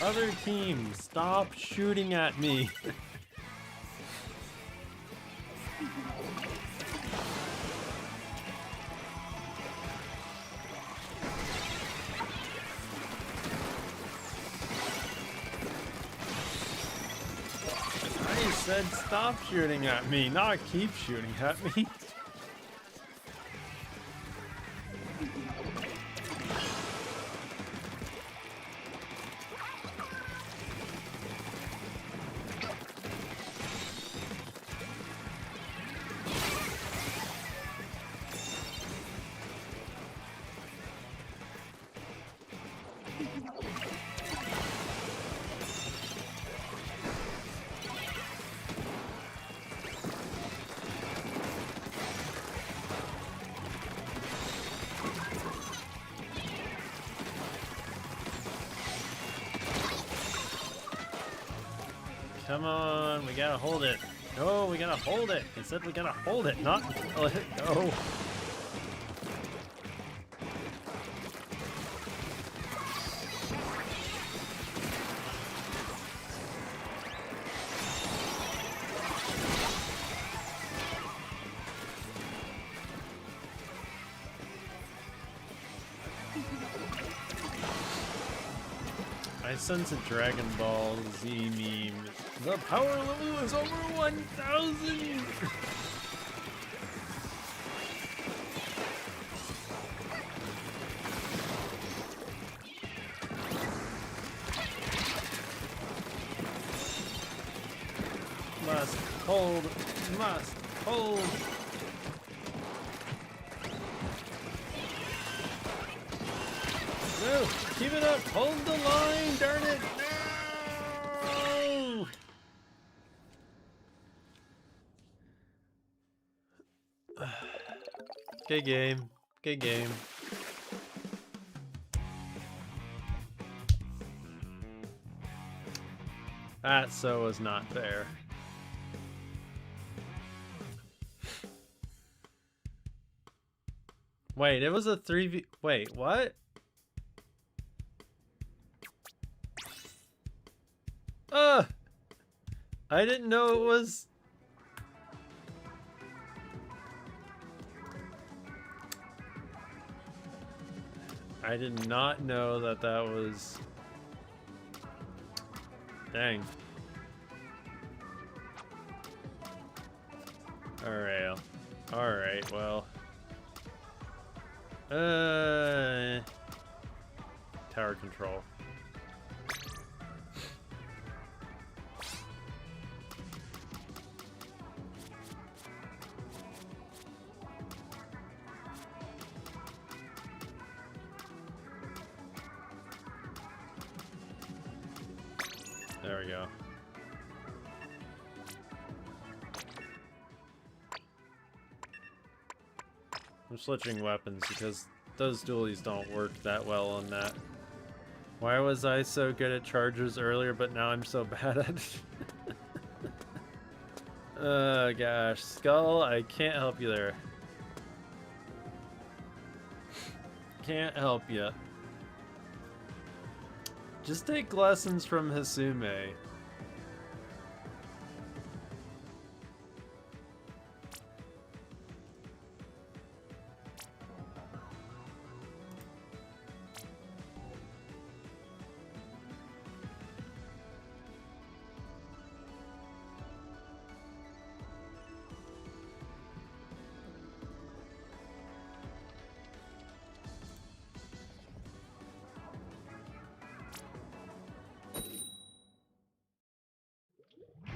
Other team, stop shooting at me. I said stop shooting at me, not keep shooting at me. Come on, we gotta hold it. No, we gotta hold it. He said we gotta hold it, not let it go. I sense a Dragon Ball Z meme. The power level is over 1,000! Must hold, must hold. No, keep it up, hold the line, darn it, no! Good game, good game. That so was not fair. Wait, it was a 3v. Wait, what? I didn't know it was. I did not know that that was. Dang. Alright. Alright, well. Tower control. There we go. I'm switching weapons because those dualies don't work that well on that. Why was I so good at charges earlier, but now I'm so bad at it? Oh gosh, Skull, I can't help you there. Can't help you. Just take lessons from Hisume.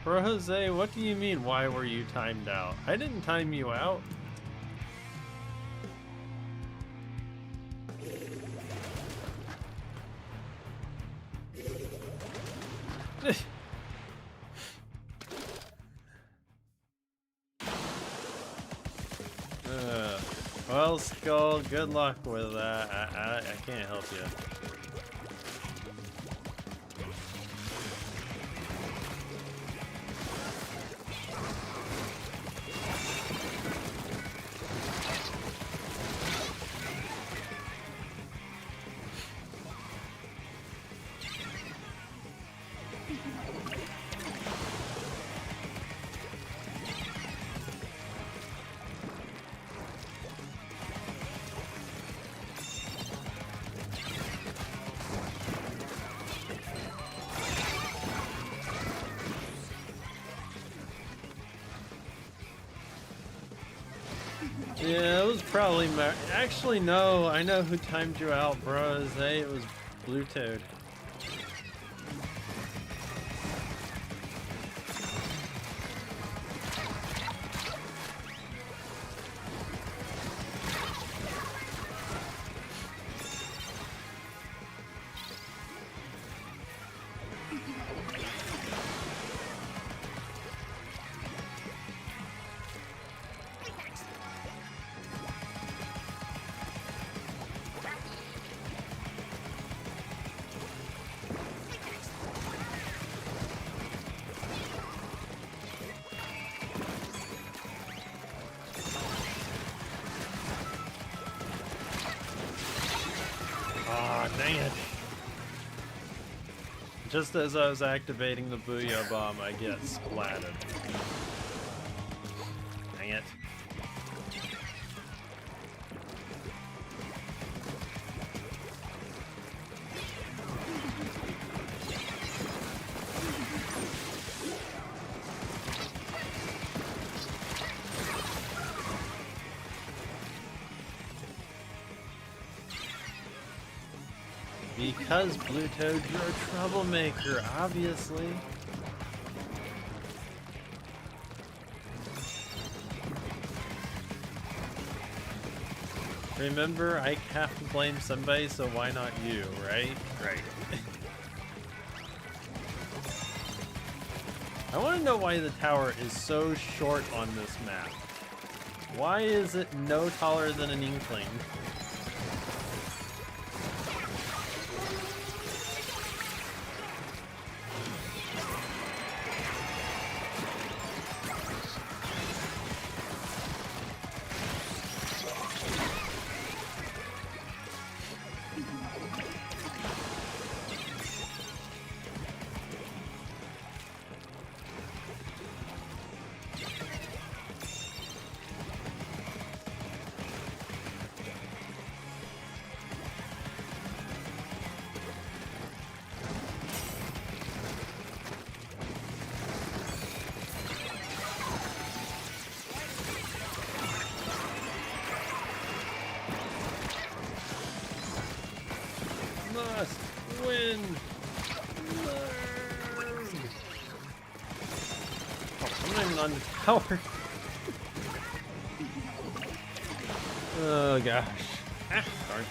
Bro Jose, what do you mean, why were you timed out? I didn't time you out. Well, Skull, good luck with that. I can't help you. was probably actually no, I know who timed you out, bros. Hey, it was Blue Toad. Aw, dang it. Just as I was activating the Booyah Bomb, I get splatted. Dang it. Because, Blue Toad, you're a troublemaker, obviously. Remember, I have to blame somebody, so why not you, right? Right. I want to know why the tower is so short on this map. Why is it no taller than an inkling? Must win. Oh, I'm not even on the tower. Oh gosh. Ah, darn.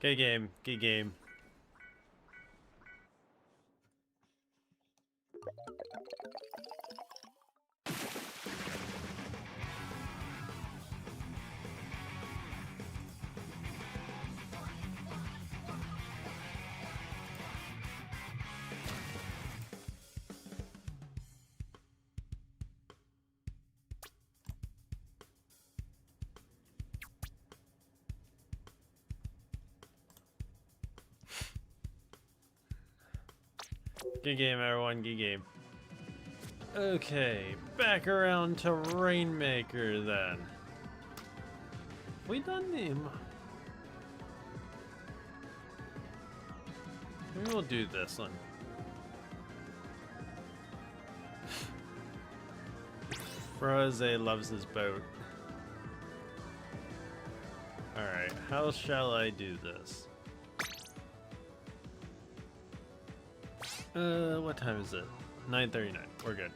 Good game, good game. Good game, everyone. Good game. Okay, back around to Rainmaker then. We done him. Maybe we'll do this one. Brose loves his boat. Alright, how shall I do this? What time is it? 9:39. We're good.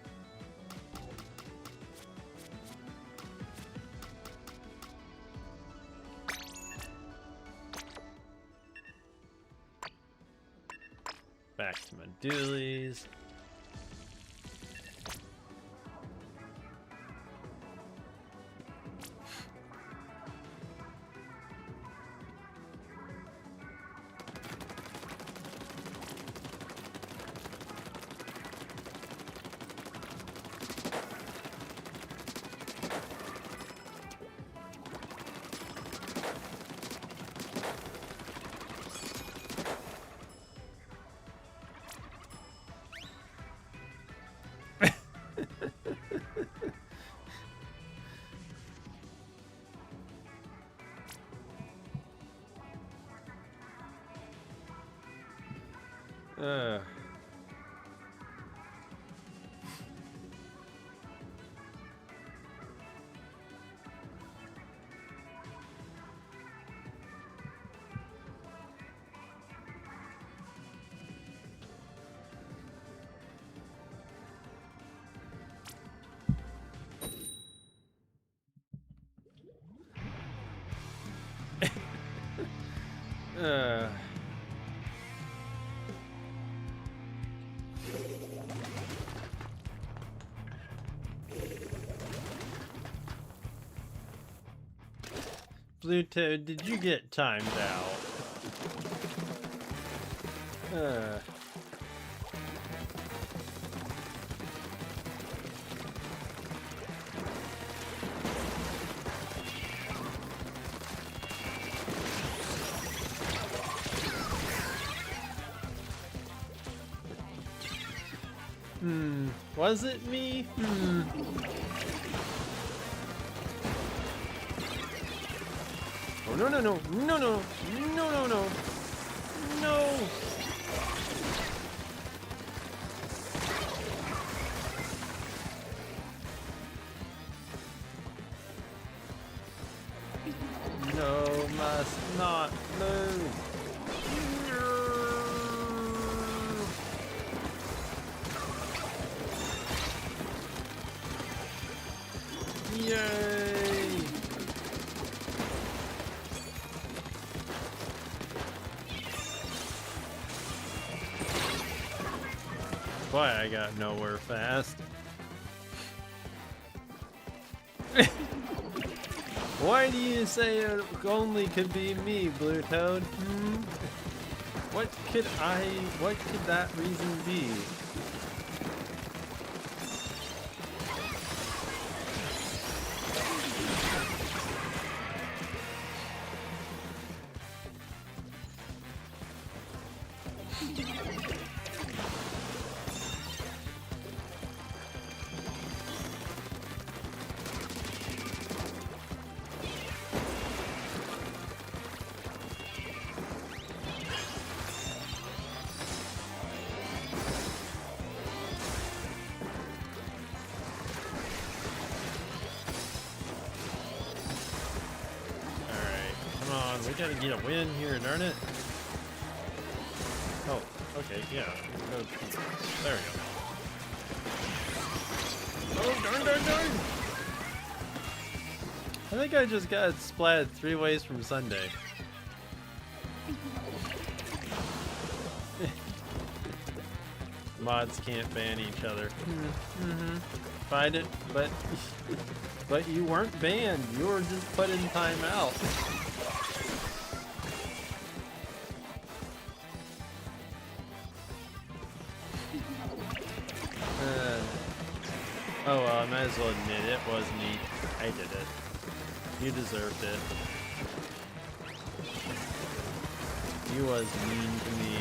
Back to my doolies. Uh. Blue Toad, did you get timed out? Was it me? Oh, no, no, no, no, no, no, no, no, no. No, must not move. Yay! Boy, I got nowhere fast. Why do you say it only could be me, Blue Toad? What could that reason be? We gotta get a win here, darn it. Oh, okay, yeah. There we go. Oh, darn! I think I just got splatted 3 ways from Sunday. Mods can't ban each other. Find it, but you weren't banned. You were just put in timeout. Oh well, I might as well admit it was me. I did it. You deserved it. You was mean to me.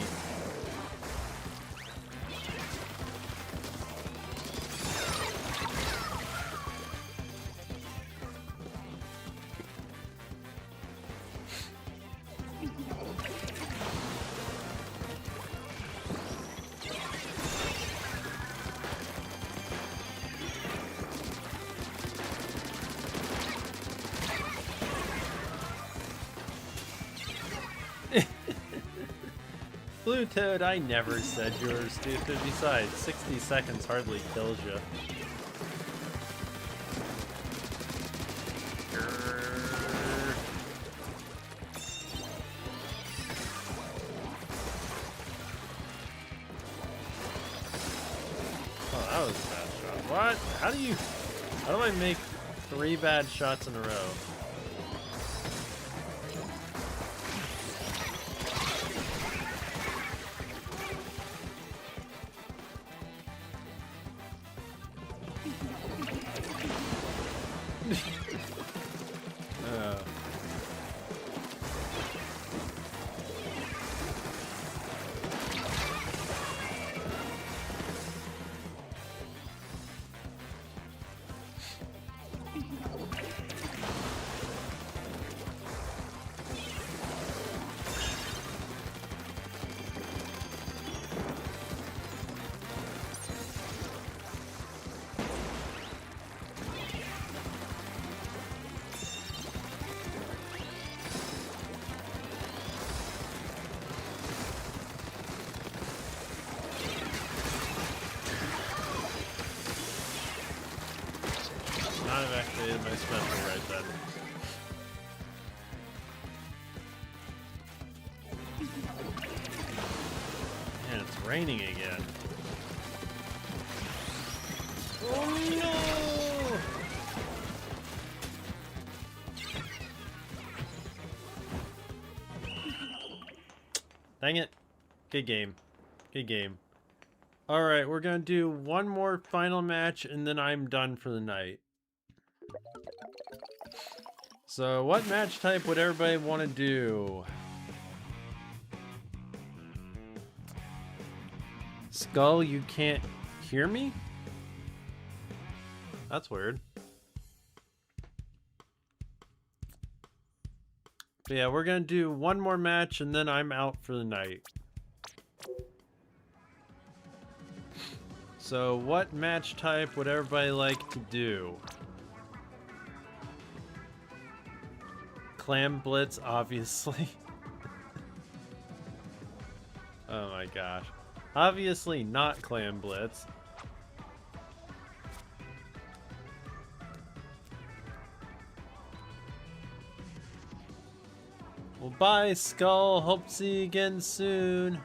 Blue Toad, I never said you were stupid. Besides, 60 seconds hardly kills you. Oh, that was a bad shot. What? How do I make 3 bad shots in a row? Not have activated my special right then. And it's raining again. Oh no! Dang it. Good game. Good game. Alright, we're gonna do one more final match and then I'm done for the night. So, what match type would everybody want to do? Skull, you can't hear me? That's weird. But yeah, we're gonna do one more match and then I'm out for the night. So, what match type would everybody like to do? Clam Blitz, obviously. Oh my gosh. Obviously not Clam Blitz. Well, bye, Skull. Hope to see you again soon.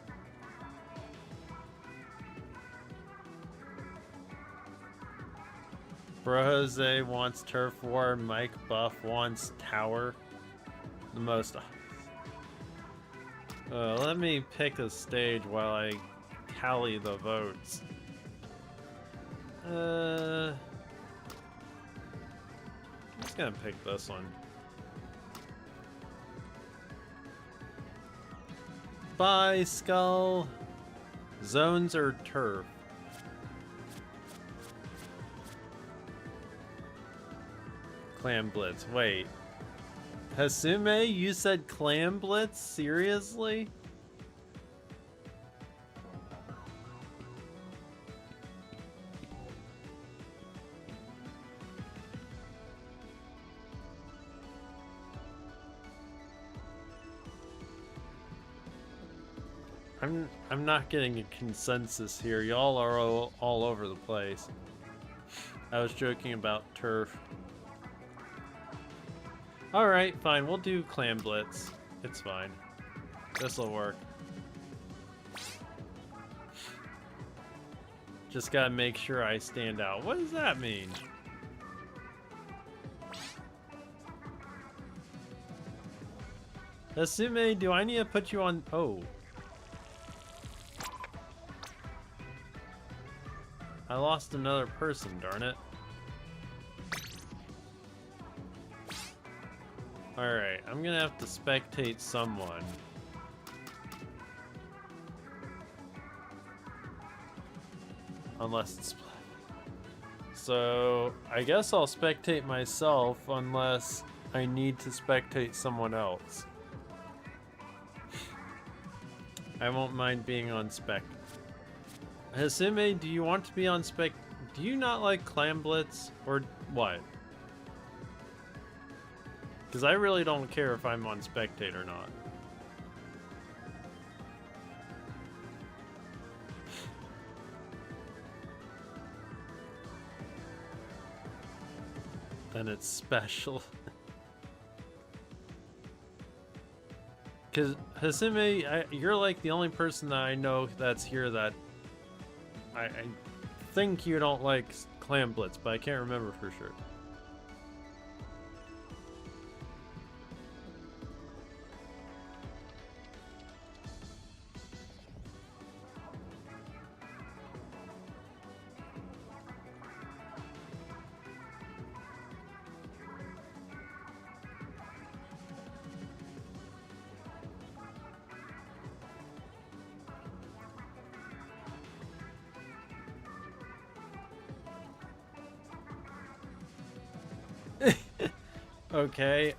Brose wants Turf War. Mike Buff wants Tower. The most. Let me pick a stage while I tally the votes. I'm just gonna pick this one. Bye, Skull. Zones or turf? Clam Blitz. Wait. Hasume, you said Clam Blitz? Seriously? I'm not getting a consensus here. Y'all are all over the place. I was joking about turf. Alright, fine. We'll do Clam Blitz. It's fine. This'll work. Just gotta make sure I stand out. What does that mean? Hasume, do I need to put you on... Oh. I lost another person, darn it. Alright, I'm gonna have to spectate someone. Unless it's... So, I guess I'll spectate myself unless I need to spectate someone else. I won't mind being on spec. Hasume, do you want to be on spec? Do you not like Clam Blitz? Or what? Because I really don't care if I'm on spectate or not. then it's special. Because Hasime, you're like the only person that I know that's here that I think you don't like Clam Blitz, but I can't remember for sure. Okay,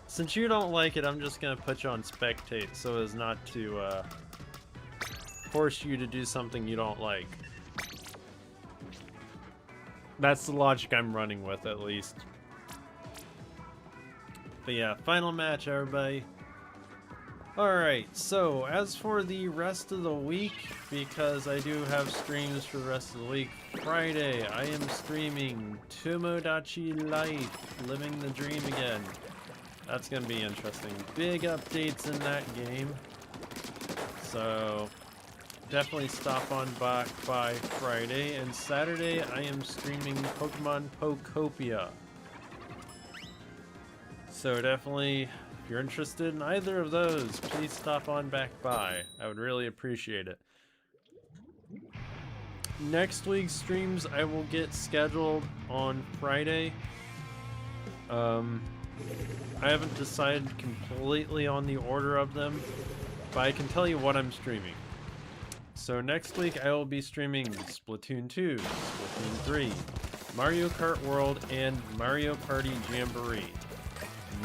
since you don't like it, I'm just gonna put you on spectate so as not to force you to do something you don't like. That's the logic I'm running with, at least. But yeah, final match, everybody. Alright, so as for the rest of the week, because I do have streams for the rest of the week, Friday I am streaming Tomodachi Life, Living the Dream Again. That's going to be interesting. Big updates in that game. So definitely stop on by Friday. And Saturday I am streaming Pokemon Pokopia. So definitely, if you're interested in either of those, please stop on back by. I would really appreciate it. Next week's streams I will get scheduled on Friday. I haven't decided completely on the order of them, but I can tell you what I'm streaming. So next week I will be streaming Splatoon 2, Splatoon 3, Mario Kart World, and Mario Party Jamboree.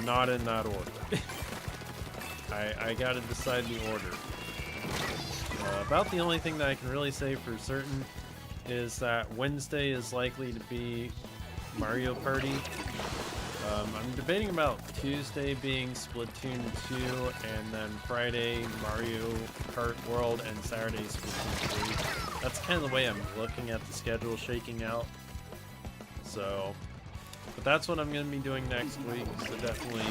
Not in that order. I gotta decide the order. About the only thing that I can really say for certain is that Wednesday is likely to be Mario Party. I'm debating about Tuesday being Splatoon 2, and then Friday Mario Kart World, and Saturday Splatoon 3. That's kind of the way I'm looking at the schedule shaking out. So, but that's what I'm going to be doing next week, so definitely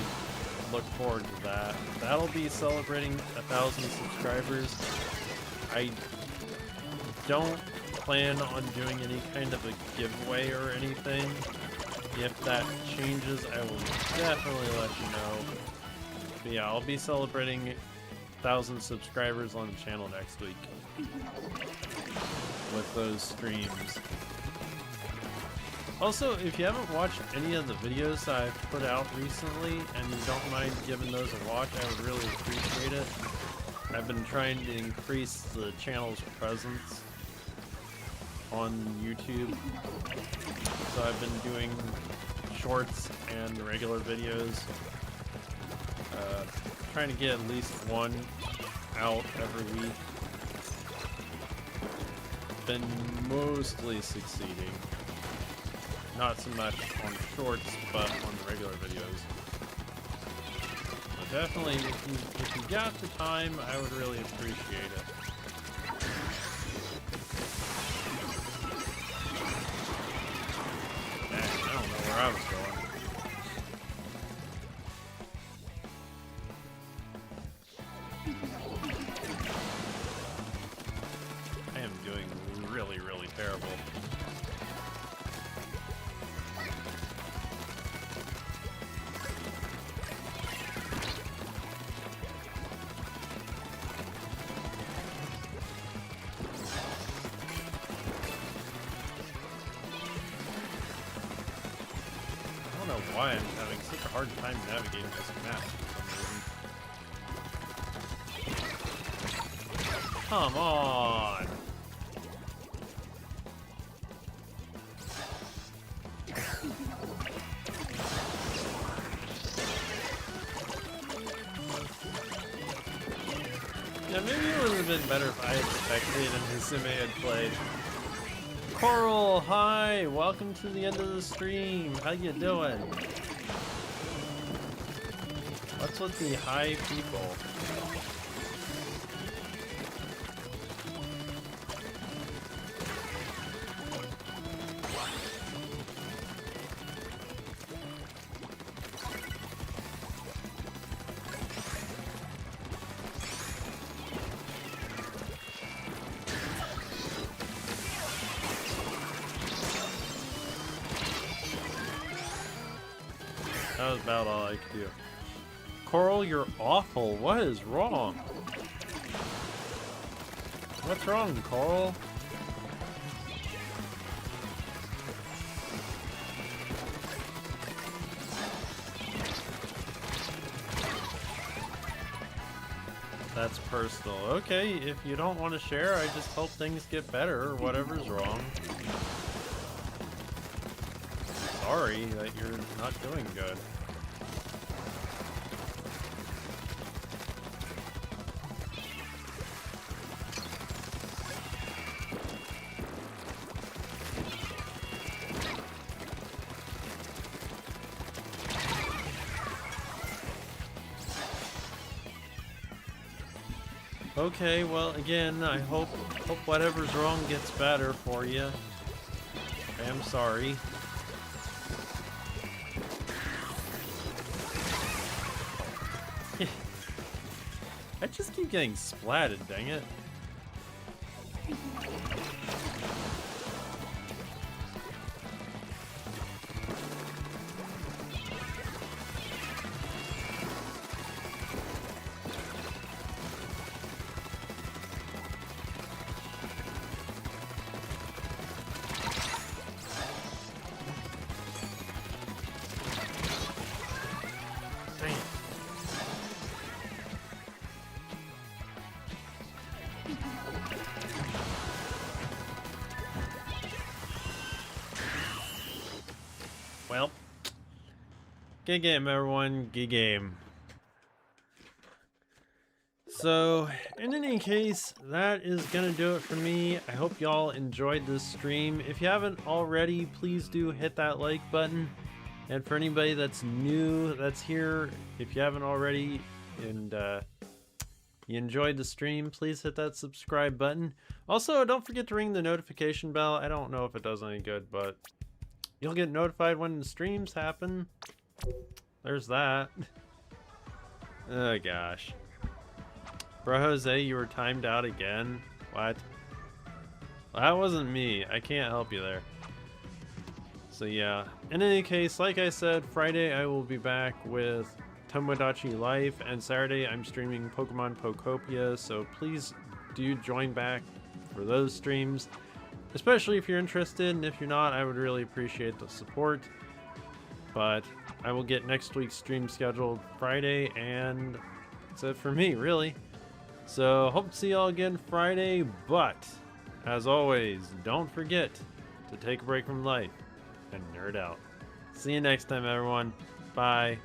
look forward to that. That'll be celebrating 1,000 subscribers. I don't plan on doing any kind of a giveaway or anything. If that changes, I will definitely let you know. But yeah, I'll be celebrating 1,000 subscribers on the channel next week with those streams. Also, if you haven't watched any of the videos that I've put out recently and you don't mind giving those a watch, I would really appreciate it. I've been trying to increase the channel's presence on YouTube. So I've been doing shorts and regular videos. Trying to get at least one out every week. Been mostly succeeding. Not so much on shorts, but on the regular videos. So definitely, if you got the time, I would really appreciate it. I don't know where I was going. I am doing really, really terrible. Why I'm having such a hard time navigating this map for some reason. Come on! Yeah, maybe it would have been better if I had spectated and Hisume had played. Coral, hi! Welcome to the end of the stream. How you doing? What's with the high people? That was about all I could do. Coral, you're awful. What is wrong? What's wrong, Coral? That's personal. Okay, if you don't want to share, I just hope things get better or whatever's wrong. Sorry that you're not doing good. Okay, well, again, I hope whatever's wrong gets better for you. I am sorry. I just keep getting splatted, dang it. Well, good game, everyone. Good game. So, in any case, that is going to do it for me. I hope y'all enjoyed this stream. If you haven't already, please do hit that like button. And for anybody that's new, that's here, if you haven't already, and you enjoyed the stream, please hit that subscribe button. Also, don't forget to ring the notification bell. I don't know if it does any good, but you'll get notified when the streams happen. There's that. Oh gosh. Bro Jose, you were timed out again? What? Well, that wasn't me. I can't help you there. So yeah. In any case, like I said, Friday I will be back with Tomodachi Life, and Saturday I'm streaming Pokemon Pokopia, so please do join back for those streams. Especially if you're interested, and if you're not, I would really appreciate the support. But I will get next week's stream scheduled Friday, and that's it for me, really. So, hope to see y'all again Friday, but as always, don't forget to take a break from life and nerd out. See you next time, everyone. Bye.